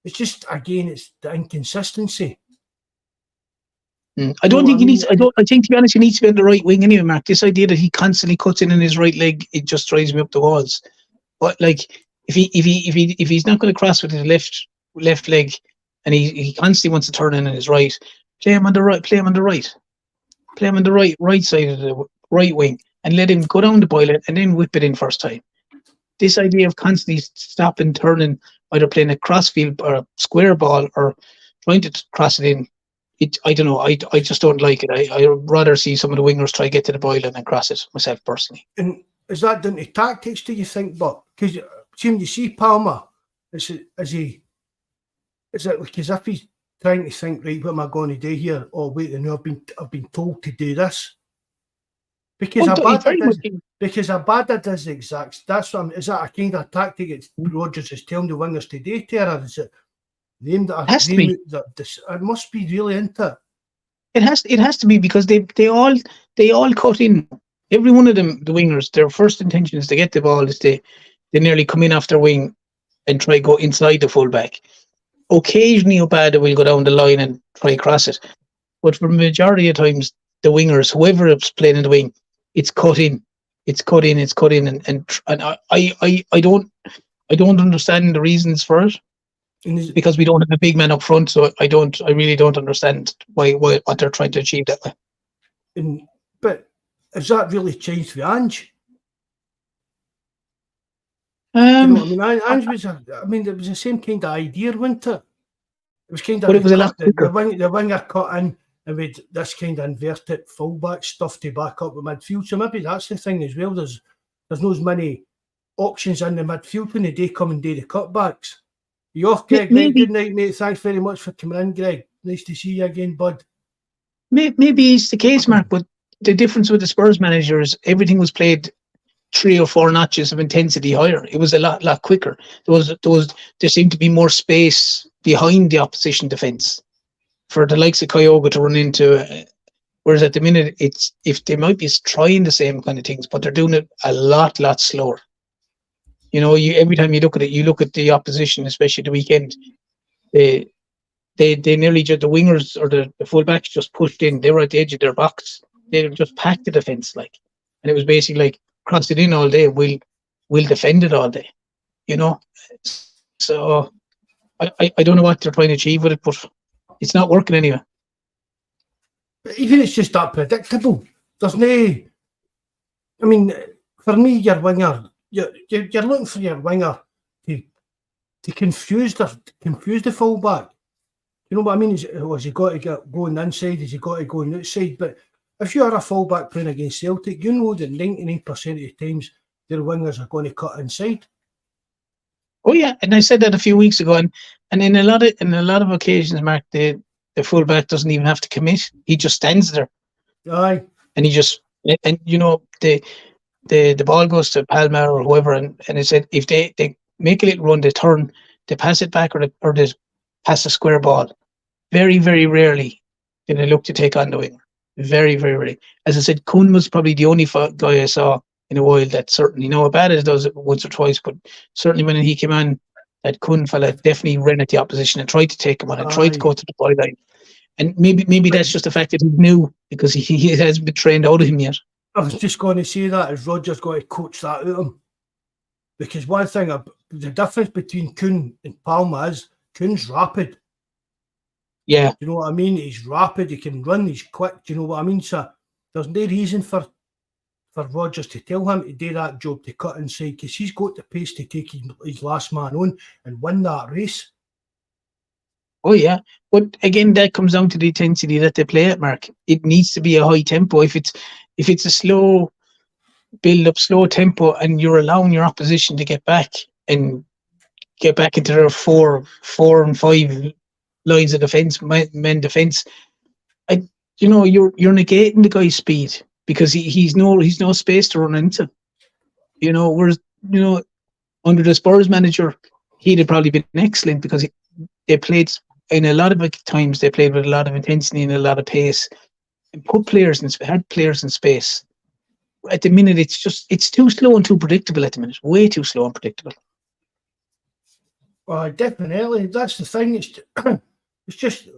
Speaker 1: it's just, again, it's the inconsistency.
Speaker 3: I don't think he needs. I think, to be honest, he needs to be on the right wing anyway, Mark. This idea that he constantly cuts in his right leg, it just drives me up the walls. But like, if he's not going to cross with his left leg, and he constantly wants to turn in his right, play him on the right. Play him on the right side of the right wing, and let him go down the boiler and then whip it in first time. This idea of constantly stopping, turning, either playing a crossfield or a square ball or trying to cross it in. I don't know. I just don't like it. I'd rather see some of the wingers try to get to the boiler and cross it myself personally.
Speaker 1: And is that down to tactics, do you think? But because when you see Palmer, is it like as if he's trying to think, right, what am I going to do here? Oh wait, no, I've been told to do this. Because Abada does the exact. That's what is that a kind of tactic that Rodgers is telling the wingers to do, Tara? Is it? It must be really into it.
Speaker 3: It has to be, because they all cut in. Every one of them, the wingers, their first intention is to get the ball. Is they nearly come in off their wing and try go inside the fullback. Occasionally, Obada will go down the line and try cross it, but for the majority of times, the wingers, whoever is playing in the wing, it's cut in, and I don't understand the reasons for it. Because we don't have a big man up front, so I really don't understand what they're trying to achieve that way.
Speaker 1: But has that really changed for Ange?
Speaker 3: You know,
Speaker 1: Ange was. It was the same kind of idea, wasn't it? It was kind of.
Speaker 3: But it was a lot quicker.
Speaker 1: The winger cut in, and with this kind of inverted fullback stuff to back up the midfield. So maybe that's the thing as well. There's not as many options in the midfield when they come and do the cutbacks. You off, Greg? Good night, mate. Thanks very much for coming in, Greg. Nice to see you again, bud.
Speaker 3: Maybe it's the case, Mark, but the difference with the Spurs manager is everything was played 3 or 4 notches of intensity higher. It was a lot quicker. There seemed to be more space behind the opposition defence for the likes of Kyogo to run into. Whereas at the minute, if they might be trying the same kind of things, but they're doing it a lot slower. You know, every time you look at it, you look at the opposition, especially the weekend. They nearly just, the wingers or the fullbacks just pushed in. They were at the edge of their box. They just packed the defence, like, and it was basically like cross it in all day. We'll defend it all day. You know, so I don't know what they're trying to achieve with it, but it's not working anyway.
Speaker 1: But even it's just that predictable. There's no. I mean, for me, your winger, you're looking for your winger to confuse the fullback. You know what I mean? Has he got to go on the inside? Has he got to go on the outside? But if you are a fullback playing against Celtic, you know that 99% of the times their wingers are going to cut inside.
Speaker 3: Oh yeah, and I said that a few weeks ago, and in a lot of occasions, Mark, the fullback doesn't even have to commit; he just stands there.
Speaker 1: Aye,
Speaker 3: and he just the ball goes to Palmer or whoever, and it said if they make a little run, they turn, they pass it back, or they pass a square ball. Very, very rarely do they look to take on the wing. Very, very rarely. As I said, Kuhn was probably the only guy I saw in a while that certainly, Aberdeen does it once or twice, but certainly when he came on, that Kuhn fella definitely ran at the opposition and tried to take him on and tried to go to the byline. And maybe that's just the fact that he's new, because he hasn't been trained out of him yet.
Speaker 1: I was just going to say that, is Rodgers got to coach that out of him. Because one thing, the difference between Kuhn and Palma is Kuhn's rapid.
Speaker 3: Yeah.
Speaker 1: You know what I mean? He's rapid, he can run, he's quick. Do you know what I mean? So there's no reason for Rodgers to tell him to do that job, to cut inside, because he's got the pace to take his last man on and win that race.
Speaker 3: Oh yeah, but again, that comes down to the intensity that they play at, Mark. It needs to be a high tempo. If it's a slow build up, slow tempo, and you're allowing your opposition to get back into their four and five lines of defence, men defence, you're negating the guy's speed, because he's no space to run into. Whereas under the Spurs manager, he'd have probably been excellent, because they played. In a lot of times, they played with a lot of intensity and a lot of pace, and had players in space. At the minute, it's too slow and too predictable. At the minute, way too slow and predictable.
Speaker 1: Well, definitely, that's the thing. It's just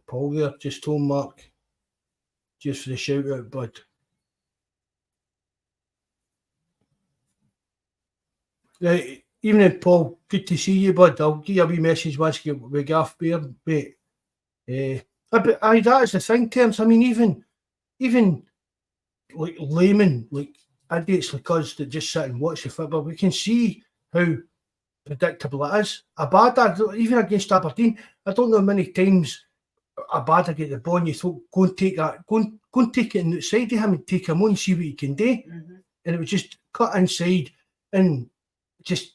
Speaker 1: Paul there just told Mark just for the shout out, bud. Right. Evening, Paul. Good to see you, bud. I'll give you a wee message once we get off beer, mate. That is the thing, Terence. I mean, even like laymen, like idiots like us that just sit and watch the football, we can see how predictable it is. Abada, even against Aberdeen, I don't know how many times Abada get the ball and you thought, go and take it on the side of him and take him on and see what he can do. Mm-hmm. And it was just cut inside and just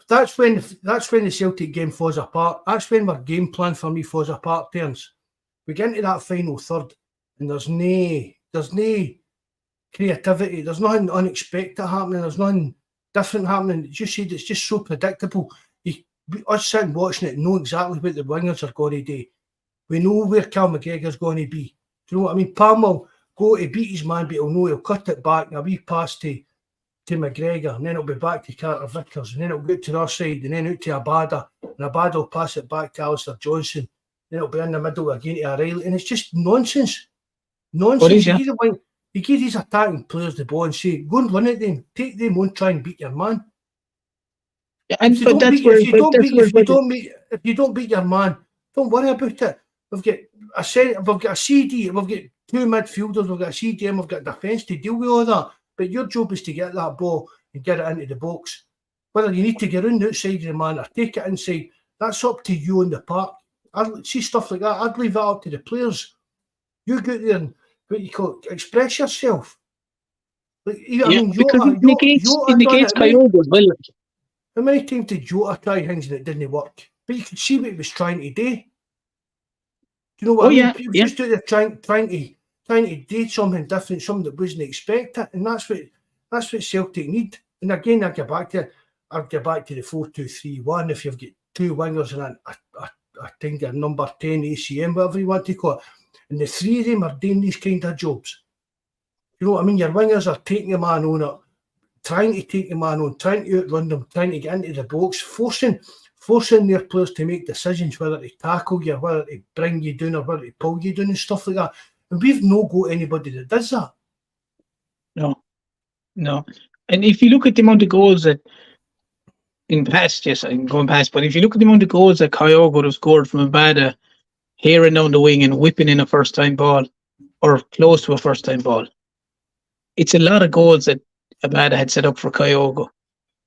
Speaker 1: that's when the Celtic game falls apart. That's when our game plan for me falls apart, Terence. We get into that final third and there's no creativity, there's nothing unexpected happening, there's nothing different happening. It's just so predictable. Us sitting watching it know exactly what the wingers are going to do. We know where Cal McGregor's going to be. Do you know what I mean? Palm will go to beat his man, but he'll know he'll cut it back and a wee pass to McGregor, and then it'll be back to Carter Vickers, and then it'll go to their side, and then out to Abada, and Abada will pass it back to Alistair Johnson, then it'll be in the middle again to O'Reilly, and it's just nonsense. Nonsense. You give these attacking players the ball and say, go and run at them, take them on, try and beat your man. Yeah, and if you don't beat your man, don't worry about it. We've got a CD, we've got two midfielders, we've got a CDM, we've got defence to deal with all that. But your job is to get that ball and get it into the box. Whether you need to get around the outside of the man or take it inside, that's up to you on the park. I'd see stuff like that. I'd leave that up to the players. You go there and express yourself. Like, I mean, Jota negates Kyogo as well. How many times did Jota try things and it didn't work? But you could see what he was trying to do. Do you know what I mean? He was just out there trying to do something different, something that wasn't expected, and that's what Celtic need. And again, I'll get back to the 4-2-3-1. If you've got two wingers and I think a number 10 ACM, whatever you want to call it, and the three of them are doing these kind of jobs. You know what I mean? Your wingers are taking a man on it, trying to take the man on, trying to outrun them, trying to get into the box, forcing their players to make decisions, whether to tackle you, whether to bring you down, or whether to pull you down and stuff like that. And we've no got anybody that does that.
Speaker 3: No. And if you look at the amount of goals that in past, yes, I'm going past, but if you look at the amount of goals that Kyogo would have scored from Abada hearing down the wing and whipping in a first-time ball or close to a first-time ball. It's a lot of goals that Abada had set up for Kyogo.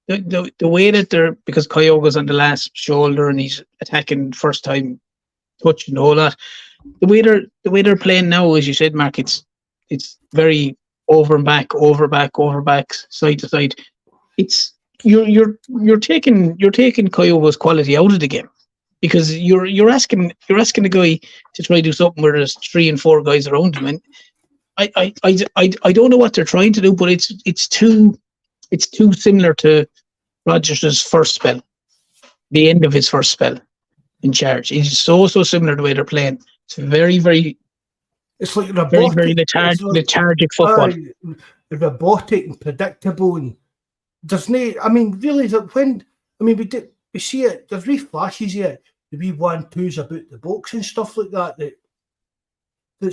Speaker 3: The way that they're, because Kyogo's on the last shoulder and he's attacking first-time touch and all that. The way they're playing now, as you said, Mark, it's very over and back, side to side. It's you're taking Kyogo's quality out of the game, because you're asking the guy to try to do something where there's 3 and 4 guys around him, and I don't know what they're trying to do, but it's too similar to Rodgers' first spell, the end of his first spell in charge. It's so similar to the way they're playing. It's very.
Speaker 1: It's like robotic,
Speaker 3: very lethargic football.
Speaker 1: Robotic and predictable, and there's no. I mean, really, we see it. There's wee flashes here, the wee 1-2s about the box and stuff like that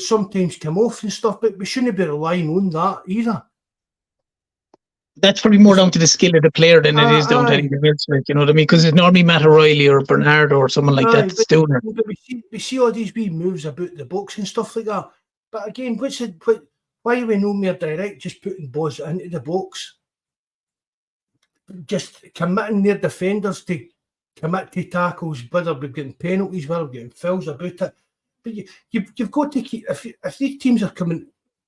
Speaker 1: sometimes come off and stuff, but we shouldn't be relying on that either.
Speaker 3: That's probably more down to the skill of the player than it is down to anything else. Like, you know what I mean? Because it's normally Matt O'Reilly or Bernard or someone like that that's doing it.
Speaker 1: But we see all these wee moves about the box and stuff like that. But again, why are we no more direct, just putting Bawz into the box? Just committing their defenders to commit to tackles, whether we're getting penalties, whether we're getting fouls about it. But you've got to keep, if these teams are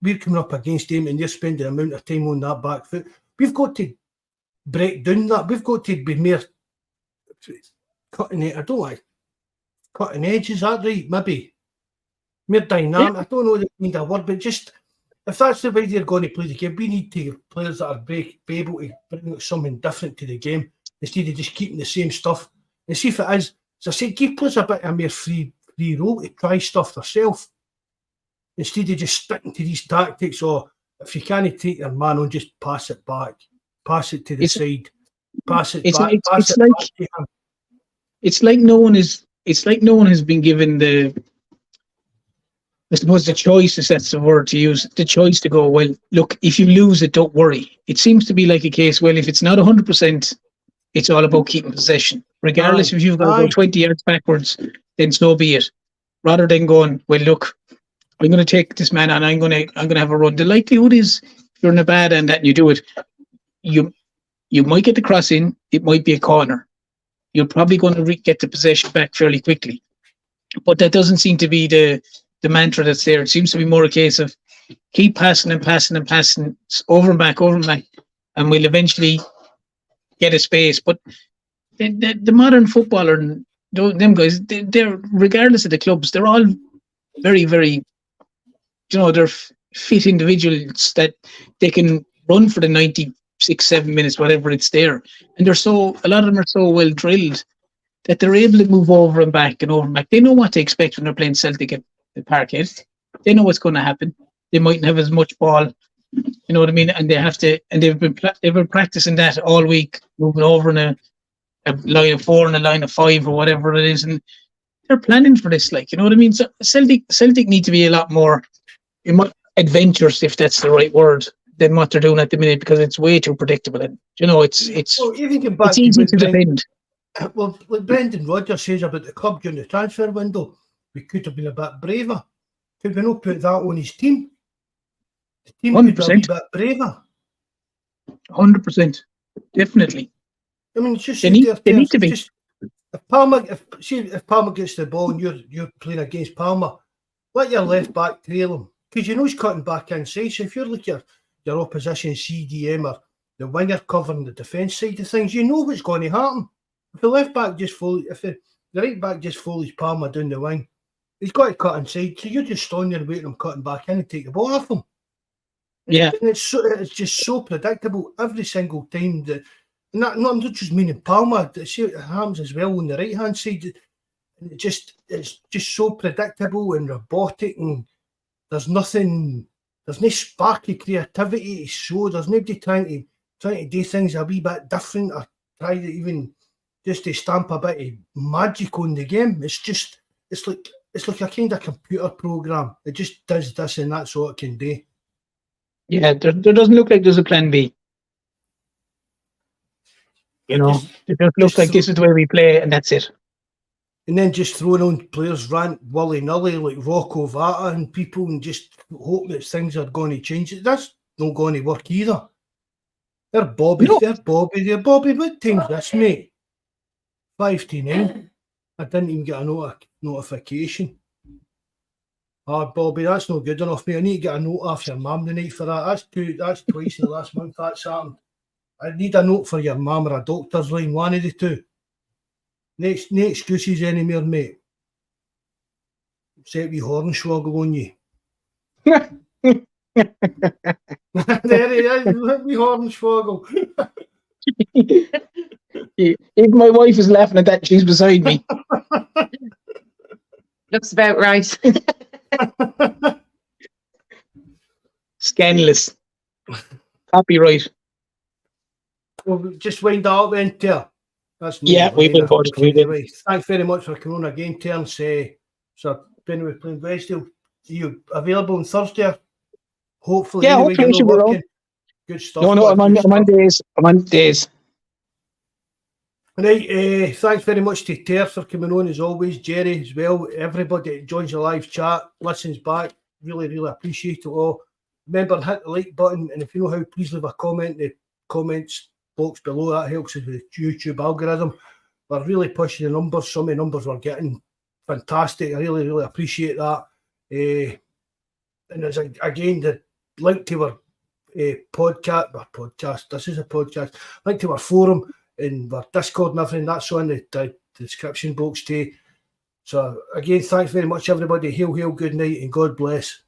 Speaker 1: we're coming up against them and they're spending an amount of time on that back foot, we've got to break down that. We've got to be more cutting it. I don't like cutting edge. Is that right? Maybe more dynamic. Yeah. I don't know the kind of word, but just if that's the way they're going to play the game, we need to have players that are be able to bring something different to the game instead of just keeping the same stuff. And see if it is, as I said, give players a bit of more free role to try stuff themselves instead of just sticking to these tactics. Or if you can't take your man on, just pass it back, pass it to the side, pass it back.
Speaker 3: It's like no one has been given the, I suppose, the choice, if that's the word to use, the choice to go, well, look, if you lose it, don't worry. It seems to be like a case, well, if it's not 100%, it's all about keeping possession. Regardless if you've got to go 20 yards backwards, then so be it. Rather than going, well, look, I'm going to take this man and I'm going to have a run. The likelihood is, if you're in a bad end and you do it, you might get the cross in, it might be a corner. You're probably going to get the possession back fairly quickly. But that doesn't seem to be the mantra that's there. It seems to be more a case of keep passing and passing and passing over and back, and we'll eventually get a space. But the modern footballer, them guys, they're regardless of the clubs, they're all very, very, they're fit individuals that they can run for the 96-7 minutes, whatever it's there. And a lot of them are so well drilled that they're able to move over and back and over and back. They know what to expect when they're playing Celtic at the Parkhead. They know what's going to happen. They mightn't have as much ball, you know what I mean? And they have to, and they've been practicing that all week, moving over in a line of 4 and a line of 5 or whatever it is, and they're planning for this, like, you know what I mean? So Celtic need to be a lot more adventurous, if that's the right word, than what they're doing at the minute, because it's way too predictable. And it's easy to defend.
Speaker 1: Well, like Brendan Rodgers says about the club during the transfer window, we could have been a bit braver. Could we not put that on his team? The team
Speaker 3: 100%.
Speaker 1: could have been a bit braver.
Speaker 3: 100%, definitely.
Speaker 1: I mean, it's just
Speaker 3: they need to be.
Speaker 1: If Palmer gets the ball and you're playing against Palmer, let your left back trail him, because you know he's cutting back inside. So if you're like your opposition CDM or the winger covering the defence side of things, you know what's going to happen. If the left back just the right back just follows Palmer down the wing, he's got to cut inside. So you're just standing there waiting him cutting back in and take the ball off him.
Speaker 3: Yeah,
Speaker 1: and it's just so predictable every single time. And I'm not just meaning Palmer. See, it happens as well on the right hand side. It's just so predictable and robotic, and there's no sparky creativity to show. There's nobody trying to do things a wee bit different or try to even just to stamp a bit of magic on the game. It's like a kind of computer program. It just does this and that's all it can do.
Speaker 3: Yeah, there doesn't look like there's a plan B. It just looks like this is the way we play, and that's it.
Speaker 1: and then just throwing on players rant willy-nilly like Rocco Vata and people and just hope that things are going to change. That's not going to work either. They're Bobby. What time's this, mate? 5 to 9. I didn't even get a notification. Bobby, that's not good enough, mate. I need to get a note off your mum tonight for that. That's twice in the last month that's happened. I need a note for your mum or a doctor's line, one of the two. No excuses anymore, mate. Set wee Hornswoggle on you. There he is, wee Hornswoggle.
Speaker 3: Even my wife is laughing at that. She's beside me.
Speaker 4: Looks about right.
Speaker 3: Scandalous. Copyright.
Speaker 1: Well, just wind that up then, Ter. That's
Speaker 3: we will.
Speaker 1: Anyway, thanks very much for coming on again, Ter. So, when we're playing Westhill, are you available on Thursday? Hopefully,
Speaker 3: yeah,
Speaker 1: anyway,
Speaker 3: hopefully
Speaker 1: you're not working. Good stuff.
Speaker 3: No, I'm on days. I'm on days.
Speaker 1: Right, thanks very much to Ter for coming on as always, Jerry as well. Everybody that joins the live chat, listens back, really appreciate it all. Remember, hit the like button, and if you know how, please leave a comment in the comments box below. That helps with the YouTube algorithm. We're really pushing the numbers. Some of the numbers we're getting fantastic. I really appreciate that. And there's again the link to our podcast. This is a podcast. Link to our forum and our Discord and everything. That's on the description box too. So again, thanks very much, everybody. Hail, good night, and God bless.